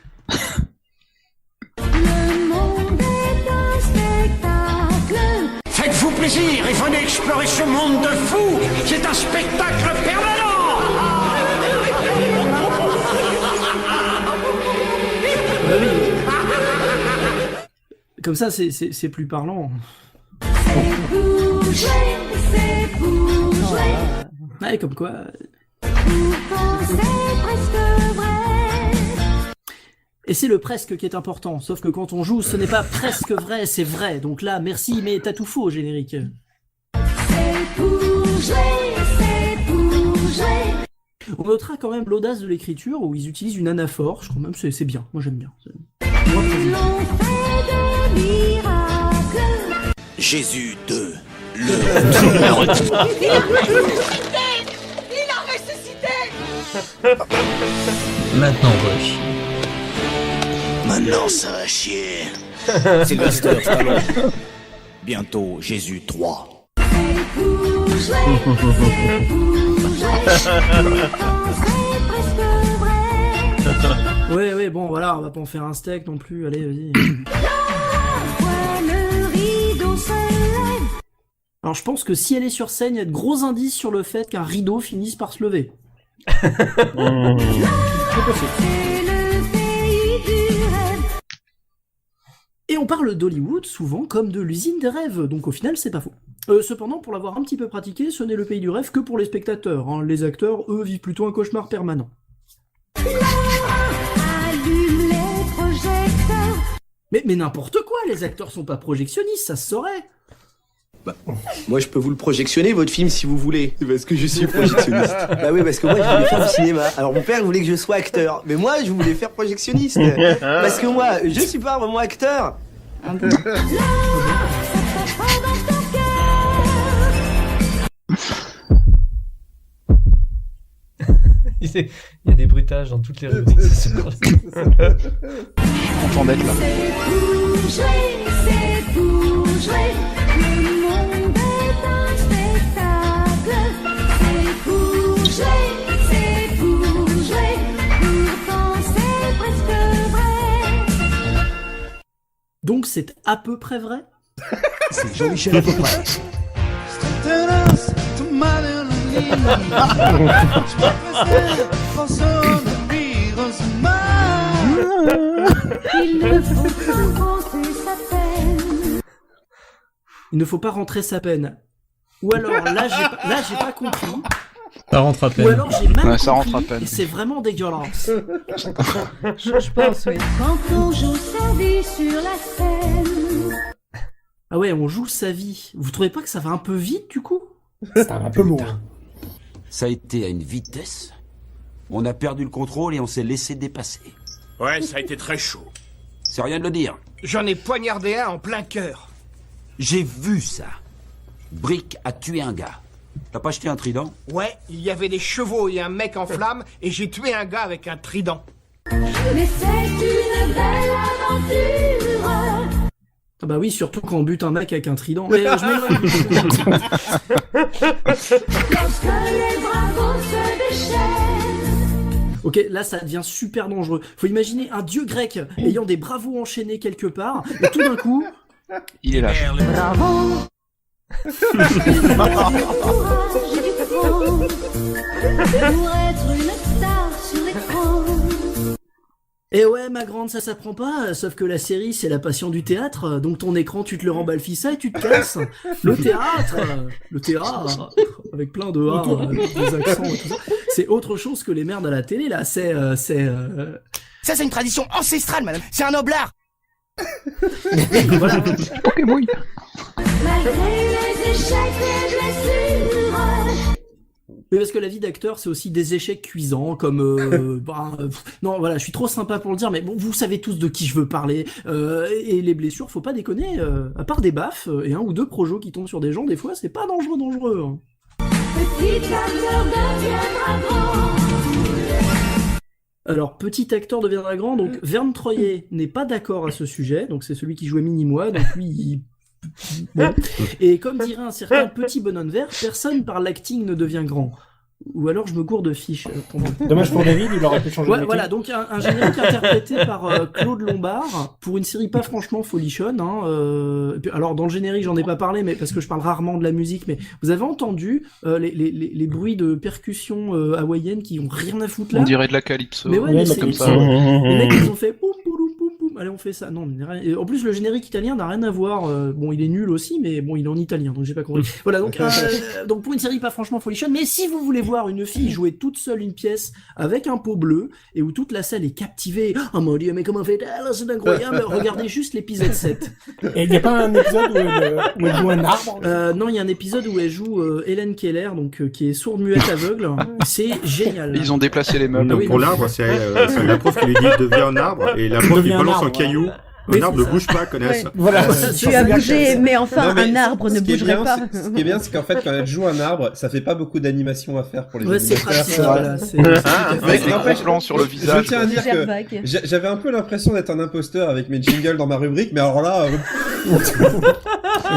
Le monde est un spectacle. Faites-vous plaisir et venez explorer ce monde de fous. C'est un spectacle permanent. Comme ça, c'est plus parlant. C'est pour jouer, c'est pour jouer. Ouais, comme quoi. Pourtant c'est presque vrai. Et c'est le presque qui est important, sauf que quand on joue, ce n'est pas presque vrai, c'est vrai. Donc là, merci, mais t'as tout faux au générique. C'est pour jouer, c'est pour jouer. On notera quand même l'audace de l'écriture où ils utilisent une anaphore. Je crois même que c'est bien. Moi j'aime bien. Ils l'ont fait de miracles. Jésus 2. Il a ressuscité. Il a ressuscité. Maintenant, Rush. Maintenant ça va chier. Sylvester Stallone. Bientôt Jésus 3. C'est pour jouer, c'est pour jouer. Pourtant c'est presque vrai. Ouais, bon, voilà, on va pas en faire un steak non plus. Allez, vas-y. Le rideau se lève. Alors je pense que si elle est sur scène, il y a de gros indices sur le fait qu'un rideau finisse par se lever. C'est le pays du rêve. Et on parle d'Hollywood souvent comme de l'usine des rêves, donc au final c'est pas faux. Cependant, pour l'avoir un petit peu pratiqué, ce n'est le pays du rêve que pour les spectateurs. Hein. Les acteurs, eux, vivent plutôt un cauchemar permanent. Allume les projecteurs. Mais n'importe quoi, les acteurs sont pas projectionnistes, ça se saurait. Bah, moi je peux vous le projectionner votre film si vous voulez, parce que je suis projectionniste. Bah oui, parce que moi je voulais faire du cinéma. Alors mon père voulait que je sois acteur, mais moi je voulais faire projectionniste. Parce que moi, je suis pas vraiment acteur. Un peu. il y a des bruitages dans toutes les rubriques. Ce soir. Content d'être là. C'est pour jouer, le monde est un spectacle. C'est pour jouer, pourtant c'est presque vrai. Donc c'est à peu près vrai? C'est Jean-Michel à peu près. Il ne faut pas rentrer sa peine. Il ne faut pas rentrer sa peine. Ou alors là j'ai pas compris. Ça rentre à peine. Ou alors j'ai mal compris. Ça rentre à peine. Et c'est vraiment dégueulasse. Je pense, oui. Quand on joue sa vie sur la scène. Ah ouais, on joue sa vie. Vous trouvez pas que ça va un peu vite du coup? C'est un peu lourd. Ça a été à une vitesse. On a perdu le contrôle et on s'est laissé dépasser. Ouais, ça a été très chaud. C'est rien de le dire. J'en ai poignardé un en plein cœur. J'ai vu ça. Brick a tué un gars. T'as pas jeté un trident? Ouais, il y avait des chevaux et un mec en flammes et j'ai tué un gars avec un trident. Mais c'est une belle aventure. Ah bah oui, surtout quand on bute un mec avec un trident. Mais je m'éloigne. Lorsque les bravos se déchaînent. Ok, là ça devient super dangereux. Faut imaginer un dieu grec ayant des bravos enchaînés quelque part, et tout d'un coup... Il est là. Bravo. Courage et du front pour être une star sur l'écran. Et ouais, ma grande, ça s'apprend pas, sauf que la série, c'est la passion du théâtre, donc ton écran, tu te le remballes fissa et tu te casses. Le théâtre, avec plein de A, des accents et tout ça, c'est autre chose que les merdes à la télé, là, Ça, c'est une tradition ancestrale, madame. C'est un noblard. Voilà. Malgré les échecs et blessures. Mais parce que la vie d'acteur, c'est aussi des échecs cuisants, comme... non, voilà, je suis trop sympa pour le dire, mais bon, vous savez tous de qui je veux parler. Et les blessures, faut pas déconner. À part des baffes et un ou deux projos qui tombent sur des gens, des fois, c'est pas dangereux. Hein. Petit acteur deviendra grand. Alors, petit acteur deviendra grand, donc Verne Troyer n'est pas d'accord à ce sujet, donc c'est celui qui jouait Mini-Moi, donc lui, il... Bon. Et comme dirait un certain petit bonhomme vert, personne par l'acting ne devient grand. Ou alors je me gourde de fiche. Dommage pour David, il aurait pu changer de métier. Voilà, donc un générique interprété par Claude Lombard pour une série pas franchement folichonne. Alors dans le générique j'en ai pas parlé, mais parce que je parle rarement de la musique, mais vous avez entendu les bruits de percussions hawaïennes qui ont rien à foutre là. On dirait de la calypso. Mais ouais, mais c'est comme ça. Les mecs ils ont fait poum poum poum poum. Allez on fait ça. Non, mais en plus le générique italien n'a rien à voir. Bon il est nul aussi, mais bon il est en italien, donc j'ai pas compris. Voilà donc pour une série pas franchement folichonne, mais si vous voulez voir une fille jouer toute seule une pièce avec un pot bleu et où toute la salle est captivée. Oh mon dieu, mais comment fait-elle? C'est incroyable. Regardez juste l'épisode 7. Et il n'y a pas un épisode où elle joue un arbre? Non, il y a un épisode où elle joue Hélène Keller, donc qui est sourde, muette, aveugle. C'est génial. Ils ont déplacé les meubles. Pour l'arbre, c'est la prof qui lui dit deviens un arbre et la prof lui balance un caillou. Un arbre ne bouge pas, connaisse. Ouais. Voilà. Tu as bougé, mais enfin, un arbre ne bougerait pas. Ce qui est bien, c'est qu'en fait, quand elle joue un arbre, ça fait pas beaucoup d'animation à faire pour les animateurs. C'est pratique, voilà. Avec des gros plans sur le visage. Je tiens à dire que j'avais un peu l'impression d'être un imposteur avec mes jingles dans ma rubrique, mais alors là...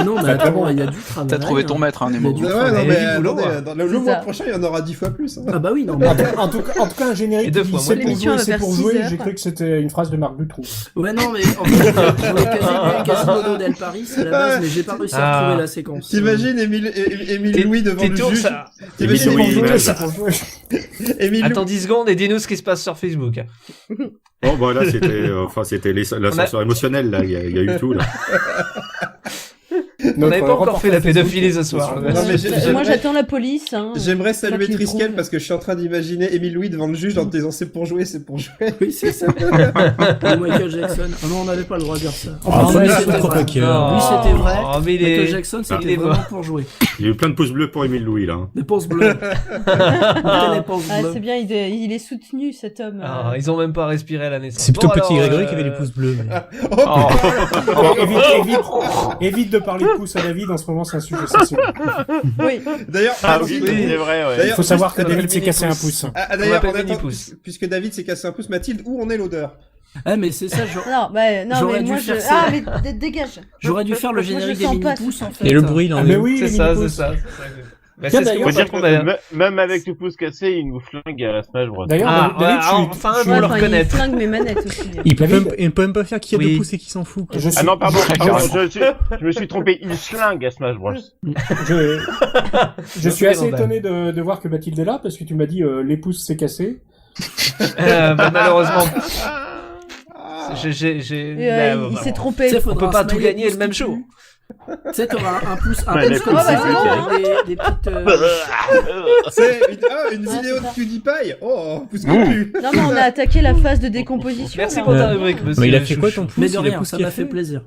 non, mais attends, il y a du travail. T'as trouvé ton maître, hein, Nemo. Ouais, non, mais attendez, le mois prochain, il y en aura 10 fois plus. Ah bah oui, non, mais... En tout cas, un générique qui c'est pour jouer, j'ai cru que c'était une phrase de Marc Dutroux. Ouais, non, mais en fait, j'aurais Casino del Paris, c'est la base, mais j'ai pas réussi à trouver la séquence. T'imagines Émile Louis devant le juge? Attends 10 secondes et dis-nous ce qui se passe sur Facebook. Bon, bah là, c'était l'ascenseur émotionnel, là. Il y a eu tout, là. On n'avait pas encore fait la pédophilie ce soir. Non, mais moi j'attends la police. Hein. J'aimerais saluer Triskel parce que je suis en train d'imaginer Émile Louis devant le juge en disant c'est pour jouer. Oui, c'est ça. Michael Jackson. Ah non, on n'avait pas le droit de dire ça. Oui, c'était vrai. Michael Jackson, c'était vraiment pour jouer. Il y a eu plein de pouces bleus pour Émile Louis, là. Des pouces bleus. C'est bien, il est soutenu cet homme. Ils ont même pas respiré à la naissance. C'est plutôt Petit Grégory qui avait les pouces bleus. Évite de parler de pouces pouce à David, en ce moment, c'est un sujet sensible. Oui. D'ailleurs, oui, c'est vrai, ouais. Il faut savoir que David s'est cassé un pouce. D'ailleurs, puisque David s'est cassé un pouce, Mathilde, où en est l'odeur? Ah, mais c'est ça, Non, mais moi je. Ah, mais dégage. J'aurais dû faire le générique des mini-pouces, en fait. Et le bruit, il en est. Mais oui, c'est ça. Bah, c'est ce faut dire que même avec le pouce cassé, il nous flingue à Smash Bros. D'ailleurs, enfin, on le reconnaît. Il flingue mes manettes aussi. Il peut même pas faire qui a 2 pouces et qui s'en fout. Quoi. Ah non, pardon, je me suis trompé, il flingue à Smash Bros. Je suis assez étonné de voir que Mathilde est là, parce que tu m'as dit les pouces c'est cassé. Malheureusement. Il s'est trompé. On peut pas tout gagner le même show. Tu sais, t'auras un pouce comme ça. Des petites. C'est une vidéo de PewDiePie. Oh, pouce cul. Non, mais on a attaqué la phase de décomposition. Merci pour ta rubrique, monsieur. Mais il a fait quoi ton pouce? Mais de rien, ça m'a fait plaisir.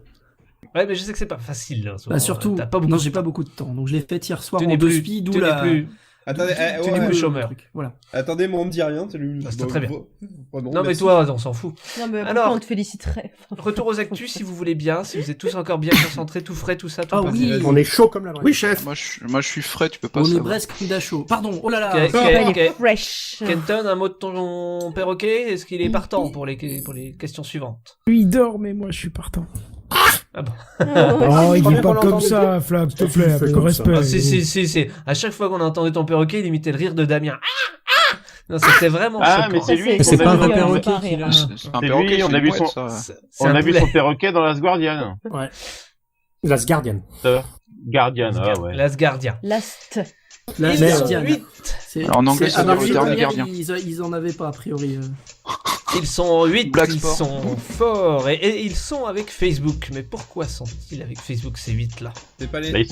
Ouais, mais je sais que c'est pas facile. Bah surtout, non, j'ai pas beaucoup de temps, donc je l'ai fait hier soir en 2 speed, d'où la. Attendez, tu n'es plus chômeur. Voilà. Attendez, moi on me dit rien, c'est très bien. Non, mais toi, on s'en fout. Non, mais alors, on te féliciterait. Retour aux actus, si vous voulez bien, si vous êtes tous encore bien concentrés, tout frais, tout ça, tout Ah oui, on est chaud comme la vraie. Oui, chef. Moi, je suis frais, tu peux pas. On savoir. est presque chaud. Pardon, oh là là. Fresh. Kenton, un mot de ton perroquet, est-ce qu'il est partant pour les questions suivantes? Lui, il dort, mais moi, je suis partant. Ah bon. Oh, il dit pas comme ça, Flap, s'il te plaît, avec respect. Ah, si. À chaque fois qu'on a entendu ton perroquet, il imitait le rire de Damien. Non, c'était vraiment choquant. Mais c'est lui. C'est pas un vrai perroquet qui l'a. C'est un perroquet, on a vu son perroquet dans Last Guardian. Ouais. Last Guardian. Guardian, ah ouais. Last Guardian. Last. En anglais, c'est le dernier gardien. Ils en avaient pas, a priori. Ils sont 8, ils sont forts, et ils sont avec Facebook. Mais pourquoi sont-ils avec Facebook, ces 8 là? Ils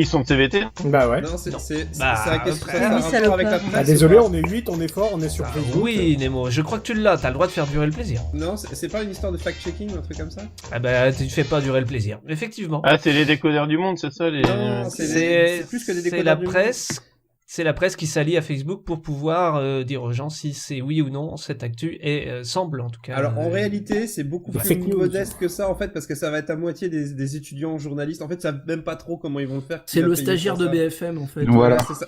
sont de CVT. Bah ouais. Non, c'est la question, ça a un rapport avec la presse. Désolé, on est 8, on est fort, on est sur Facebook. Oui, Nemo, je crois que tu l'as, t'as le droit de faire durer le plaisir. Non, c'est pas une histoire de fact-checking ou un truc comme ça? Ah bah, tu fais pas durer le plaisir, effectivement. Ah, c'est les décodeurs du monde, c'est ça les... Non, c'est plus que des décodeurs du monde. C'est la presse qui s'allie à Facebook pour pouvoir dire aux gens si c'est oui ou non cette actu, et semble en tout cas. Alors en réalité, c'est beaucoup plus modeste que ça en fait, parce que ça va être à moitié des étudiants journalistes. En fait, ça savent même pas trop comment ils vont le faire. C'est le stagiaire de BFM en fait. Voilà. C'est ça.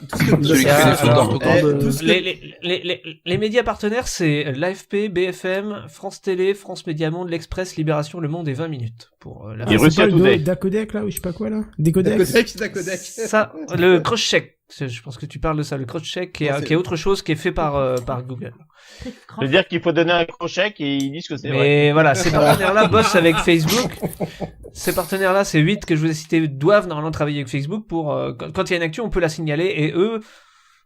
Les médias partenaires, c'est l'AFP, BFM, France Télé, France Média Monde, l'Express, Libération, Le Monde et 20 minutes. Pour la Dacodec là, ou je sais pas quoi là. Décodec. Ça, le cross-check. Je pense que tu parles de ça, le cross-check qui est autre chose qui est fait par Google. C'est-à-dire qu'il faut donner un cross-check et ils disent que c'est vrai. Mais voilà, ces partenaires-là bossent avec Facebook. Ces partenaires-là, ces 8 que je vous ai cités, doivent normalement travailler avec Facebook pour... quand il y a une actu, on peut la signaler et eux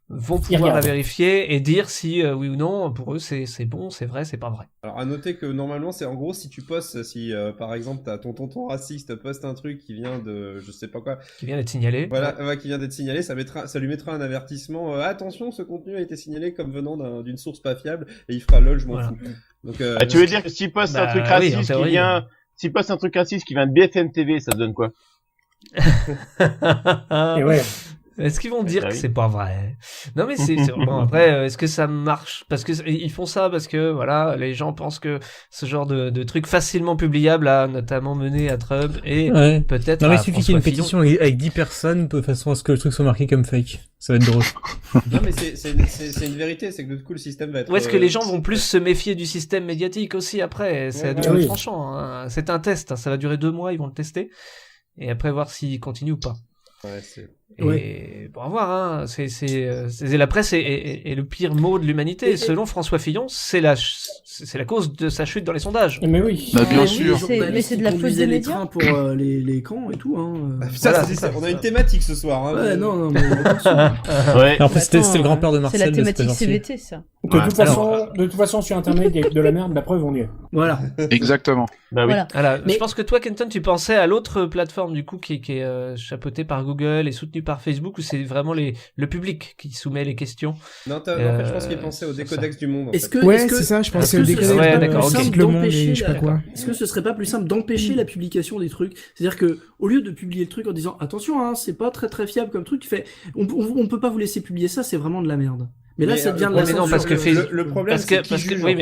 vont pouvoir la vérifier et dire si oui ou non, pour eux c'est bon, c'est vrai, c'est pas vrai. Alors à noter que normalement c'est en gros si tu postes, par exemple t'as ton tonton raciste poste un truc qui vient de je sais pas quoi, qui vient d'être signalé, voilà, qui vient d'être signalé, ça lui mettra un avertissement, attention, ce contenu a été signalé comme venant d'une source pas fiable, et il fera lol, je m'en fous. Donc tu veux dire que s'il poste un truc raciste s'il poste un truc raciste qui vient de BFM TV, ça te donne quoi? Et ouais. Est-ce qu'ils vont dire que c'est pas vrai? Non mais c'est bon, après est-ce que ça marche parce que ils font ça parce que voilà, les gens pensent que ce genre de truc facilement publiable a notamment mené à Trump et peut-être non mais il suffit qu'il y ait une pétition avec 10 personnes de façon à ce que le truc soit marqué comme fake. Ça va être drôle. Non mais c'est une vérité, c'est que du coup le système va être... Ou est-ce que les gens vont plus se méfier du système médiatique aussi après? C'est à double tranchant, hein. C'est un test, hein. Ça va durer 2 mois, ils vont le tester et après voir s'il continue ou pas. Et pour voir, hein, c'est la presse est le pire mot de l'humanité. Selon François Fillon, c'est la cause de sa chute dans les sondages. Mais oui. Bah, bien sûr. Mais c'est de la faute des médias. Pour les camps et tout. Hein. Voilà, ça. On a une thématique ce soir. Hein, ouais, non, mais ouais. En fait, c'était le grand-père de Marcel. C'est la thématique CVT, ça. De toute façon, sur Internet, il y a de la merde. La preuve, on y est. Voilà. Exactement. Bah oui. Voilà. Mais je pense que toi, Kenton, tu pensais à l'autre plateforme du coup qui est chapeautée par Google et soutenue par Facebook, où c'est vraiment le public qui soumet les questions. Non, en fait, je pense qu'il pensait au décodex du monde. C'est ça, je pensais au décodex du monde et je sais pas quoi. Est-ce que ce serait pas plus simple d'empêcher la publication des trucs? C'est-à-dire que, au lieu de publier le truc en disant, attention, hein, c'est pas très très fiable comme truc, on peut pas vous laisser publier ça, c'est vraiment de la merde. Mais là, ça devient de la censure. Non, parce que le problème, c'est qui juge, oui,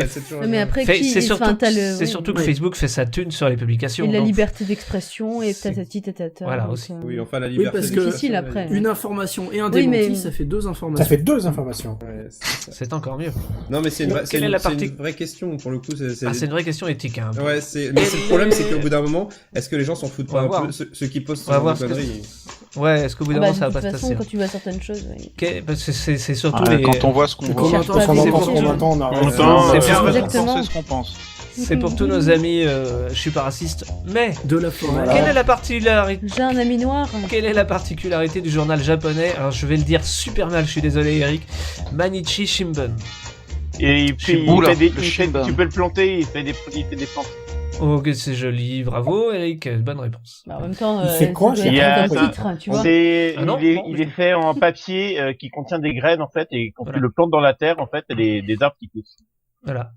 mais après, c'est surtout que Facebook fait sa thune sur les publications. Et la liberté d'expression et tatati. Voilà, aussi. Oui, enfin, la liberté. Oui, parce que difficile après. Une information et un démenti, ça fait 2 informations. Ça fait 2 informations. Ouais, c'est encore mieux. Non, mais c'est une vraie question, pour le coup. C'est une vraie question éthique, hein. Ouais, mais le problème, c'est qu'au bout d'un moment, est-ce que les gens s'en foutent pas un peu, ceux qui postent sur les conneries? Ouais, est-ce qu'au bout d'un moment, ça va pas se passer? Quand tu vois certaines choses, c'est surtout les... Quand on voit ce qu'on voit. C'est ce qu'on pense. C'est pour tous nos amis, je suis pas raciste, mais de la forêt. Quelle est la particularité? J'ai un ami noir. Quelle est la particularité du journal japonais? Alors je vais le dire super mal, je suis désolé Eric. Mainichi Shimbun. Et puis tu peux le planter, il fait des plantes. Oh que c'est joli, bravo Eric, bonne réponse. Bah, en même temps, il fait quoi? Il est fait en papier qui contient des graines en fait, et quand tu le plantes dans la terre, en fait, il y a des arbres qui poussent. Voilà.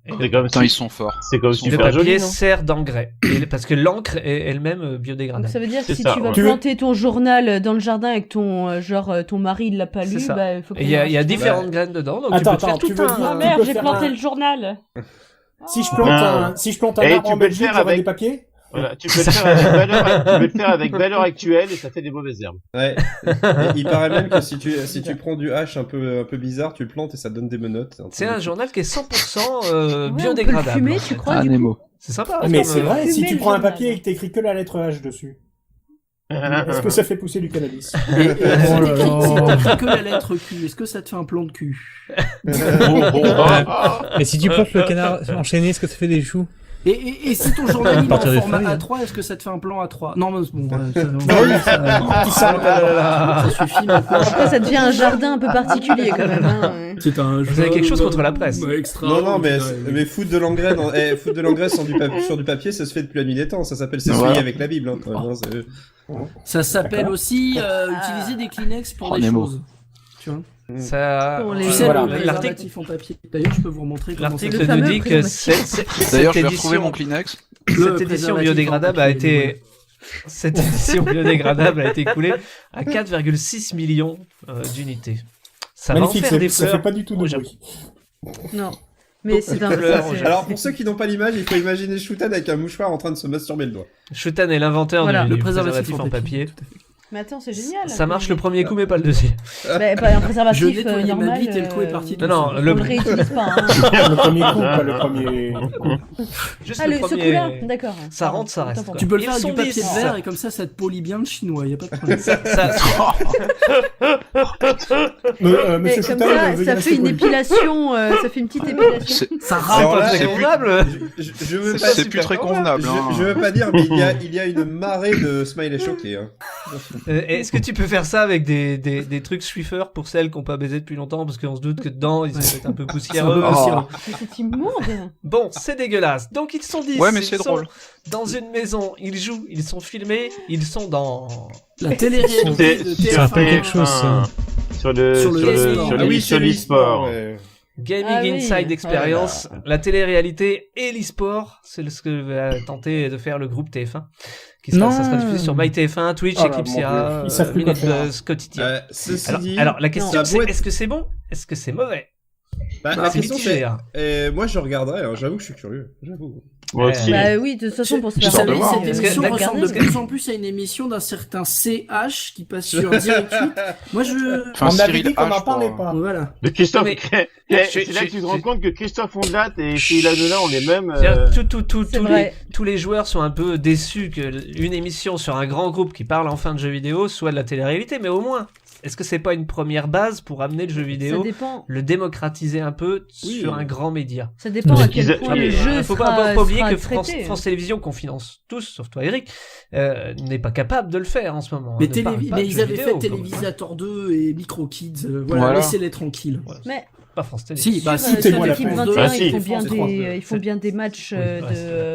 Ils sont forts. C'est comme super joli. Le papier sert d'engrais, parce que l'encre est elle-même biodégradable. Donc ça veut dire que si tu vas planter ton journal dans le jardin avec ton ton mari il l'a pas lu, bah il faut. Il y a différentes graines dedans, donc tu peux faire tout un. Ah merde, j'ai planté le journal. Si je plante un arbre en Belgique, j'aurai des papiers. Voilà, tu peux le faire avec valeur actuelle et ça fait des mauvaises herbes. Ouais. Il paraît même que si tu prends du hache un peu bizarre, tu le plantes et ça donne des menottes. C'est un journal qui est 100% biodégradable. On peut le fumer, tu crois, du coup. C'est sympa. Mais c'est vrai, si tu prends un papier et que t'écris que la lettre H dessus. Est-ce que ça fait pousser du cannabis? Si t'écris que la lettre Q, est-ce que ça te fait un plan de cul? Et si tu plantes le canard enchaîné, est-ce que ça fait des choux? Et si ton journal est en format A3, est-ce que ça te fait un plan A3? Non, mais bon, ça suffit maintenant. Après, ça devient un jardin un peu particulier quand même. Hein. Vous avez quelque chose contre la presse? Non, mais foutre de l'engrais sur du papier, ça se fait depuis la nuit des temps. Ça s'appelle s'essuyer avec la Bible. Ça s'appelle aussi utiliser des Kleenex pour des choses. Tu vois? Ça... Tu sais, l'article en papier. D'ailleurs, je peux vous remontrer comment l'article nous dit que D'ailleurs, je vais retrouver mon Kleenex. Cette édition biodégradable a été écoulée à 4,6 millions d'unités. Ça magnifique, va en faire des fleurs. Ça fait pas du tout de bruit. Non. Mais c'est un Alors, pour ceux qui n'ont pas l'image, il faut imaginer Shutan avec un mouchoir en train de se masturber le doigt. Shutan est l'inventeur du préservatif en papier. Mais attends, c'est génial. Ça marche le premier coup, mais pas le deuxième. Bah, pas un préservatif normal. Ma bite et le coup est parti. Non, on le réutilise pas. Hein. Le premier coup, pas le premier. Juste le premier. Ce coup-là, d'accord. Ça rentre, ça reste. Tu peux le faire avec du papier de verre et comme ça te polie bien le chinois. Y a pas de problème. Monsieur Choutal, ça fait une épilation. Ça fait une petite épilation. Ça rame pas très convenable. C'est plus très convenable. Je veux pas dire, mais il y a une marée de smiley choqués. Est-ce que tu peux faire ça avec des trucs Swiffer pour celles qui n'ont pas baisé depuis longtemps parce qu'on se doute que dedans ils sont peut-être un peu poussiéreux. C'est immonde. Bon, c'est dégueulasse. Donc ils sont 10. Ouais, mais c'est drôle. Dans une maison, ils jouent, ils sont filmés, ils sont dans la télé-réalité de TF1. Ça fait quelque chose. Sur l'e-sport. Gaming Inside Experience, la télé-réalité et l'e-sport, c'est ce que va tenter de faire le groupe TF1. Ça sera diffusé sur MyTF1, Twitch, Eclipsia, Minute Buzz, quotidien. Alors la question c'est, est-ce que c'est bon? Est-ce que c'est mauvais? La question c'est, moi je regarderai, alors j'avoue que je suis curieux, j'avoue. Moi aussi. Bah oui, de toute façon, pour se faire cette émission ressemble de plus en plus à une émission d'un certain CH qui passe sur Direct 8. Moi on avait dit qu'on n'en parlait pas. Voilà. Mais Christophe, c'est là que tu te rends compte que Christophe Ondelat et Sheila Nona ont les mêmes. Tous les joueurs sont un peu déçus qu'une émission sur un grand groupe qui parle enfin de jeux vidéo soit de la télé-réalité, mais au moins. Est-ce que c'est pas une première base pour amener le jeu vidéo, le démocratiser un peu sur un grand média? Ça dépend à quel point le jeu faut pas oublier que France Télévisions, qu'on finance tous, sauf toi Eric, n'est pas capable de le faire en ce moment. Mais ils avaient fait Télévisateur 2 et Micro Kids, voilà. Laissez-les tranquilles. Mais pas France Télévisions. Sur l'équipe 21, ils font bien des matchs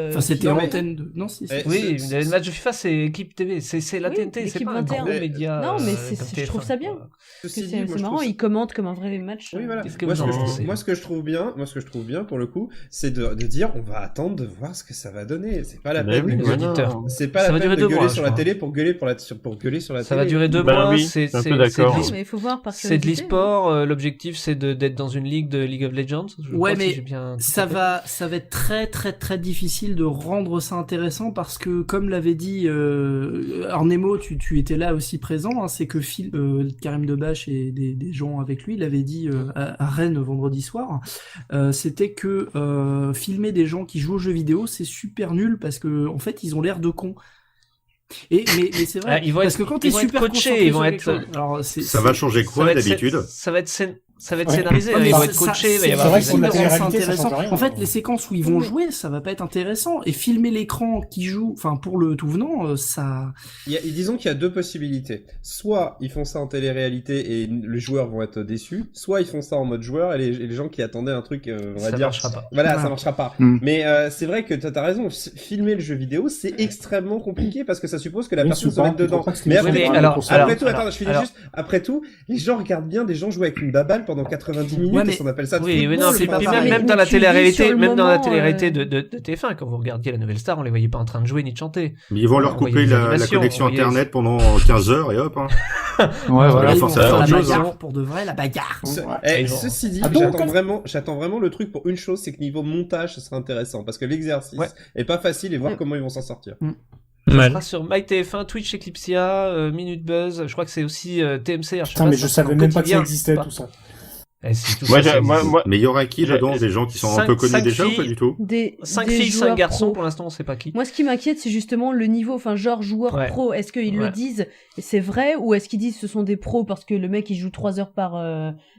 Enfin, c'était Antenne 2. Non, oui, le match de FIFA, c'est Équipe TV. C'est la TNT, c'est pas un gros média. Non, mais je trouve ça bien. C'est marrant, ils commentent comme un vrai match. Oui, voilà. Moi, ce que je trouve bien, pour le coup, c'est de dire, on va attendre de voir ce que ça va donner. C'est pas la peine de gueuler sur la télé pour gueuler sur la télé. Ça va durer 2 mois. C'est de l'e-sport. L'objectif, c'est d'être dans une ligue de League of Legends. Ouais, mais ça va être très très très difficile de rendre ça intéressant parce que, comme l'avait dit Arnemo, tu étais là aussi présent, c'est que Karim Debache et des gens avec lui l'avaient dit à Rennes vendredi soir, c'était que filmer des gens qui jouent aux jeux vidéo, c'est super nul parce que en fait ils ont l'air de cons. Mais c'est vrai, parce que quand t'es super coachés, ils vont être. Alors, ça va changer quoi d'habitude? Ça va être scénarisé, ils vont être coachés, il va y avoir intéressant. En fait, les séquences où ils vont jouer, ça va pas être intéressant. Et filmer l'écran qui joue, enfin, pour le tout venant, ça... Disons qu'il y a 2 possibilités. Soit ils font ça en télé-réalité et les joueurs vont être déçus, soit ils font ça en mode joueur et les gens qui attendaient un truc, on va dire... Ça marchera pas. Voilà, ça marchera pas. Mais c'est vrai que t'as raison, filmer le jeu vidéo, c'est extrêmement compliqué parce que ça suppose que la personne se mette dedans. Mais après tout, les gens regardent bien des gens jouer avec une baballe pendant 90 minutes et on appelle ça de football. Même dans la télé-réalité, de TF1, quand vous regardiez la Nouvelle Star, on les voyait pas en train de jouer ni de chanter. Mais ils vont leur couper la connexion internet pendant 15 heures et hop. Ouais, voilà, ils vont faire la bagarre pour de vrai, la bagarre. Ceci dit, j'attends vraiment le truc pour une chose, c'est que niveau montage, ce sera intéressant parce que l'exercice est pas facile et voir comment ils vont s'en sortir. Ça sera sur MyTF1, Twitch, Eclipsia, Minute Buzz, je crois que c'est aussi TMC. Putain, mais je savais même pas que ça existait tout ça. Mais il y aura qui dedans? Des gens qui sont un peu connus déjà ou pas du tout? 5 filles, 5 garçons, pour l'instant on sait pas qui. Moi ce qui m'inquiète c'est justement le niveau, enfin genre joueur pro, est-ce qu'ils le disent c'est vrai ou est-ce qu'ils disent ce sont des pros parce que le mec il joue 3 heures par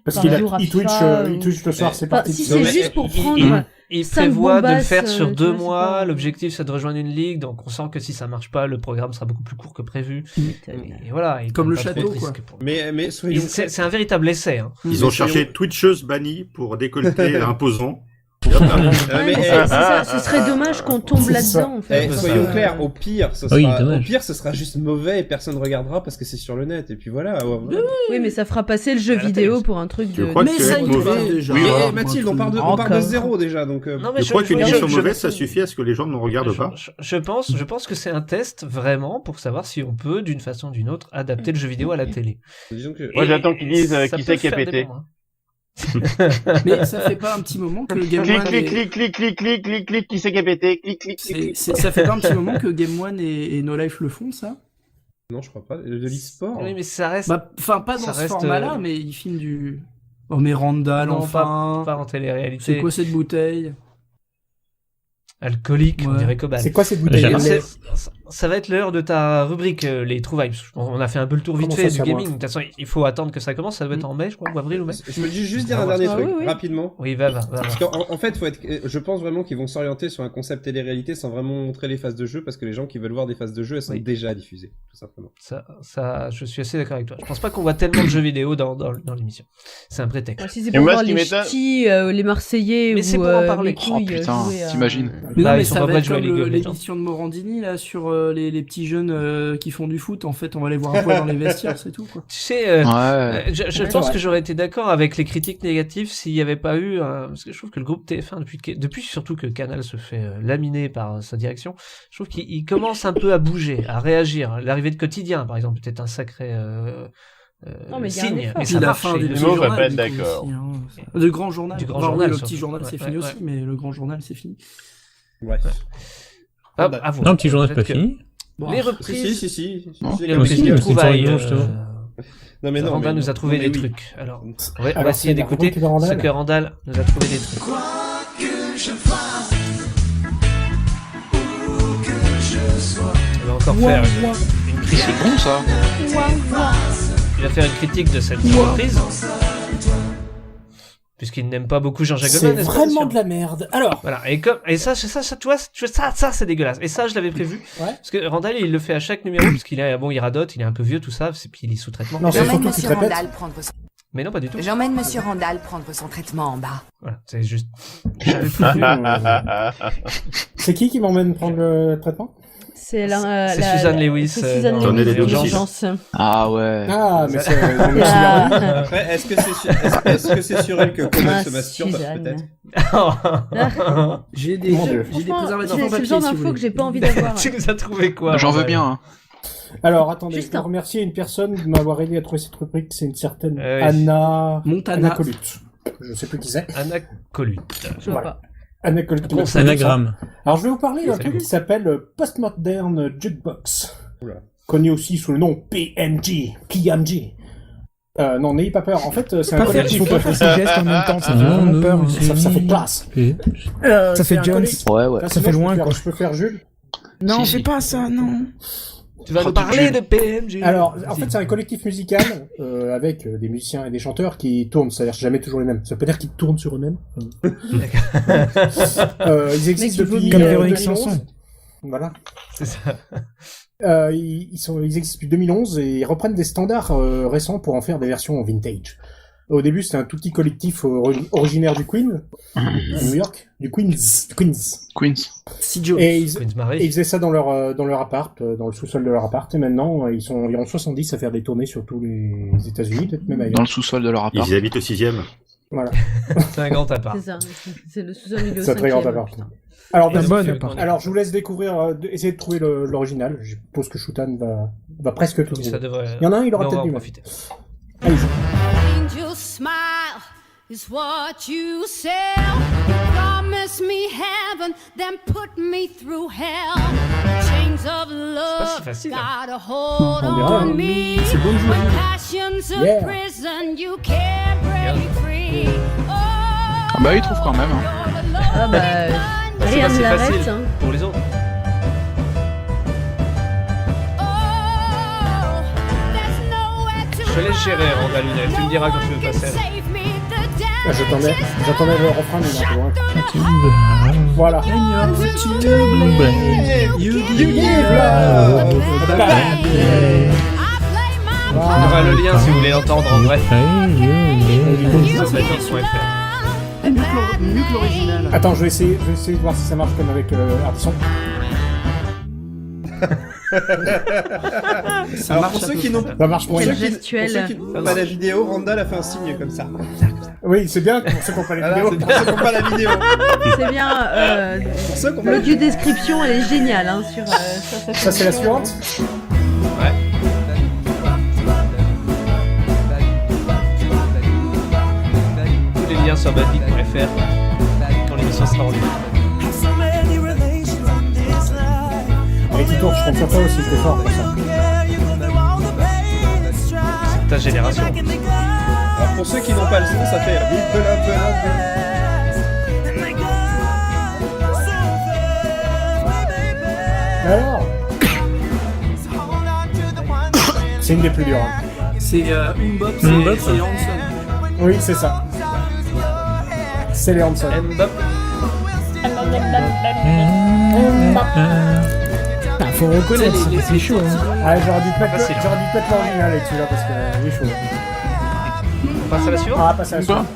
jour à FIFA il Twitch le soir, c'est parti. Si c'est juste pour prendre... Il prévoit de le faire sur 2 mois, l'objectif c'est de rejoindre une ligue, donc on sent que si ça marche pas, le programme sera beaucoup plus court que prévu. Et voilà. Comme le château, quoi. Mais soyons... C'est un véritable essai. Ils ont cherché Twitcheuse bannie pour décolleter imposant. Ce serait dommage qu'on tombe là-dedans en fait. Soyons clairs, au pire ce sera juste mauvais et personne regardera parce que c'est sur le net et puis voilà. Oui, mais ça fera passer le jeu vidéo pour un truc de... Mais ça il est déjà. Oui, Mathilde, on part de zéro déjà donc. Je crois qu'une émission mauvaise ça suffit à ce que les gens ne regardent pas. Je pense que c'est un test vraiment pour savoir si on peut d'une façon ou d'une autre adapter le jeu vidéo à la télé. Moi j'attends qu'ils disent qui c'est qui a pété. Mais ça fait pas un petit moment que Game One clic, qui c'est qui a pété, clic. Ça fait pas un petit moment que Game One et No Life le font, ça? Non, je crois pas. De l'e-sport. Oui, mais ça reste. Enfin, pas dans ce format-là, mais ils filment du. Oh, mais Randall, enfin. Pas en télé-réalité. C'est quoi cette bouteille? Alcoolique, on dirait Cobalt. C'est quoi cette bouteille? Ça va être l'heure de ta rubrique, les trouvailles. On a fait un peu le tour vite fait du gaming. De toute façon, il faut attendre que ça commence. Ça doit être en mai, je crois, ou avril ou mai. Je me dis juste dire un dernier truc, rapidement. Oui, va. Parce qu'en fait, je pense vraiment qu'ils vont s'orienter sur un concept télé-réalité sans vraiment montrer les phases de jeu, parce que les gens qui veulent voir des phases de jeu, elles sont déjà diffusées, tout simplement. Ça, je suis assez d'accord avec toi. Je pense pas qu'on voit tellement de jeux vidéo dans l'émission. C'est un prétexte. Si c'est pour voir les ch'tis, les Marseillais mais ou c'est pour en parler. Oh putain, t'imagines. Mais non, mais ça va être comme l'émission de Morandini, là, sur les petits jeunes qui font du foot. En fait, on va les voir un peu dans les vestiaires, c'est tout, quoi. Tu sais, je pense que j'aurais été d'accord avec les critiques négatives s'il n'y avait pas eu, parce que je trouve que le groupe TF1, depuis surtout que Canal se fait laminer par sa direction, je trouve qu'il commence un peu à bouger, à réagir. L'arrivée de Quotidien, par exemple, peut-être un sacré non, mais signe, mais ça marche. Les mots va pas être d'accord. Le grand journal. Le petit journal, c'est fini aussi, mais le grand journal, c'est fini. Bref. Non, petit journal, c'est pas fini. Les reprises. Si. Les reprises de trouvailles. Non, mais non. Randall nous a trouvé des trucs. Alors, on va essayer d'écouter ce que Randall nous a trouvé des trucs. Quoi que je fasse, où que je sois. On va encore faire une critique. C'est bon ça. Il va faire une critique de cette reprise. Puisqu'il n'aime pas beaucoup Jean-Jacques Goldman. C'est vraiment de la merde. Alors. Voilà. Et ça, tu vois, ça, c'est dégueulasse. Et ça, je l'avais prévu. Parce que Randall, il le fait à chaque numéro, parce qu'il est, il radote, il est un peu vieux, tout ça, puis il est sous traitement. Non, c'est surtout qu'il répète. Mais non, pas du tout. J'emmène Monsieur Randall prendre son traitement en bas. Voilà, c'est juste. C'est qui m'emmène prendre le traitement? C'est Suzanne Lewis. C'est Suzanne Lewis de l'urgence. Ah ouais. Ah, mais c'est... Après, est-ce que c'est sur elle que Conan se masturbe, peut-être? J'ai des préservatifs en papier, c'est le genre d'info que j'ai pas envie d'avoir. Tu nous as trouvé quoi? J'en veux bien. Alors, attendez, je veux remercier une personne de m'avoir aidé à trouver cette rubrique, c'est une certaine Anna Colute. Je sais plus qui c'est. Anna Colute. Je vois pas. Anna Colute. Anagramme. Alors, je vais vous parler d'un truc qui s'appelle Postmodern Jukebox. Connu aussi sous le nom PMG. Non, n'ayez pas peur. En fait, c'est un collectif. Il faut pas faire ces gestes en même temps, ça fait vraiment peur. Ça fait classe. Ça fait Jones. Ouais. Ça fait loin, quoi. Je peux faire Jules? Non, fais pas ça, non. Tu vas nous parler de PMG. Alors, en fait, c'est un collectif musical avec des musiciens et des chanteurs qui tournent. C'est-à-dire jamais toujours les mêmes. Ça peut dire qu'ils tournent sur eux-mêmes. Ils existent depuis comme Véronique 2011. Sanson. Voilà. C'est ça. Ils existent depuis 2011 et ils reprennent des standards récents pour en faire des versions vintage. Au début, c'était un tout petit collectif originaire du Queen, à New York, du Queens. Et ils faisaient ça dans leur appart, dans le sous-sol de leur appart, et maintenant, ils sont environ 70 à faire des tournées sur tous les États-Unis, peut-être même ailleurs. Dans le sous-sol de leur appart. Ils habitent au 6e. Voilà. C'est un grand appart. C'est ça, c'est le sous-sol milieu. C'est un très grand appart. Alors, je vous laisse découvre, essayer de trouver l'original. Je suppose que Shutan va presque tout trouver. Il y en a un, il aura peut-être du mal. Allez-y. Angel smile is what you sell. Promise me heaven, then put me through hell. Chains of love got a hold on me. When passions of prison you can't break free. Ah bah il trouve quand même. Ah bah rien ne l'arrête. Hein. Pour les autres. Je te laisse gérer, Randall. Tu me diras quand tu veux passer. J'attendais le refrain, mais il est un peu loin. Voilà. On aura le lien si vous voulez l'entendre en vrai. Mieux que l'original. Attends, je vais essayer de voir si ça marche comme avec Ardisson. Alors pour ceux qui n'ont ça marche pour ceux qui n'ont pas la vidéo, Randall a fait un signe comme ça. Oui, c'est bien pour ceux qui n'ont pas la vidéo. Pour ceux qui n'ont pas la vidéo. C'est bien. L'audio description, elle est géniale. Hein, sur, ça c'est la suivante. Ouais. Tous les liens sur badbeat.fr quand l'émission sera en ligne. Et qui tourne, je compte sur toi aussi, t'es fort pour ça. C'est ta génération. Alors pour ceux qui n'ont pas le son, ça fait Alors c'est une des plus dures. Hein. C'est Mbop, c'est les Hanson. Oui, c'est ça. C'est les Hanson. Faut reconnaître, c'est chaud. Hein. Ah, j'aurais dû te mettre l'original avec celui-là parce que il est chaud. On passe à la suivante. Ah, passe à la suivante.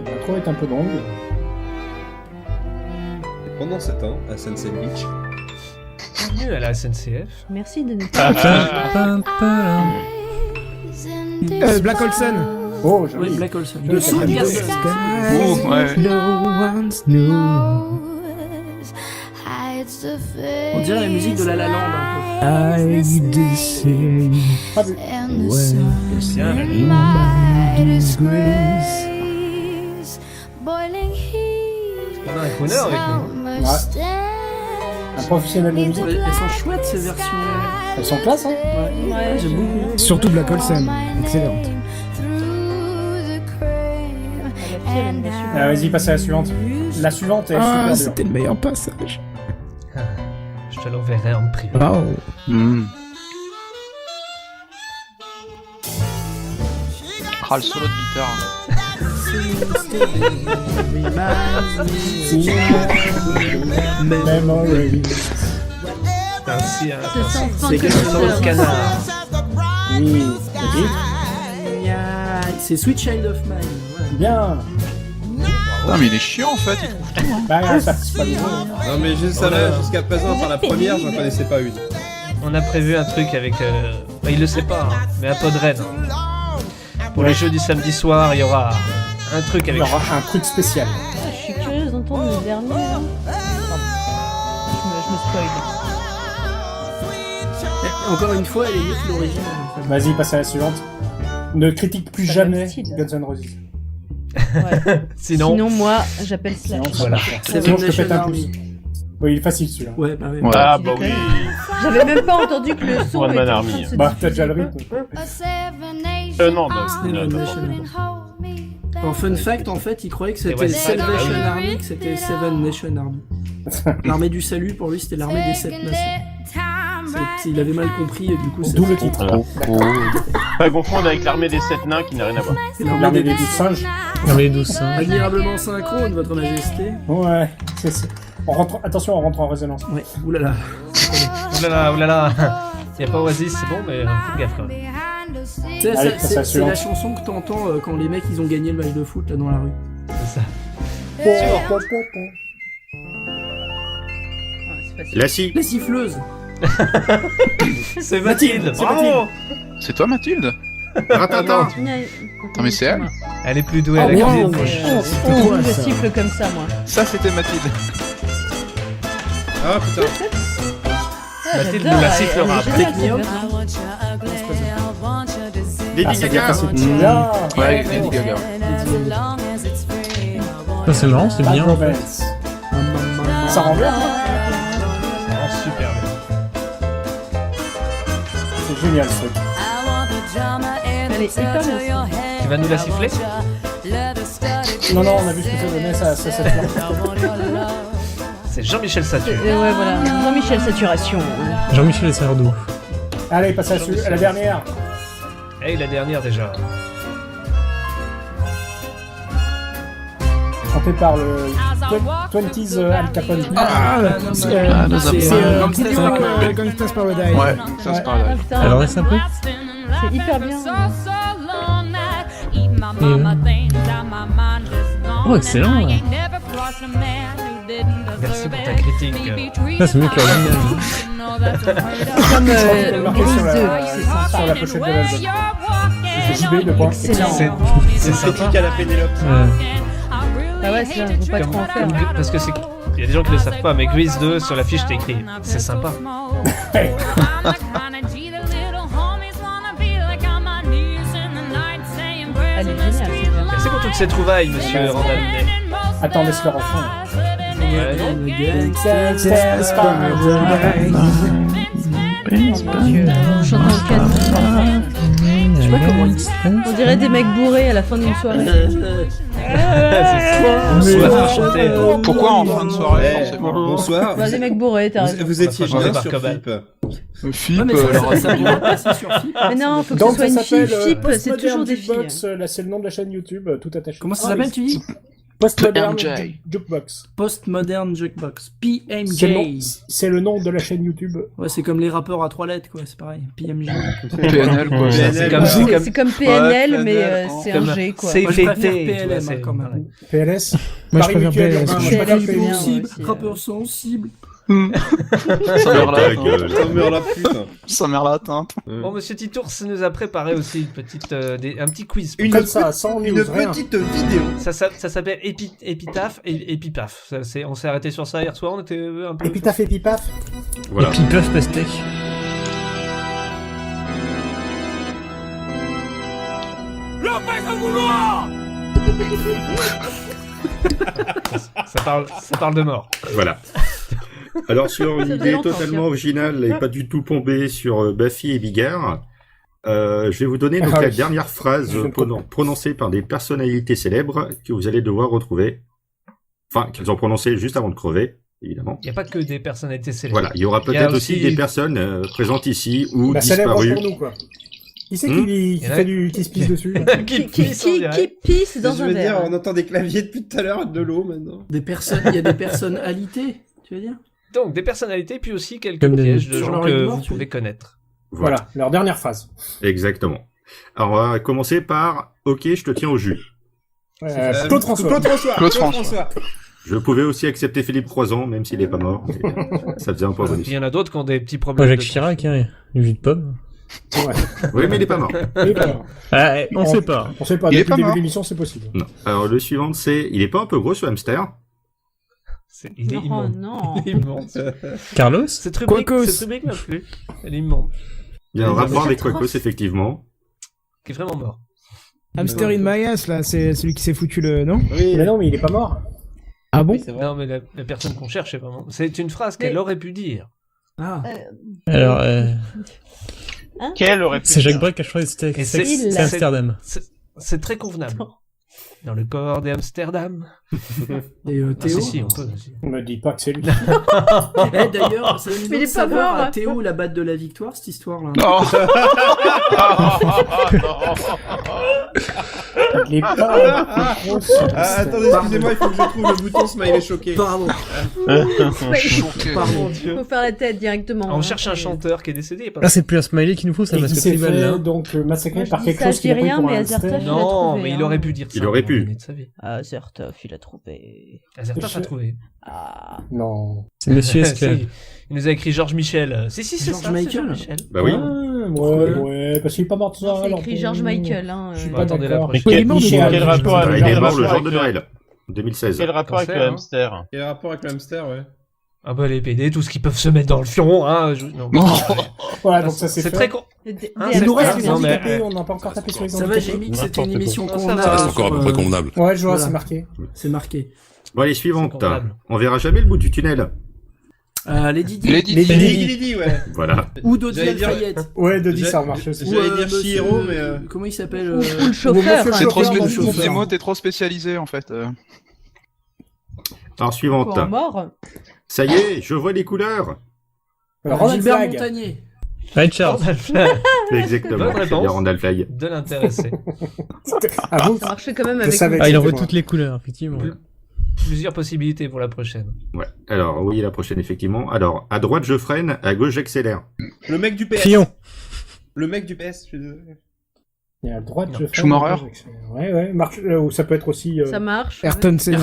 L'intro est un peu longue. Pendant ce temps, à Sunset Beach. Bienvenue à la SNCF. Merci de nous Black Olsen. Oh, oui, Black Olsen. Le son de ouais. On dirait la musique de La La Land un peu. On a un crooner avec nous. Ouais. Un professionnel de musique. Elles sont chouettes ces versions. Elles sont classe, hein. Ouais, j'aime beaucoup. Surtout Black Olsen. Excellente. Vas-y, passe à la suivante. La suivante est super dure. C'était le meilleur passage. Je te l'enverrai en privé. Wow. Ah, le solo de guitare. C'est quelque chose de canard. Oui. C'est Sweet Child of Mine. Voilà. Bien. Non mais il est chiant en fait, il trouve tout. Hein. Bah, ça, c'est pas Non mais je savais jusqu'à présent, par la première, j'en connaissais pas une. On a prévu un truc avec... il le sait pas, hein, mais à Podren. Pour les jeux du samedi soir, il y aura un truc avec... Il y aura un truc spécial. Je suis curieuse d'entendre le dernier. Là. Je me spoil. Encore une fois, elle est mieux que l'original. Vas-y, passe à la suivante. Ne critique plus jamais Guns N' Roses. Ouais. Sinon, moi, j'appelle Slash. Voilà. Sinon, je te pète un pouce. Oui, il est facile celui-là. Ouais, bah oui. Ouais. Ah, bah oui. J'avais même pas entendu que le son One était Man en Army. train de se Bah, t'as déjà le rythme. Non, En fun fact, en fait, il croyait que c'était Salvation Army, que c'était Seven Nation Army. L'armée du salut, pour lui, c'était l'armée des 7 nations. Il avait mal compris, et du coup, c'est... D'où le titre. Pas confondre avec l'armée des 7 nains qui n'a rien à voir. C'est l'armée des 12 singes. L'armée des 12 singes. Admirablement synchrone, votre majesté. Ouais, c'est... Attention, on rentre en résonance. Ouais, oulala. Oulala. Y'a pas Oasis, c'est bon, mais fais gaffe quand même. C'est la chanson que t'entends quand les mecs ils ont gagné le match de foot là dans la rue. C'est ça. La scie. La siffleuse. C'est Mathilde. Bravo. C'est toi Mathilde? Attends. Non mais c'est elle. Elle est plus douée à la cuisine. Je siffle comme ça, moi. Ça c'était Mathilde. Ah putain. Mathilde nous la sifflera après. Lady Gaga. Ouais, Lady Gaga. C'est marrant, c'est bien. Ça rend bien. Super bien. C'est génial ce truc. Elle est hyper bien. Tu vas nous la siffler? Non, on a vu ce que ça donnait, ça C'est Jean-Michel Satur. Ouais, voilà. Jean-Michel Saturation. Jean-Michel Sardou. Allez, passe à la dernière. Et la dernière déjà. Chanté par le 20s Al Capone. c'est Gangsta's Paradise. Ouais, ça c'est pareil. Alors reste un peu. C'est hyper bien. Oh, excellent. Merci pour ta critique. Ça, c'est mieux que l'original. Comme sur Grease 2, sur la pochette de l'album. JB, le point. Excellent. C'est critique à la Pénélope. Ah ouais, c'est là, faut pas trop en faire. Parce que c'est... Il y a des gens qui le savent pas, mais Grease 2, sur l'affiche, t'as écrit. C'est sympa. Elle est géniale. Merci pour toutes ces trouvailles, monsieur Randall. Attends, laisse le refrain. Gangsta's Paradise. On chante en quatre. Je sais pas comment ils disent. On dirait des mecs bourrés à la fin d'une soirée. Pourquoi en fin de soirée? Bonsoir. Bah, des mecs bourrés, t'as raison. Vous étiez bien sur FIP. FIP, Mais non, faut que ce soit une fille. FIP, c'est toujours des filles. Là, c'est le nom de la chaîne YouTube, tout attaché. Comment ça s'appelle, tu dis? Postmodern Jukebox. Postmodern Jukebox. PMJ. C'est le nom de la chaîne YouTube. Ouais, c'est comme les rappeurs à 3 lettres, quoi, c'est pareil. PMJ. PNL, quoi. C'est comme PNL, mais c'est un G, quoi. Moi, je préfère PLM, quand même. PLS. Moi, je préfère PLS. Rappeur sensible. Ça meurt la putain. Ça meurt la teinte. Bon, monsieur Titours nous a préparé aussi une petite, un petit quiz. Comme ça, sans news, une petite vidéo. Ça s'appelle Épitaphe et Épipaf. On s'est arrêté sur ça hier soir, on était un peu... Épitaphe, Épipaf. Voilà. Épipaf, pastèque. Ça parle de mort. Voilà. Alors sur une idée totalement originale et pas du tout pompée sur Buffy et Bigard, je vais vous donner donc la dernière phrase prononcée par des personnalités célèbres que vous allez devoir retrouver. Enfin, qu'elles ont prononcé juste avant de crever, évidemment. Il n'y a pas que des personnalités célèbres. Voilà, il y aura peut-être aussi des personnes présentes ici ou disparues. Pour nous, quoi. Qui c'est qui se pisse dessus? Qui pisse dans un verre. Je veux dire, on entend des claviers depuis tout à l'heure, de l'eau maintenant. Il y a des personnalités, tu veux dire? Donc, des personnalités, puis aussi quelques pièges de gens que vous pouvez connaître. Voilà, leur dernière phase. Exactement. Alors, on va commencer par « Ok, je te tiens au jus ». Claude François. Je pouvais aussi accepter Philippe Croizon, même s'il est pas mort. Ça faisait un peu bonus. Il y en a d'autres qui ont des petits problèmes. Jacques Chirac, hein, du jus de pomme. Ouais. Oui, mais il est pas mort. On sait pas. On sait pas. Depuis le début de l'émission, c'est possible. Non. Alors, le suivant, c'est... Il est pas un peu gros, ce hamster? Il est immonde. Non. Il est immonde. Carlos? Cette rubrique m'a plu. Elle est immonde. Il y a un rapport avec Quacos, effectivement. Qui est vraiment mort. Hamster in my ass, là, c'est celui qui s'est foutu le... Non? Oui. Mais non, mais il est pas mort. Ah bon? Non, mais la personne qu'on cherche, c'est vraiment... C'est une phrase qu'elle aurait pu dire. Ah. Alors, Quelle aurait pu c'est Jacques Brel qui a choisi c'est Amsterdam. C'est très convenable. Dans le corps des Amsterdam. Et Théo? Si, on peut aussi. On me dit pas que c'est lui. D'ailleurs, ça Mais il est pas mort. à Théo, la batte de la victoire, cette histoire-là. Il est pas attendez, excusez-moi, il faut que je trouve le bouton smiley choqué. Pardon. Pardon, Dieu. Faut faire la tête directement. On cherche un chanteur qui est décédé. Là, c'est plus un smiley qu'il nous faut, ça masque tribal, là. Donc, massacré par quelque chose qui n'a pas eu pour un hamster. Non, mais il aurait pu dire ça. Il aurait pu. Azertov, il a trouvé. Azertov a trouvé. Ah. Non. C'est Monsieur Esclave. Il nous a écrit George Michel. Si, c'est George ça, Michael. Michel. Bah oui. Ouais, parce qu'il est pas mort de ça. C'est écrit George Michael, hein. Je suis pas d'accord. Quel rapport avec Il est mort le jour de Noël, 2016. Quel rapport avec le hamster? Quel rapport avec le hamster, ouais. Ah bah les PD, tout ce qu'ils peuvent se mettre dans le fion, hein. Voilà, donc ça c'est très con. Il nous reste les handicapés, on n'a pas encore tapé sur les handicapés. Ça va, j'ai mis que c'était une émission convenable. C'est encore à peu près convenable. Ouais, je vois, c'est marqué. C'est marqué. Bon, allez, suivante. On verra jamais le bout du tunnel. Les Didi, ouais. Voilà. Ou Dodi Alfayette. Ouais, Dodi, ça marche aussi. J'allais dire Chihiro, mais... Comment il s'appelle? Ou le chauffeur. C'est trop spécialisé. Moi, t'es trop spécialisé, en fait. Alors, suivante. Mort. Ça y est, je vois les couleurs. Gilbert Montagnier. Red Charles. Exactement. Randall Flagg. De l'intéressé. Ah bon? Ça marchait quand même avec. Il envoie toutes les couleurs, effectivement. Plusieurs possibilités pour la prochaine. Ouais. Alors, oui, la prochaine, effectivement. Alors, à droite, je freine, à gauche, j'accélère. Le mec du PS. Fillon. Le mec du PS, je suis désolé. Et à droite, je freine. Schumacher. Ouais. Ou ça peut être aussi. Ça marche. Ayrton Senna.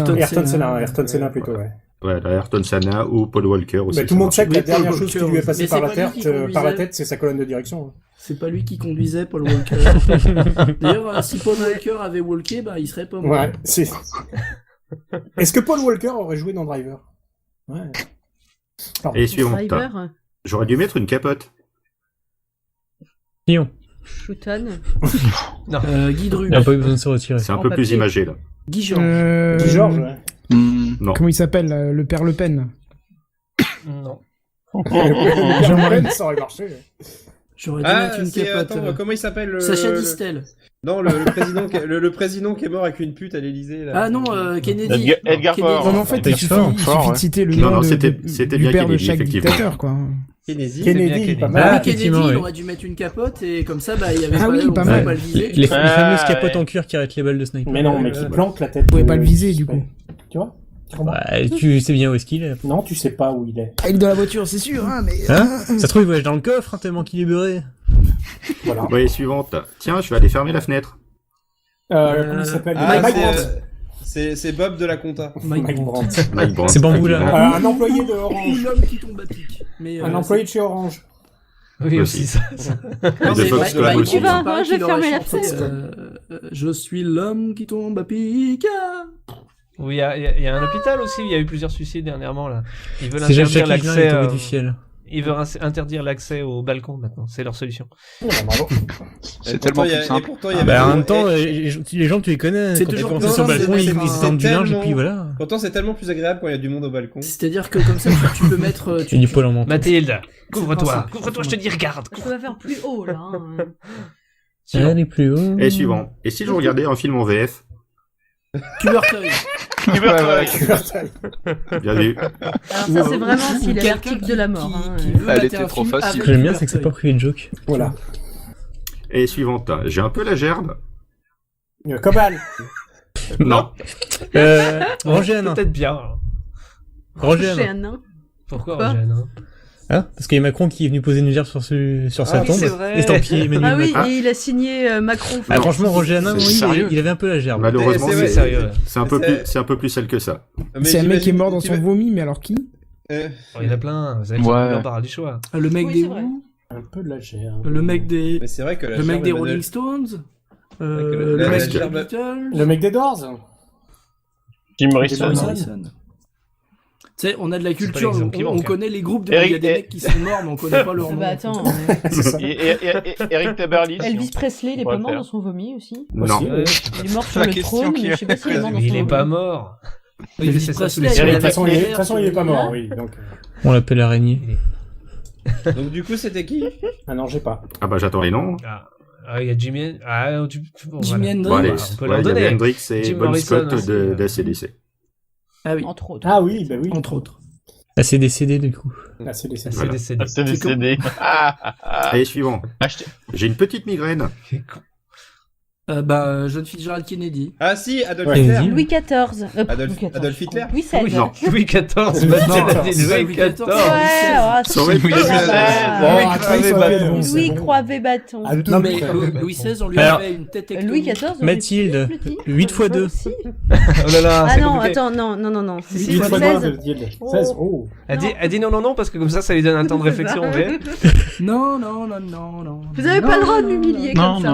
Ayrton Senna plutôt, ouais. Ouais, Ayrton Senna ou Paul Walker aussi. Mais tout le monde sait que la dernière chose qui lui est passée par la tête, c'est sa colonne de direction. C'est pas lui qui conduisait, Paul Walker. D'ailleurs, si Paul Walker avait walké, bah il serait pas mort. Ouais, c'est... Est-ce que Paul Walker aurait joué dans Driver? Ouais. Et suivante. J'aurais dû mettre une capote. Fillon. Shooton. Non. Guy Dru. Il n'a pas eu besoin de se retirer. C'est un peu plus imagé, là. Guy Georges. Guy Georges, ouais. Non. Comment il s'appelle, le père Le Pen? Non. Jean Le Pen, ça aurait marché. J'aurais dû mettre une capote. Attends, comment il s'appelle Sacha Distel. Non, le président qui est mort avec une pute à l'Elysée. Là. Ah non, Kennedy. Edgar Faure. Non, en fait, il suffit de citer le nom du père de chaque dictateur, quoi. Kennedy, pas mal. Ah, Kennedy, il aurait dû mettre une capote et comme ça, bah, il y avait pas mal. le viser. Les fameuses capotes en cuir qui arrêtent les balles de sniper. Mais non, mais qui planque la tête. Vous pouvez pas le viser, du coup. Tu vois? Tu sais bien où est-ce qu'il est. Non, tu sais pas où il est. Il est dans la voiture, c'est sûr, hein, mais... Ça se trouve, il voyage dans le coffre, tellement qu'il est beurré. Voilà. Oui, suivante. Tiens, je vais aller fermer la fenêtre. Comment il s'appelle? Mike Brandt. C'est Bob de la compta. Mike Brandt. C'est Bambou, là. Un employé de Orange. L'homme qui tombe à pic. Un employé de chez Orange. Oui, aussi ça. Tu vas, moi, je vais fermer la fenêtre. Je suis l'homme qui tombe à pic. Oui, il y a un hôpital aussi, il y a eu plusieurs suicides dernièrement, là. Ils veulent interdire l'accès du ciel. Ils veulent interdire l'accès au balcon maintenant, c'est leur solution. C'est tellement plus simple. En même temps, les gens tu les connais. C'est quand toujours ils sur le balcon, ils tendent du linge et puis voilà. Pourtant c'est tellement plus agréable quand il y a du monde au balcon. C'est-à-dire que comme ça tu peux mettre. Tu dis Paul en menton. Mathilde, couvre-toi, je te dis regarde. Je peux faire plus haut là. Elle est plus haut. Et suivant. Et si je regardais un film en VF? Tubercueil. Bien vu. Alors ça c'est vraiment s'il est l'article de la mort. Elle était trop facile. Ce que j'aime bien c'est que c'est pas privé de joke. Voilà. Et suivante. J'ai un peu la gerbe. Cobal. Non. Roger Hanin. Peut-être bien. Roger Hanin. Pourquoi Roger Hanin? Hein, parce qu'il y a Macron qui est venu poser une gerbe sur sa tombe. Vrai. Estampillé Emmanuel Macron. Macron. Et il a signé Macron. Franchement, Roger Hanin, il avait un peu la gerbe. Malheureusement, c'est un peu plus sale que ça. C'est un mec qui est mort dans son vomi, mais alors qui? Il y en a plein. Vous avez pas du choix. Le mec des un peu de la gerbe. Le mec des. Mais c'est vrai que le mec des Rolling Stones. Le mec des Beatles. Le mec des Doors. Jim Morrison. Tu sais, on a de la culture, on connaît les groupes, il y a des mecs qui sont morts, mais on connaît pas leur nom. Bah attends. Eric Tabarly. Elvis Presley, il est pas mort dans son vomi aussi? Non. Il est mort sur le trône, mais je sais pas s'il est mort dans son vomi. Il est pas mort. Elvis Presley, de toute façon, il est pas mort, oui. Donc, on l'appelle l'araignée. Donc du coup, c'était qui? Ah non, j'ai pas. Ah bah j'attends les noms. Il y a Jimi Hendrix. Bon, allez, on peut leur donner. Il y a Hendrix et Bon Scott de ACDC. Ah oui. Entre autres. Ah oui, bah oui. Entre autres. C'est décédé du coup. C'est décédé. Allez, suivant. J'ai une petite migraine. Jeune Fitzgerald Kennedy. Ah si, Adolf Hitler. Louis XIV. Adolf Hitler. Louis XVI. Non. Louis XIV. Louis XIV. Louis Croivet Bâton. Non mais Louis XVI, on lui a fait une tête ectomie. Louis XIV. Mathilde. 8 x 2. Oh là là. Ah non, attends, non. 8 x 16. Oh. Elle dit non, parce que comme ça lui donne un temps de réflexion. Non. Vous avez pas le droit de m'humilier comme ça.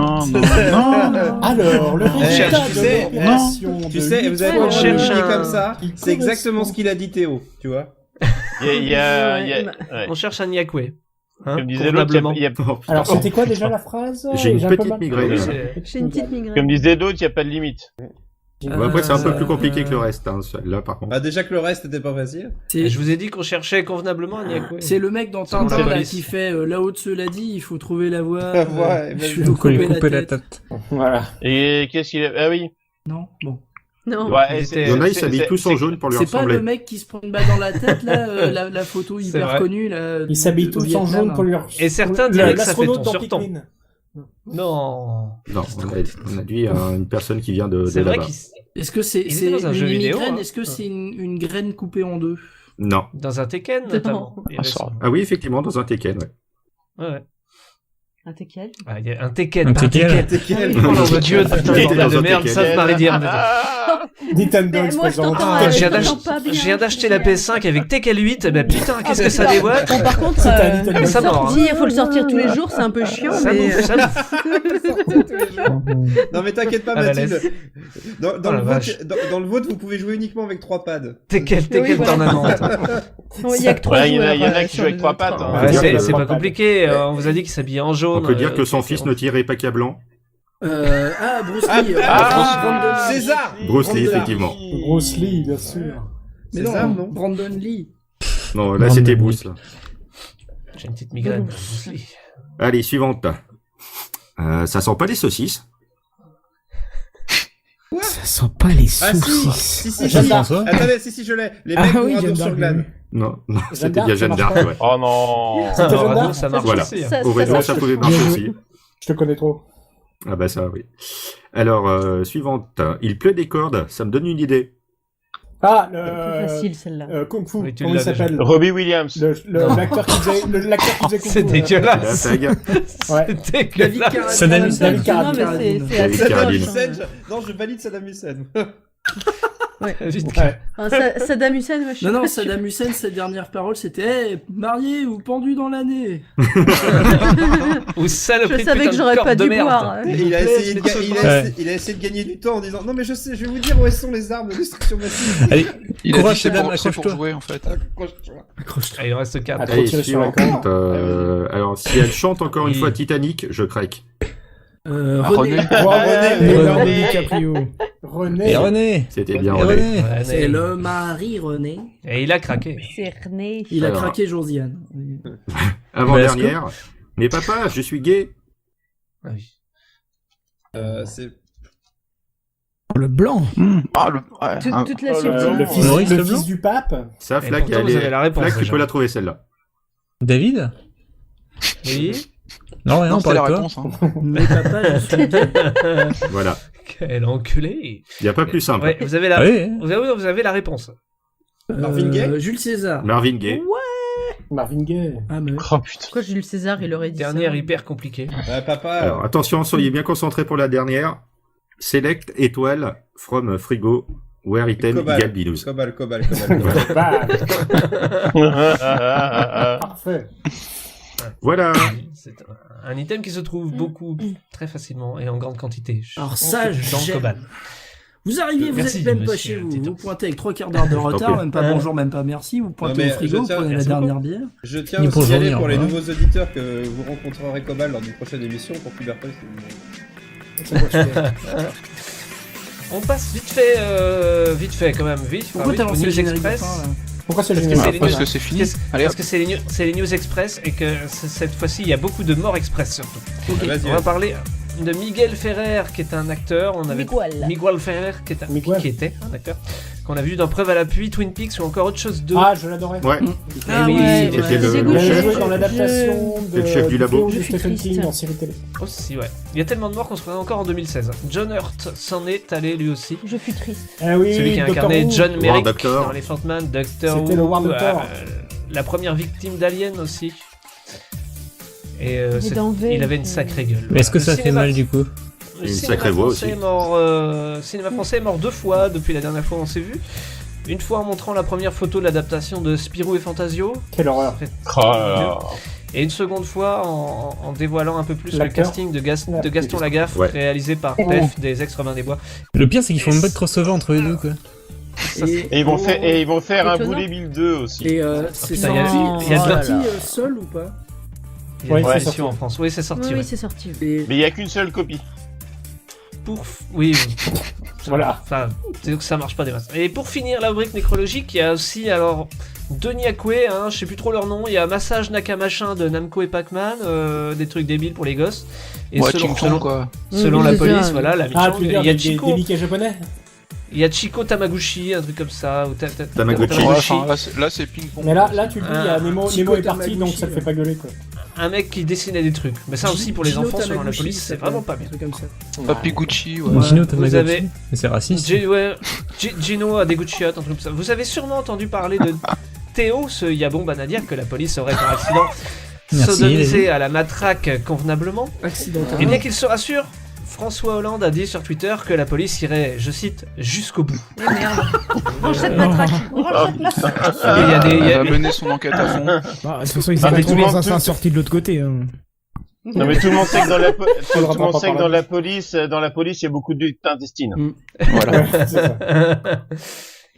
Non. Alors, le résultat de l'opération. Tu sais, vous avez pas cherché comme ça. C'est exactement ce qu'il a dit Théo, tu vois. On cherche un Nyakwe. Comme disait l'autre, alors c'était quoi déjà la phrase? J'ai une petite migraine. J'ai une petite migraine. Comme disait l'autre, il n'y a pas de limite. Après, c'est un peu plus compliqué que le reste, là par contre. Bah déjà que le reste était pas facile. Je vous ai dit qu'on cherchait convenablement un Nyakwe. C'est le mec dans Tintin qui fait là-haut de cela dit, il faut trouver la voie. Je vais couper la tête. Voilà. Et qu'est-ce qu'il a? Ah oui. Non, bon. Non. Ouais, il y en a, ils s'habillent tous en jaune pour lui ressembler. C'est pas le mec qui se prend une balle dans la tête, là, la photo hyper connue, là. Ils s'habillent tous en jaune pour lui ressembler. Et certains diraient que ça fait ton sur ton. Non. Non, on a dit une personne qui vient de là-bas. Est-ce que c'est dans un jeu vidéo? Est-ce que c'est une graine coupée en deux? Non. Dans un Tekken, notamment. Ah oui, effectivement, dans un Tekken, ouais. Un Tekken? Ah, il y a un Tekken. Oh mon dieu, putain de merde, ça je m'arrête dire. Nintendo se présente. Je viens d'acheter la PS5 avec Tekken 8, bah putain, qu'est-ce que ça déboîte. Bon, par contre, ça mort. Il faut le sortir tous les jours, c'est un peu chiant, mais... Non mais t'inquiète pas, Mathilde. Dans le vôtre, vous pouvez jouer uniquement avec 3 pads. Tekken Tournament. Il y a que 3 joueurs. Il y en a qui jouent avec 3 pads. C'est pas compliqué, on vous a dit qu'il s'habillait en jaune. On peut dire que son fils ne tirait pas qu'à blanc. Bruce Lee. César. Bruce Lee, effectivement. Bruce Lee, bien sûr. Mais César, non, Brandon Lee. Non, là c'était Bruce, là. J'ai une petite migraine. Bruce Lee. Allez, suivante. Ça sent pas les saucisses. Ça sent pas les saucisses. Si. Attendez, si, je l'ai. Les mecs vont à Dour-sur-Glane. Non, c'était bien Jeanne d'Arc, ouais. Oh non. C'était Jeanne d'Arc. Ça marche aussi. Au Redon, ça pouvait marcher aussi. Je te connais trop. Ah bah ça, oui. Alors, suivante. Il pleut des cordes, ça me donne une idée. Ah, plus facile celle-là. Kung Fu, comment il s'appelle? Robbie Williams. L'acteur qui faisait Kung Fu. C'est dégueulasse. Ouais. C'est dégueulasse. David Carradine. Non, je valide Saddam Hussein. Ouais. Saddam Hussein, Non, Saddam Hussein, ses dernières paroles, c'était marié ou pendu dans l'année. Ou saloperie. Je savais que j'aurais pas dû boire. Il a essayé de gagner du temps en disant non, mais je sais, je vais vous dire où sont les armes de destruction massive. Allez, il a dit c'est pour jouer en fait. Accroche-toi. Il en reste 4. Allez, suivante. Alors, si elle chante encore une fois Titanic, je craque. René. René. C'était bien René. C'est le mari René. Et il a craqué. C'est René. Il a craqué Josiane. Avant-dernière. Mais papa, je suis gay. Ah oui. C'est... Le blanc. Toute la suite. Le fils du pape. Ça, Flack, tu peux la trouver celle-là. David? Oui. Non, rien, on c'est la parle réponse. Hein. Mais papa, je suis bien. Voilà. Quel enculé. Il n'y a pas plus simple. Ouais, vous avez la, Oui. vous avez la réponse. Marvin Gaye Jules César. Marvin Gaye. Marvin Gaye. Ah, mais... Oh putain. Pourquoi Jules César, il aurait dit Dernière ça hyper compliquée. Papa. Alors, attention, soyez bien concentrés pour la dernière. Select étoile from frigo where item égale binous. Cobal. Parfait. Voilà. C'est un item qui se trouve beaucoup, très facilement et en grande quantité. Alors ça, dans le j'aime. Cobal. Vous arrivez, vous Merci, êtes même pas monsieur chez vous. Tito. Vous pointez avec 3 quarts d'heure de retard, Ok. même pas bonjour, même pas merci. Vous pointez Non, mais au frigo, je vous tiens- prenez la merci dernière bière. Je tiens Ni à pour signaler journée, pour les hein. nouveaux auditeurs que vous rencontrerez Cobal lors d'une prochaine émission pour Pubertoy. On passe vite fait quand même, vite. Pourquoi t'as aux lancé le News générique de Express. fin, là Pourquoi c'est le Parce que générique c'est les Parce news- que c'est fini. Allez, Parce que c'est les news express et que cette fois-ci il y a beaucoup de morts express surtout. Vas-y. On va parler de Miguel Ferrer qui est un acteur. On avait Miguel Ferrer qui était un acteur qu'on a vu dans Preuve à l'appui, Twin Peaks ou encore autre chose de. Ah, je l'adorais. Ouais. Ah oui, C'était le Il a chef. joué dans l'adaptation C'est le chef du labo. de Stephen King en série télé. Aussi, ouais. Il y a tellement de morts qu'on se remet encore en 2016. John Hurt s'en est allé lui aussi. Je suis triste. Ah oui, Celui qui a Doctor incarné Who. John Merrick Doctor. dans Les Man, Doctor C'était le War Who, Doctor. la première victime d'Alien aussi. Et Mais dans V, il avait une sacrée gueule. Mais est-ce que Le ça fait cinéma- mal du coup Le Une cinéma sacrée voix français aussi. est mort, cinéma français est mort 2 fois depuis la dernière fois où on s'est vu. Une fois en montrant la première photo de l'adaptation de Spirou et Fantasio. Quelle horreur. Oh là là. Et une seconde fois en dévoilant un peu plus le L'acteur. casting de Gaston Lagaffe, Ouais. réalisé par Pef des Ex-Robins des Bois. Le pire, c'est qu'ils font même pas de crossover entre les deux, quoi. Et ils vont faire un Étonnant. Boulet Bill 2 aussi. Et c'est putain, il y a- sorti, il y a de la- seul ou pas Il y a Ouais, une c'est version sorti. en France. Oui, c'est sorti. Oui, ouais. c'est sorti. Et Mais il y a qu'une seule copie. Oui. Voilà. Enfin, c'est que ça marche pas des masses. Et pour finir la rubrique nécrologique, il y a aussi alors Denis Akwe, hein, je sais plus trop leur nom. Il y a Massage Nakamachin de Namco et Pac-Man, des trucs débiles pour les gosses. Et Ouais, selon, Ching selon, Chong, quoi. selon Oui, la c'est police, ça. voilà, la Ah, Michong, tu veux il dire y a des Chico, Mickey japonais. il y a Chico Tamaguchi, un truc comme ça. Ou Tamagotchi. Ouais, enfin, là, c'est ping-pong. Mais là, tu le dis, il y a Nemo Chico est parti, Tamaguchi, donc ça te fait pas gueuler, quoi. Un mec qui dessinait des trucs. Mais ça aussi pour les Gino enfants, selon la Tamaguchi, police, ça c'est s'appelle, vraiment pas bien. un truc comme ça. Papy Gucci, ouais. Gino Vous Tamagotchi. avez- Mais c'est raciste. Gino a des Gucci Hut, un truc comme ça. Vous avez sûrement entendu parler de Théo, ce Yabon Banadière que la police aurait par accident Merci, sodomisé Lévi. à la matraque convenablement. Accidentellement. Et bien qu'il se rassure, François Hollande a dit sur Twitter que la police irait, je cite, jusqu'au bout. Oh merde. Range cette matraque. Range cette matraque. Et il y a des- il y a- Elle va mener son enquête à fond. Bah, de toute façon, ils Ah, mais avaient tout le trouvé monde- ça sorti de l'autre côté. Hein. Non mais tout le monde sait que dans la, tout le rapport monde pas sait que par dans la la police, il y a beaucoup d'intestines. Voilà. C'est ça.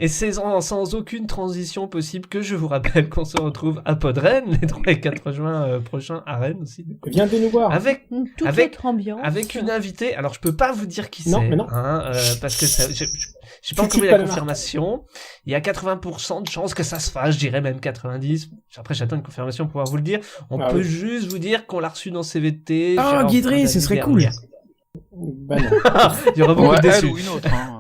Et c'est sans aucune transition possible que je vous rappelle qu'on se retrouve à Podren les 3 et 4 juin prochains à Rennes aussi. Viens de nous voir. Avec Toute Avec- notre ambiance. Avec une invitée, alors je peux pas vous dire qui Non, c'est, mais non. hein, parce que ça, j'ai pas Tu encore eu cites la pas de confirmation. Il y a 80% de chances que ça se fasse, je dirais même 90. Après, j'attends une confirmation pour pouvoir vous le dire. On Ah peut oui. juste vous dire qu'on l'a reçu dans CVT. Ah, genre Guidry, fin ce serait d'année cool. dernière. Bah non. Il y aura beaucoup Ouais, de elle déçus. ou une autre. Hein.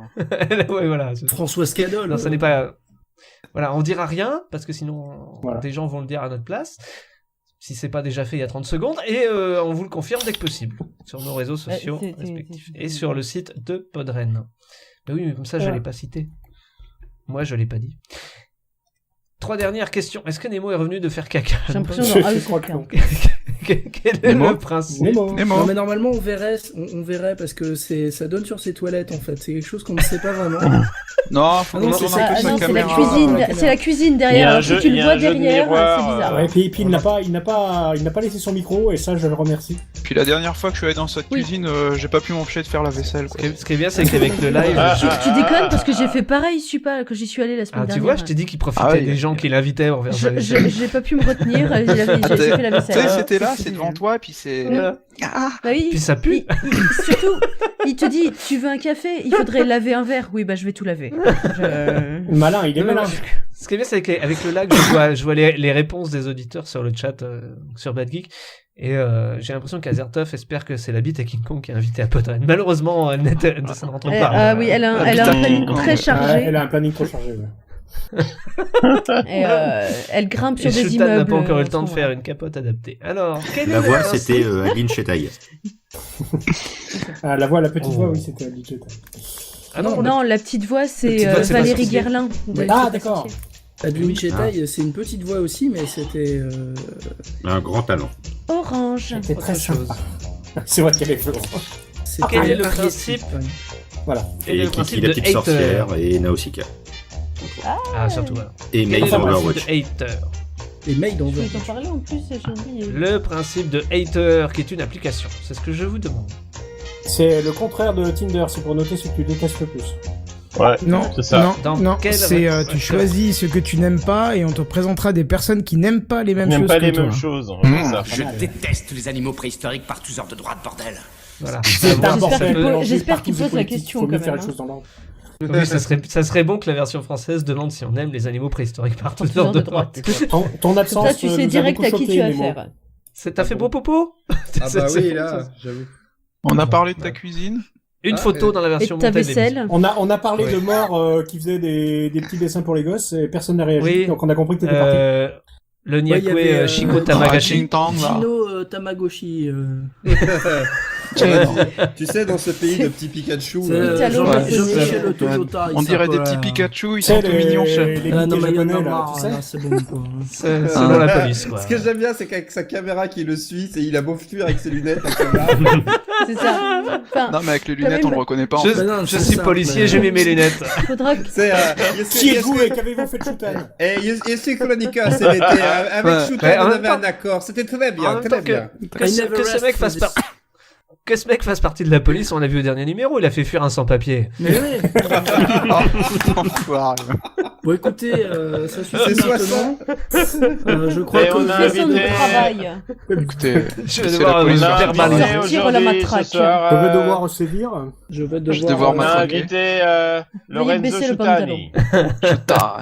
Ouais, voilà. Françoise Cadol. Non, ça n'est pas. Voilà, on dira rien parce que sinon Voilà. des gens vont le dire à notre place. Si c'est pas déjà fait il y a 30 secondes, et on vous le confirme dès que possible sur nos réseaux sociaux c'est- respectifs et sur le site de Podren. Bah oui, mais comme ça je Ouais. l'ai pas cité. Moi je l'ai pas dit. 3 dernières questions. Est-ce que Nemo est revenu de faire caca J'ai l'impression Je genre, ah oui, crois c'est que non. Quel est Nemo le principe Nemo. Non mais normalement on verrait parce que ça donne sur ses toilettes en fait. C'est quelque chose qu'on ne sait pas vraiment. Non, faut Ah non, qu'on c'est tourne ça. un peu Ah sa non, c'est la caméra. cuisine, la c'est la cuisine Il y a derrière. un Alors, jeu- si tu il y le a vois un jeu de derrière, miroir, c'est bizarre. Ouais, et puis il n'a pas laissé son micro, et ça, je le remercie. Puis la dernière fois que je suis allé dans cette Oui. cuisine, j'ai pas pu m'empêcher de faire la vaisselle. Quoi. Ce qui est bien, c'est qu'avec le live. Tu déconnes parce que j'ai fait pareil, que j'y suis allé la semaine Ah, tu dernière. vois, je t'ai dit qu'il profitait Ah ouais, des gens qui l'invitaient envers sa Je- vaisselle. J'ai pas pu me retenir, j'ai fait la Tu sais, vaisselle. c'était là, c'est devant toi, et puis c'est. Voilà. Ah. Bah oui. Puis ça pue. Surtout, il te dit, tu veux un café, il faudrait laver un verre. Oui, bah je vais tout laver. Malin, il est Non, non, malin. Ce qui est bien, c'est qu'avec le lag, je vois les réponses des auditeurs sur le chat, sur Bad Geek. Et j'ai l'impression qu'Azertov espère que c'est la bite à King Kong qui est invité à Podren. Malheureusement, ça ne rentre pas. Ah oui, elle a un planning très Ouais, chargé. elle a un planning trop chargé, ouais. Et elle grimpe sur Et des Shutan n'a immeubles. pas encore eu le temps de faire une capote adaptée. Alors, quel est La le voix, principe c'était Adeline Chetaille. La petite voix, oui, c'était DJ. Ah non, la petite voix, c'est petite voix, c'est pas Valérie sorcier. Guerlain. Ah, d'accord. Adeline Chetaille, c'est une petite voix aussi, mais c'était... Un grand talent. Orange. C'est très sympa. C'est vrai qu'elle est Florent. Quel est le principe Voilà. Quel est Et le principe Kiki, la de petite hater sorcière, et Nausicaa. Ah, surtout, voilà. Et Quel est Maid le dans principe Overwatch. de hater Et Maid Je dans voulais t'en parler en plus, j'ai oublié. Le principe de hater, qui est une application. C'est ce que je vous demande. C'est le contraire de Tinder, c'est pour noter ce que tu détestes le plus. Ouais, Non, c'est ça. non, c'est tu choisis ce que tu n'aimes pas et on te présentera des personnes qui n'aiment pas les mêmes choses N'aime pas que les toi. mêmes choses. Ça. Je déteste les animaux préhistoriques par tous ordres de droite, bordel. Voilà. J'espère qu'il pose la question quand même. Faire les choses dans l'ordre. Oui, ça serait bon que la version française demande si on aime les animaux préhistoriques par toutes heures sortes de de droite. Ton absence. Ça, tu sais direct à qui tu as affaire. T'as fait beau popo? Ah bah oui, là, j'avoue. On a parlé de ta cuisine. Une photo dans la version Et ta montée de vaisselle. On a parlé de morts qui faisaient des petits dessins pour les gosses et personne n'a réagi. Oui. Donc on a compris que t'étais parti. Le Ouais, il y Nyakwe avait, Shiko Tamagashi. Gino Tamagotchi. Tu sais, dans ce pays de petits Pikachu. Jean-Michel Toyota. On dirait des petits Pikachu, ils sont C'est tout mignons. les Ah non, mais il y en a japonais, là, marre, tu sais. là, c'est bon, quoi. C'est dans la police, quoi. Ce que j'aime bien, c'est qu'avec sa caméra qui le suit, il a beau fuir avec ses lunettes, la caméra. C'est ça. Enfin, Non, mais avec les lunettes, on le reconnaît pas. Je suis policier, j'ai mis mes lunettes. faudra que... Qui êtes-vous et qu'avez-vous fait de Shutan? Et c'est Chronica, CVT. Avec Shutan, on avait un accord. C'était très bien, très bien. Que ce mec fasse que ce mec fasse partie de la police, on l'a vu au dernier numéro, il a fait fuir un sans-papier. Mais oui. Bon, écoutez, ça suffit maintenant. Je crois Et que on a fait son invité- travail. Écoutez, Je vais c'est devoir la police. verbaliser. Sortir la matraque. Je vais devoir sévir. je vais Je vais devoir... devoir On a m'attraquer. invité Veuillez Lorenzo baisser le Chutani. Putain.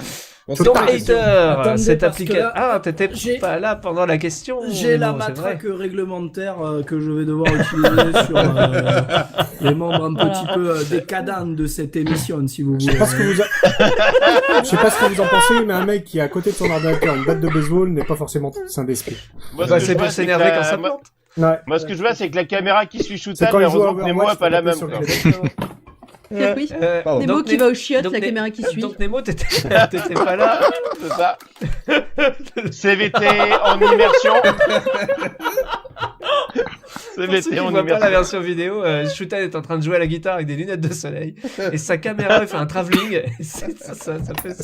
Donc hater, Attendez, cette parce que application. là, Ah, t'étais j'ai- pas là pendant la question. J'ai la Non, c'est vrai. matraque réglementaire que je vais devoir utiliser sur les membres un petit peu décadents de cette émission, si vous Je voulez. sais pas ce que vous en pensez, mais un mec qui a à côté de son ordinateur une batte de baseball n'est pas forcément sain d'esprit. Moi, ce Bah, que c'est je pour vois, c'est s'énerver que quand ça moi- plante. Ouais. Moi, ce que je vois, c'est que la caméra qui suit C'est Shutan, quand il joue à heureusement que Nemo a pas la même. quoi. Oui. Pardon. Nemo Donc, qui va au chiottes, donc, la caméra qui suit. Donc Nemo, t'étais pas là. C'est ça. CVT en immersion. Pour ceux qui CVT en voient pas la immersion. version vidéo, Shutan est en train de jouer à la guitare avec des lunettes de soleil et sa caméra fait un travelling. Et ça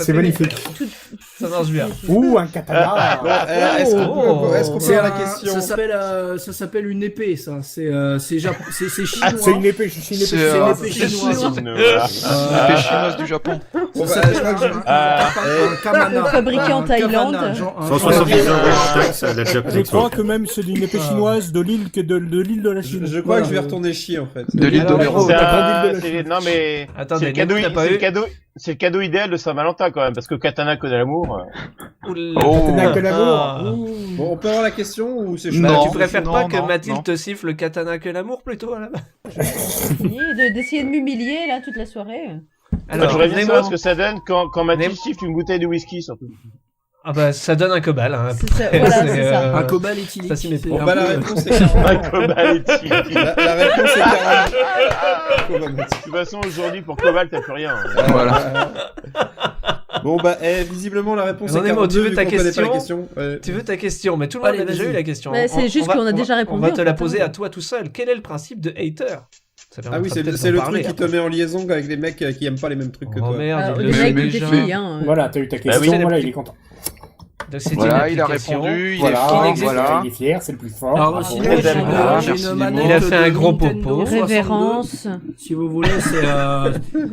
fait magnifique. Ça marche bien. Ouh, un katana. Bon, est-ce qu'on peut avoir la question? Ça s'appelle une épée, ça. C'est chinois. C'est une épée, je suis une épée. C'est une épée chinoise. L'épée chinoise du Japon. Bon, bah, je crois que Un kamana. Fabriqué en Un Thaïlande. kavana, genre un- 170 ans de taxe à la Japan Je Expo. crois que même c'est une épée chinoise de l'île de la Chine. je crois que je vais retourner chier, en fait. De l'île de l'Hérault. Non mais Attendez, c'est le cadeau, Nemo, t'as pas c'est le eu cadeau, c'est le cadeau idéal de Saint-Valentin quand même parce que Katana que de l'amour. Katana que l'amour. Ah. Bon, on peut avoir la question ou c'est chaud? Non. Tu préfères pas non, que non, Mathilde non. te siffle le katana que l'amour plutôt là-bas? D'essayer de m'humilier là toute la soirée. Alors, j'aurais bien Nemo- savoir ce que ça donne quand Mathilde Nemo- siffle une bouteille de whisky surtout. Ah bah ça donne un cobalt. Hein, C'est ça, voilà, c'est ça. Un cobalt éthylique. Ça s'y met pas. Bon, C'est bah, un la peu- réponse est 40. Un cobalt éthylique. La réponse est 40. De toute façon aujourd'hui pour Cobalt t'as plus rien. Voilà. Bon, bah, visiblement, la réponse est Non, Nemo, 42, tu veux vu ta qu'on connaît pas la question question. Ouais. Tu veux ta question, mais tout le monde Allez, a déjà vas-y. eu la question. Bah, c'est juste qu'on a déjà répondu, On va te en la fait, poser hein. à toi tout seul. Quel est le principe de hater? Ça Ah oui, permettra c'est peut-être c'est d'en le parler, truc qui te après. met en liaison avec les mecs qui aiment pas les mêmes trucs que Oh toi. merde, Alors, il les le mecs met ou des déjà. filles, hein. Voilà, t'as eu ta oui, question, c'est voilà, la- il est content. Donc, c'est Voilà, une il a application. répondu, il Voilà, est fort, voilà. voilà. Il est fier, c'est le plus fort. Alors, Bravo. sinon, Très j'ai bien. une Merci, Nemo. manette Il a fait un de gros Nintendo popo. 62. Révérence. Si vous voulez,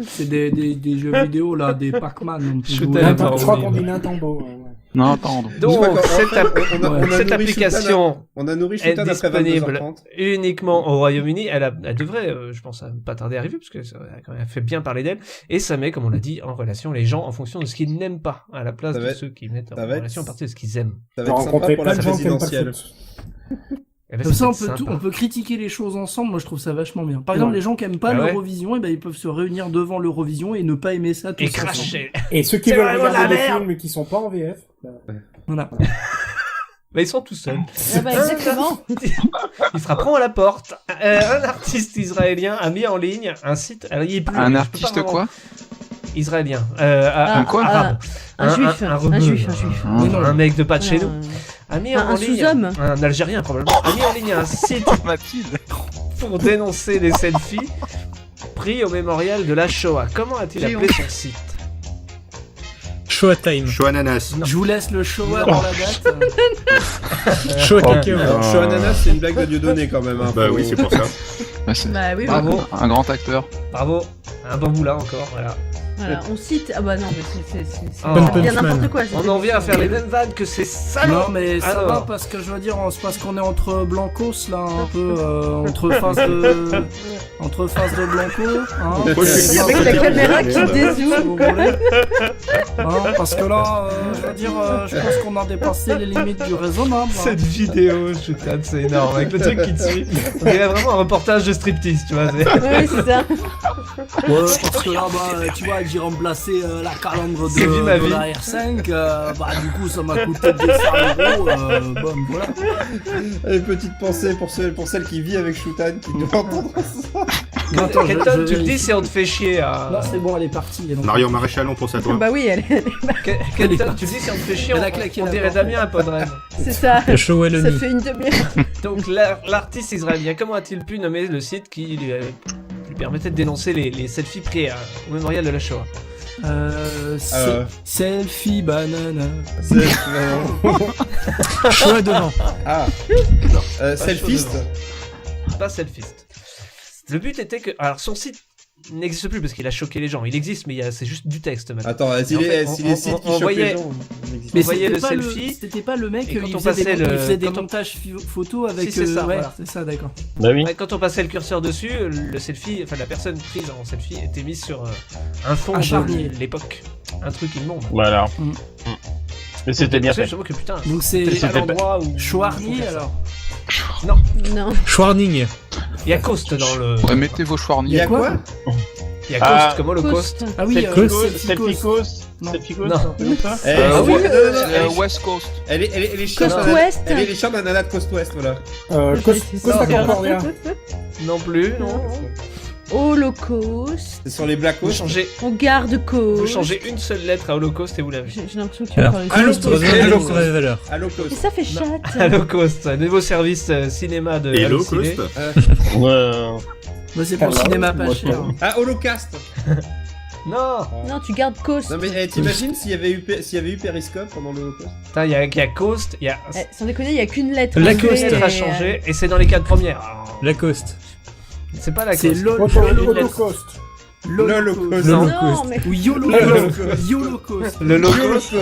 c'est des jeux vidéo, là, des Pac-Man. on peut Je jouer. t'aime. Je crois qu'on dit Nintendo. Ouais. Non, pardon. Donc, Je crois qu'en cette, fait, on a cette nourri application On a nourri est Shutan après disponible 22h30. uniquement au Royaume-Uni. Elle devrait, je pense, pas tarder à arriver, parce que ça a quand même fait bien parler d'elle. Et ça met, comme on l'a dit, en relation les gens en fonction de ce qu'ils n'aiment pas, à la place Ça de va être- ceux qui mettent en ça va être- relation à partir de ce qu'ils aiment. Ça J'ai va être sympa rencontré pour plein la de gens qui aiment pas le présidentielle. foot. Eh ben, Comme ça, c'est on peut critiquer les choses ensemble. Moi, je trouve ça vachement bien. Par exemple, les gens qui aiment pas l'Eurovision, eh ben, ils peuvent se réunir devant l'Eurovision et ne pas aimer ça tous Et ensemble. cracher. Et ceux qui veulent regarder des films mais qui sont pas en VF. Voilà. Bah, ils sont tout seuls. Ah bah, exactement. Il frapperont à la porte. Un artiste israélien a mis en ligne un site. Alors, il est plus. Un artiste quoi? Israélien. quoi arabe. Un juif. Un juif. Mais non, un mec de pas de chez nous. A mis en Un ligne. sous-homme. Un Algérien, probablement. A mis en ligne un site pour dénoncer les selfies pris au mémorial de la Shoah. Comment a-t-il appelé son site? Shoah Time. Shoah Ananas. Je vous laisse le Shoah dans la date. Shoah Cacao. Shoah Ananas, c'est une blague de Dieudonné quand même. Hein, Bah oui, c'est pour ça. Bah oui, Bravo. Un grand acteur. Bravo. Un bambou là encore, voilà. Voilà, on cite. Ah bah non, mais c'est Oh. bien n'importe quoi. On en vient à faire les mêmes vannes que ces salauds. Non mais ça Alors. va parce que je veux dire, c'est parce qu'on est entre blancos là, un peu entre face de blanco. Hein, Avec la caméra qui dézoome. si vous voulez. Hein, parce que là, je veux dire, je pense qu'on a dépassé les limites du raisonnable. Hein. Cette vidéo, je t'aime, c'est énorme. Avec le truc qui te suit. On dirait vraiment un reportage de striptease, tu vois. Oui, c'est ça. Ouais, parce que là, bah, tu vois, j'ai remplacé la calandre C'est vu ma de vie. la R5, bah du coup ça m'a coûté 200 €, bon voilà. Et petite pensée pour celle qui vit avec Shutan, qui doit entendre ça. Attends, Kenton, tu le dis si on te fait chier à... Non, c'est bon, elle est partie. Donc... Marion Maréchal, on pense à toi. Bah oui, elle est... Kenton, tu le dis si on te fait chier, Elle a claqué on la dirait porte. Damien à Podren. C'est ça. Le show Ça Eloni. fait une demi-heure. Donc l'artiste israélien, comment a-t-il pu nommer le site qui lui permettait de dénoncer les selfies pris au mémorial de la Shoah? Selfie banana. Shoah devant. Ah. Selfiste. Pas selfiste. Le but était que... Alors son site n'existe plus parce qu'il a choqué les gens. Il existe, mais c'est juste du texte maintenant. Attends, si les sites qui choquent les gens... Mais on voyait le c'était pas selfie. C'était pas le mec Et quand qui on faisait passait des le- montages photos avec... Si, c'est ça, ouais, voilà. c'est ça, d'accord. Bah oui. Ouais, quand on passait le curseur dessus, le selfie, enfin la personne prise en selfie était mise sur un fond Un charnier. de l'époque. Un truc immonde. Voilà. Mais c'était bien fait. Je vois que putain. Donc c'est à l'endroit où... Choirnier alors. Non. Non. Schwarning. Il y a Coast dans le... Ouais, mettez vos Il y chouarniers. a quoi? Il y a Coast comme Holocaust. Ah oui, Selfie Coast. Non. Selfie Coast. Non. un truc comme ça. West Coast. Elle est Coast West. Elle est les chambres d'Anana de Coast West, voilà. Costa Concordia. Non plus, non. Holocauste. C'est sur les Black Vous Coast. changez, On garde vous cause. changez une seule lettre à Holocaust et vous l'avez. J'ai l'impression que tu vas parler de Holocaust. ça. Holocaust sur les valeurs. À low Et cost. ça fait chatte. Holocaust, nouveau service cinéma de Et low Halluciné. cost. Bah, c'est pour le cinéma pas cher. Ah, Holocast. Non. Non, tu gardes Coast. Non mais t'imagines s'il y avait eu Periscope pendant le Holocaust? Putain, il y a Coast, il y a Sans déconner, il y a qu'une lettre. Lacoste. une lettre à changer et c'est dans les 4 premières. Lacoste. C'est pas la C'est Coast. Holocauste. L'Holocaust. Non, mais... Ou Yolocauste. Yolocauste. Le Holocaust.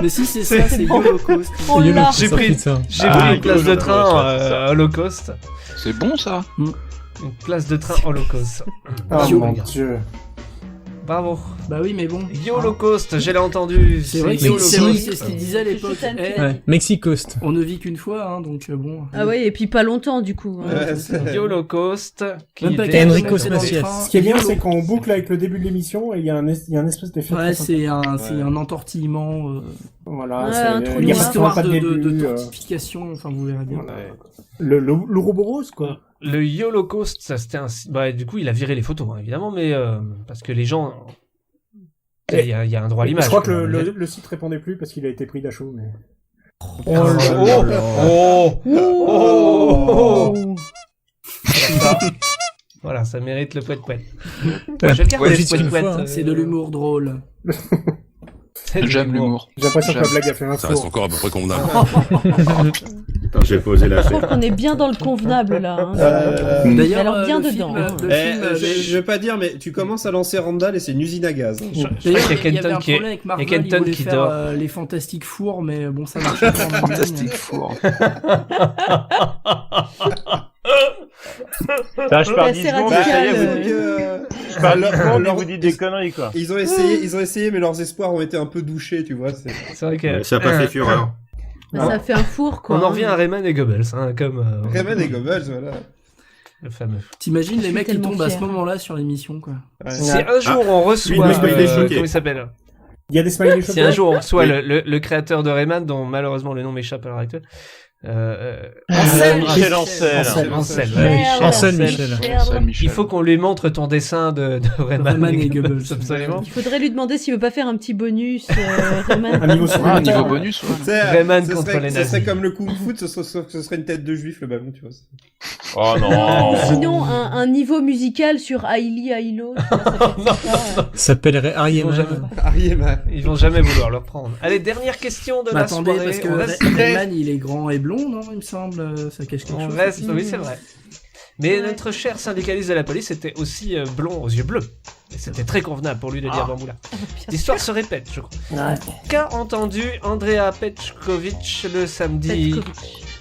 Mais si c'est ça, c'est Yolocauste. On l'a. J'ai pris une place de train Holocaust. C'est bon ça. Une place de train Holocaust. Oh mon dieu. Bravo. Bah oui, mais bon. Holocaust, j'ai entendu. C'est vrai que c'est ce qu'il disait à l'époque. Eh, Ouais. Mexicoast. on ne vit qu'une fois, hein, donc bon. Ah ouais, et puis pas longtemps du coup. Holocaust. Même pas était- Enrico dans les Macias. trains. Ce qui est bien, c'est qu'on boucle avec le début de l'émission et il y a un espèce d'effet. Ouais, très sympa. c'est un entortillement. Voilà, Ouais, c'est- un trou il y a noir. vraiment Histoire pas de de début. tortification, enfin vous verrez bien. Voilà. Le Roboros, quoi. Le Holocaust, ça c'était un. Bah, du coup, il a viré les photos, hein, évidemment, mais parce que les gens. Il y a un droit à l'image. Je crois que quoi. le site répondait plus parce qu'il a été pris d'assaut, mais. Oh Voilà, ça mérite le poète-poète. Je vais le garder, Ouais, le juste une poète-poète. fois. C'est de l'humour drôle. J'aime l'humour. J'ai l'impression que la blague a fait un Ça reste four. encore à peu près convenable. Attends, j'ai posé la Je trouve qu'on est bien dans le convenable là. Hein. D'ailleurs, Alors bien le dedans. film- hein. le film, Je veux pas dire, mais tu commences à lancer Randall et c'est une usine à gaz. Je crois D'ailleurs, qu'il y a il y avait un Kenton qui est. problème avec Marvel, il y a Kenton il voulait qui faire dort. les Fantastiques Fours, mais bon, ça marche pas. Fantastique four. Ça, je pars C'est 10 assez secondes, radical, ça y est, euh. je parle 10 secondes et vous dites des conneries, quoi. Ils ont essayé, mais leurs espoirs ont été un peu douchés, tu vois. C'est vrai que. Ça n'a pas fait fureur. Ça fait un four, quoi. On en revient à Rayman et Goebbels, hein, comme... Rayman et Goebbels, voilà. Le fameux. T'imagines les mecs qui tombent à ce moment-là sur l'émission, quoi. Si un jour on reçoit... comment il s'appelle ? Il y a des smileys Si un jour on reçoit le créateur de Rayman, dont malheureusement le nom m'échappe à l'heure actuelle... Michel. Il faut qu'on lui montre ton dessin de Rayman et Goebbels. Absolument. Il faudrait lui demander s'il veut pas faire un petit bonus. Rayman. Un niveau bonus. Rayman contre les nazis. Ce serait comme le Kung Fu, ce serait une tête de juif le ballon, tu vois. Oh non. Sinon, un niveau musical sur Hailey Hailo. Ça s'appellerait Ariema. Ils vont jamais vouloir le reprendre. Allez, dernière question de la soirée. Parce que Rayman, il est grand et blond, non, il me semble, ça cache quelque chose. Oui, c'est vrai. Mais notre cher syndicaliste de la police était aussi blond aux yeux bleus. Et c'était très convenable pour lui de dire Bamboula. L'histoire se répète, je crois. Qu'a entendu Andrea Petkovic le samedi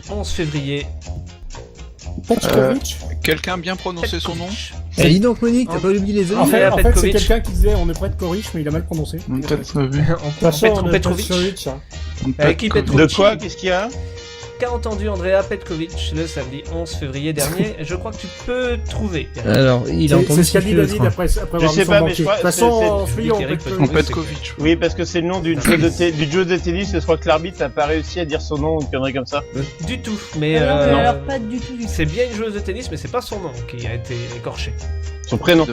11 février Quelqu'un bien prononcé son nom? Dis donc, Monique, t'as pas oublié les autres? En fait, c'est quelqu'un qui disait on est près de Coriche, mais il a mal prononcé. Petrovic. De quoi? Qu'est-ce qu'il y a? Qu'a entendu Andrea Petkovic le samedi 11 février dernier? Je crois que tu peux trouver. Alors, il a entendu ce qu'a dit David après je sais pas, mais je crois de toute façon, Petkovic. Oui, parce que c'est le nom du jeu de tennis, je crois que l'arbitre n'a pas réussi à dire son nom ou une connerie comme ça. Du tout, mais alors pas du tout. C'est bien une joueuse de tennis, mais c'est pas son nom qui a été écorché. Son prénom.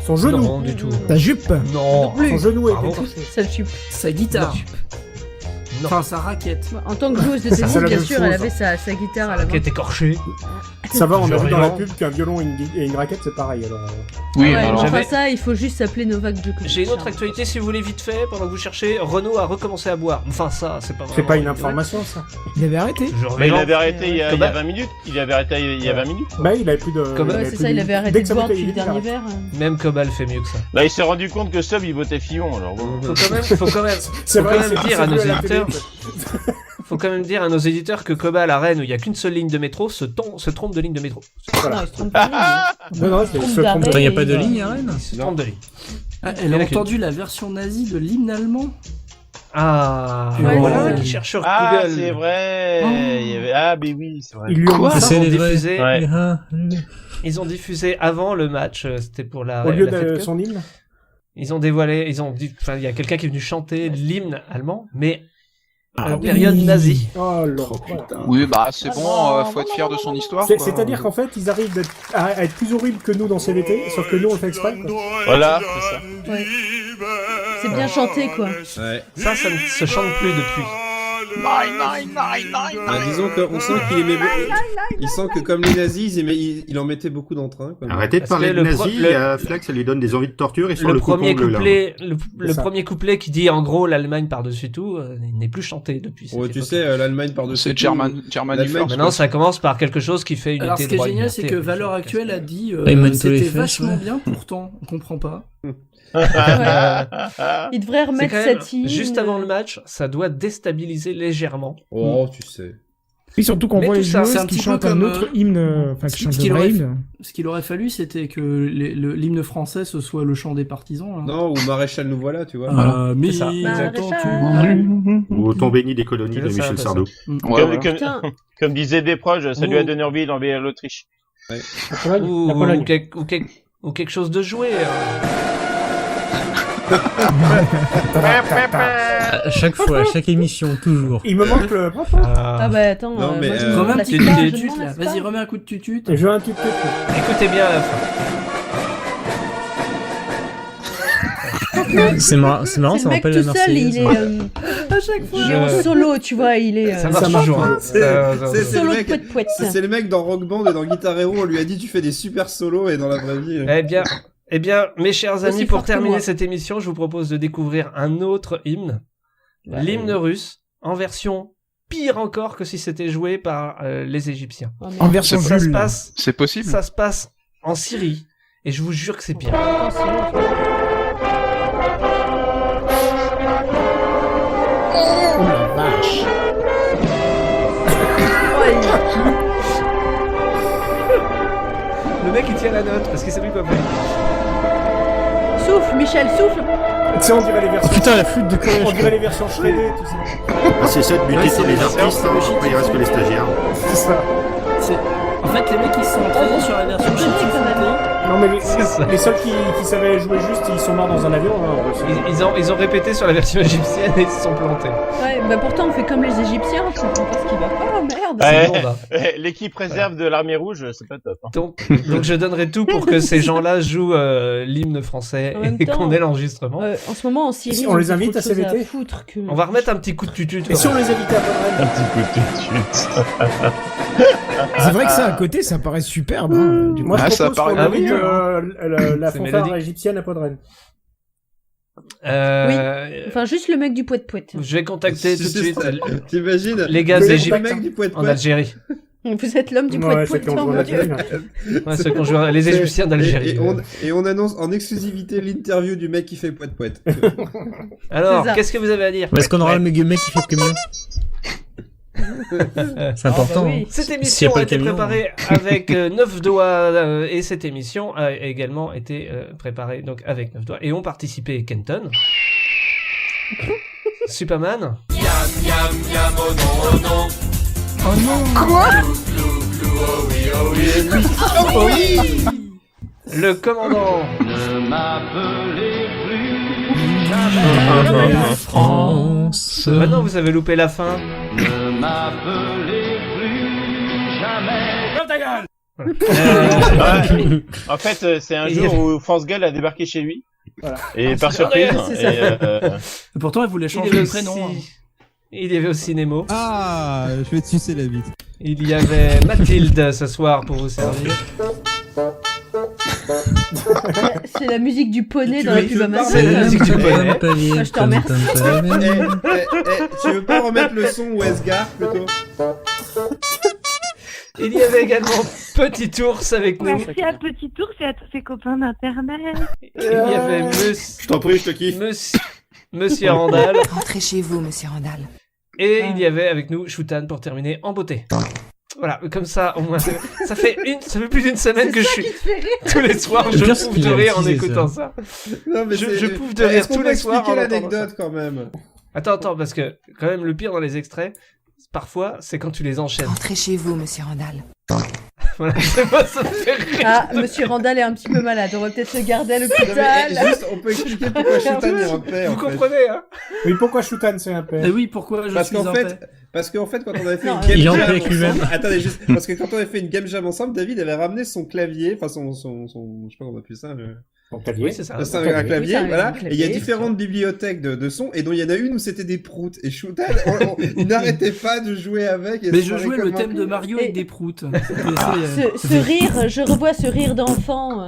Son genou. Non, du tout. Ta jupe. Non. Son genou a été écorché. Sa jupe. Sa guitare. Enfin, sa raquette. En tant que joueuse de tennis, bien sûr, elle avait sa guitare à la main. Qui est écorchée. Ça va, on a vu dans la pub qu'un violon et une raquette, c'est pareil, alors... Oui, alors... Enfin, ça, il faut juste s'appeler Novak Djokovic. J'ai une autre actualité, si vous voulez, vite fait, pendant que vous cherchez. Renault a recommencé à boire. Enfin, ça, c'est pas vraiment... C'est pas une information, ça. Il avait arrêté. Mais il avait arrêté il y a 20 minutes. Il avait arrêté il y a 20 minutes. Bah, il avait plus de... Ouais, c'est ça, il avait arrêté de boire depuis le dernier verre. Même Cobal fait mieux que ça. Là, il s'est rendu compte que Sub, il votait Fillon, alors bon. Faut quand même dire à nos éditeurs... Faut quand même dire à nos éditeurs que Cobal à Rennes, où il n'y a qu'une seule ligne de métro, se trompe de ligne de métro. Voilà. Non, il se trompe de ligne. Non, c'est se trompe de... Il n'y a pas de ligne à Rennes? Il se trompe de ligne. Elle a entendu la version nazie de l'hymne allemand? Ah, voilà, qui cherche sur Google. Ah, c'est vrai. Ah, mais oui, c'est vrai. Ils lui ont diffusé. Ouais. Ils ont diffusé avant le match, c'était pour la... Au lieu de son hymne? Ils ont dévoilé, enfin, il y a quelqu'un qui est venu chanter l'hymne allemand, mais période nazie. Oh là. Oui, bah c'est bon, faut être fier de son histoire. C'est-à-dire qu'en fait, ils arrivent à être plus horribles que nous dans CVT, sauf que nous on le fait exprès. Voilà, c'est ça. Ouais. C'est bien chanté, quoi. Ouais. Ça ne se chante plus depuis. Disons qu'on sent qu'il aimait beaucoup. Il sent que comme les nazis, il en mettait beaucoup d'entrain. Arrêtez de parler de nazis, Flex, ça lui donne des envies de torture et sur le premier couplet qui dit en gros l'Allemagne par-dessus tout n'est plus chanté depuis. Ouais, tu sais, l'Allemagne par-dessus tout. C'est Germany first. Maintenant, ça commence par quelque chose qui fait unité de droit. Alors, ce qui est génial, c'est que Valeur Actuelle a dit c'était vachement bien, pourtant, on comprend pas. Il devrait remettre cette hymne. Juste avant le match, ça doit déstabiliser légèrement. Oh, tu sais. Et surtout qu'on voit les joueuses qui chantent un autre hymne, enfin qui chantent le vrai hymne. Ce qu'il aurait fallu, c'était que l'hymne français, ce soit le chant des partisans. Là. Non, ou Maréchal nous voilà, tu vois. Mais ça. Ou Ton béni des colonies de Michel Sardou. Comme disait des proches, ça lui a donné envie d'envahir l'Autriche. Ou quelque chose de joué. À chaque fois, à chaque émission, toujours. Il me manque le... Ah bah attends, non, mais remets un petit coup de tutut là. Vas-y, remets un coup de tutut. Et je veux un tutut. Écoutez bien à la fin. C'est marrant, ça me rappelle la Marseillaise. Il est à chaque fois il est en solo, tu vois, il est ça marche toujours. C'est le mec dans Rock Band et dans Guitar Hero, on lui a dit tu fais des super solos et dans la vraie vie. Eh bien, mes chers amis, pour terminer cette émission, je vous propose de découvrir un autre hymne, l'hymne russe, en version pire encore que si c'était joué par les Égyptiens. En version Jules. C'est possible. Ça se passe en Syrie, et je vous jure que c'est pire. Oh la vache. Le mec il tient la note parce qu'il sait plus quoi faire. Souffle, Michel, souffle. Tu sais, on dirait les versions. Putain, la flûte de collège. On dirait les versions shreddées, tout ça. Ah, c'est ça de buter tous les artistes, après il reste que les stagiaires. C'est ça. En fait, les mecs ils se sont entraînés sur la version shitty. Non, mais les seuls qui savaient jouer juste, ils sont morts dans un avion. Hein, ils ont répété sur la version égyptienne et ils se sont plantés. Ouais, bah pourtant on fait comme les Égyptiens, on comprend pas ce qui va pas, merde. L'équipe réserve de l'armée rouge, c'est pas top. Hein. Donc je donnerai tout pour que ces gens-là jouent l'hymne français et qu'on ait l'enregistrement. En ce moment en Syrie, on les invite à CVT. On va remettre un petit coup de tutut. Et si on les invitait à Podren? Un petit coup de tutut. C'est vrai que ça à côté, ça paraît superbe. Hein, Moi, je propose qu'on invite la C'est fanfare mélodique. égyptienne à Podren. Oui, enfin juste le mec du poète-poète. Je vais contacter tout de suite T'imagines les gars égyptiens en poète. Algérie. Vous êtes l'homme du poète-poète. Ouais, ceux qui ont joué les Égyptiens d'Algérie. Et on annonce en exclusivité l'interview du mec qui fait poète-poète. Alors, qu'est-ce que vous avez à dire? Est-ce qu'on aura le mec qui fait le camion? C'est important. oui. Cette émission a été préparée avec 9 doigts et cette émission a également été préparée donc avec 9 doigts et ont participé Kenton, Superman, Oh non. Quoi? Le commandant. Ne m'appelez plus France. Maintenant vous avez loupé la fin. Ne m'appelez plus jamais. Ferme ta gueule. En fait, c'est un jour où France Gall a débarqué chez lui. Voilà. Et par surprise. Pourtant, elle voulait changer de prénom. Il y avait aussi Nemo. Ah, je vais te sucer la bite. Il y avait Mathilde ce soir pour vous servir. C'est la musique du poney dans la pub Amazon. C'est la musique du poney. Je te remercie. Tu veux pas remettre le son Westgar plutôt? Il y avait également Petit Ours avec nous. Merci à Petit Ours et à tous ses copains d'internet. Il y avait Je t'en prie, je te kiffe. Monsieur Randall. Rentrez chez vous, monsieur Randall. Et il y avait avec nous Shoutan pour terminer en beauté. Voilà, comme ça, au moins, ça fait plus d'une semaine que je suis tous les soirs, je pouffe de rire en écoutant ça. Non, mais je pouffe de rire tous les soirs. Expliquer l'anecdote quand même. Attends, parce que quand même le pire dans les extraits, parfois, c'est quand tu les enchaînes. Rentrez chez vous, monsieur Randall. Voilà, ça me fait rire. Ah, monsieur Randall est un petit peu malade, on va peut-être se garder à l'hôpital. Juste, on peut expliquer pourquoi Shoutan est un paix. Vous comprenez, hein? Oui, pourquoi Shoutan c'est un paix? Et oui, pourquoi je suis un paix? Parce qu'en fait, quand on avait fait une il game en jam paix avec lui-même. ensemble, attendez, juste, parce que quand on avait fait une game jam ensemble, David avait ramené son clavier, enfin son, je sais pas comment on appelle ça, Son clavier. Oui, c'est ça. C'est un clavier, Oui, voilà. un clavier, Et il y a différentes bibliothèques de sons, et dont il y en a une où c'était des proutes. Et Shoutan, il n'arrêtait pas de jouer avec. Mais je jouais le thème de Mario avec des proutes. Ce rire, je revois ce rire d'enfant.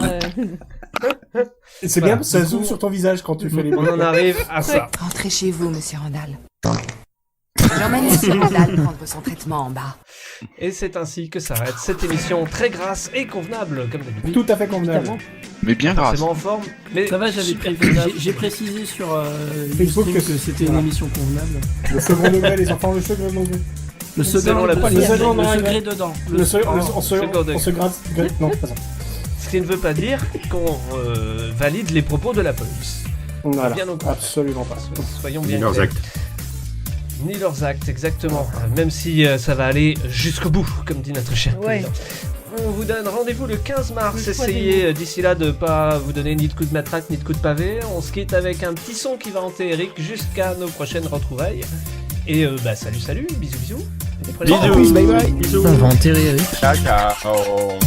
C'est bien, parce que ça zoome sur ton visage quand tu fais les On en arrive à ça. Rentrez chez vous, monsieur Randall. J'emmène monsieur Randall prendre son traitement en bas. Et c'est ainsi que s'arrête cette émission très grasse et convenable, comme d'habitude. Tout à fait convenable. Mais bien grasse. Forcément en forme. Mais ça va, j'ai précisé sur Facebook que c'était une émission convenable. Le second degré, les enfants, le second degré. Le second degré dedans. On se gratte. Non, pas ça. Ce qui ne veut pas dire qu'on valide les propos de la police. Voilà, bien au contraire. absolument pas. Soyons bien Ni leurs clairs. actes. Ni leurs actes, exactement. Même si ça va aller jusqu'au bout, comme dit notre cher président. On vous donne rendez-vous le 15 mars. Essayez d'ici là de pas vous donner ni de coup de matraque ni de coup de pavé. On se quitte avec un petit son qui va hanter Eric jusqu'à nos prochaines retrouvailles. Et salut, bisous. Bisous, bye bye. Bisous. On va enterrer Eric. Ciao.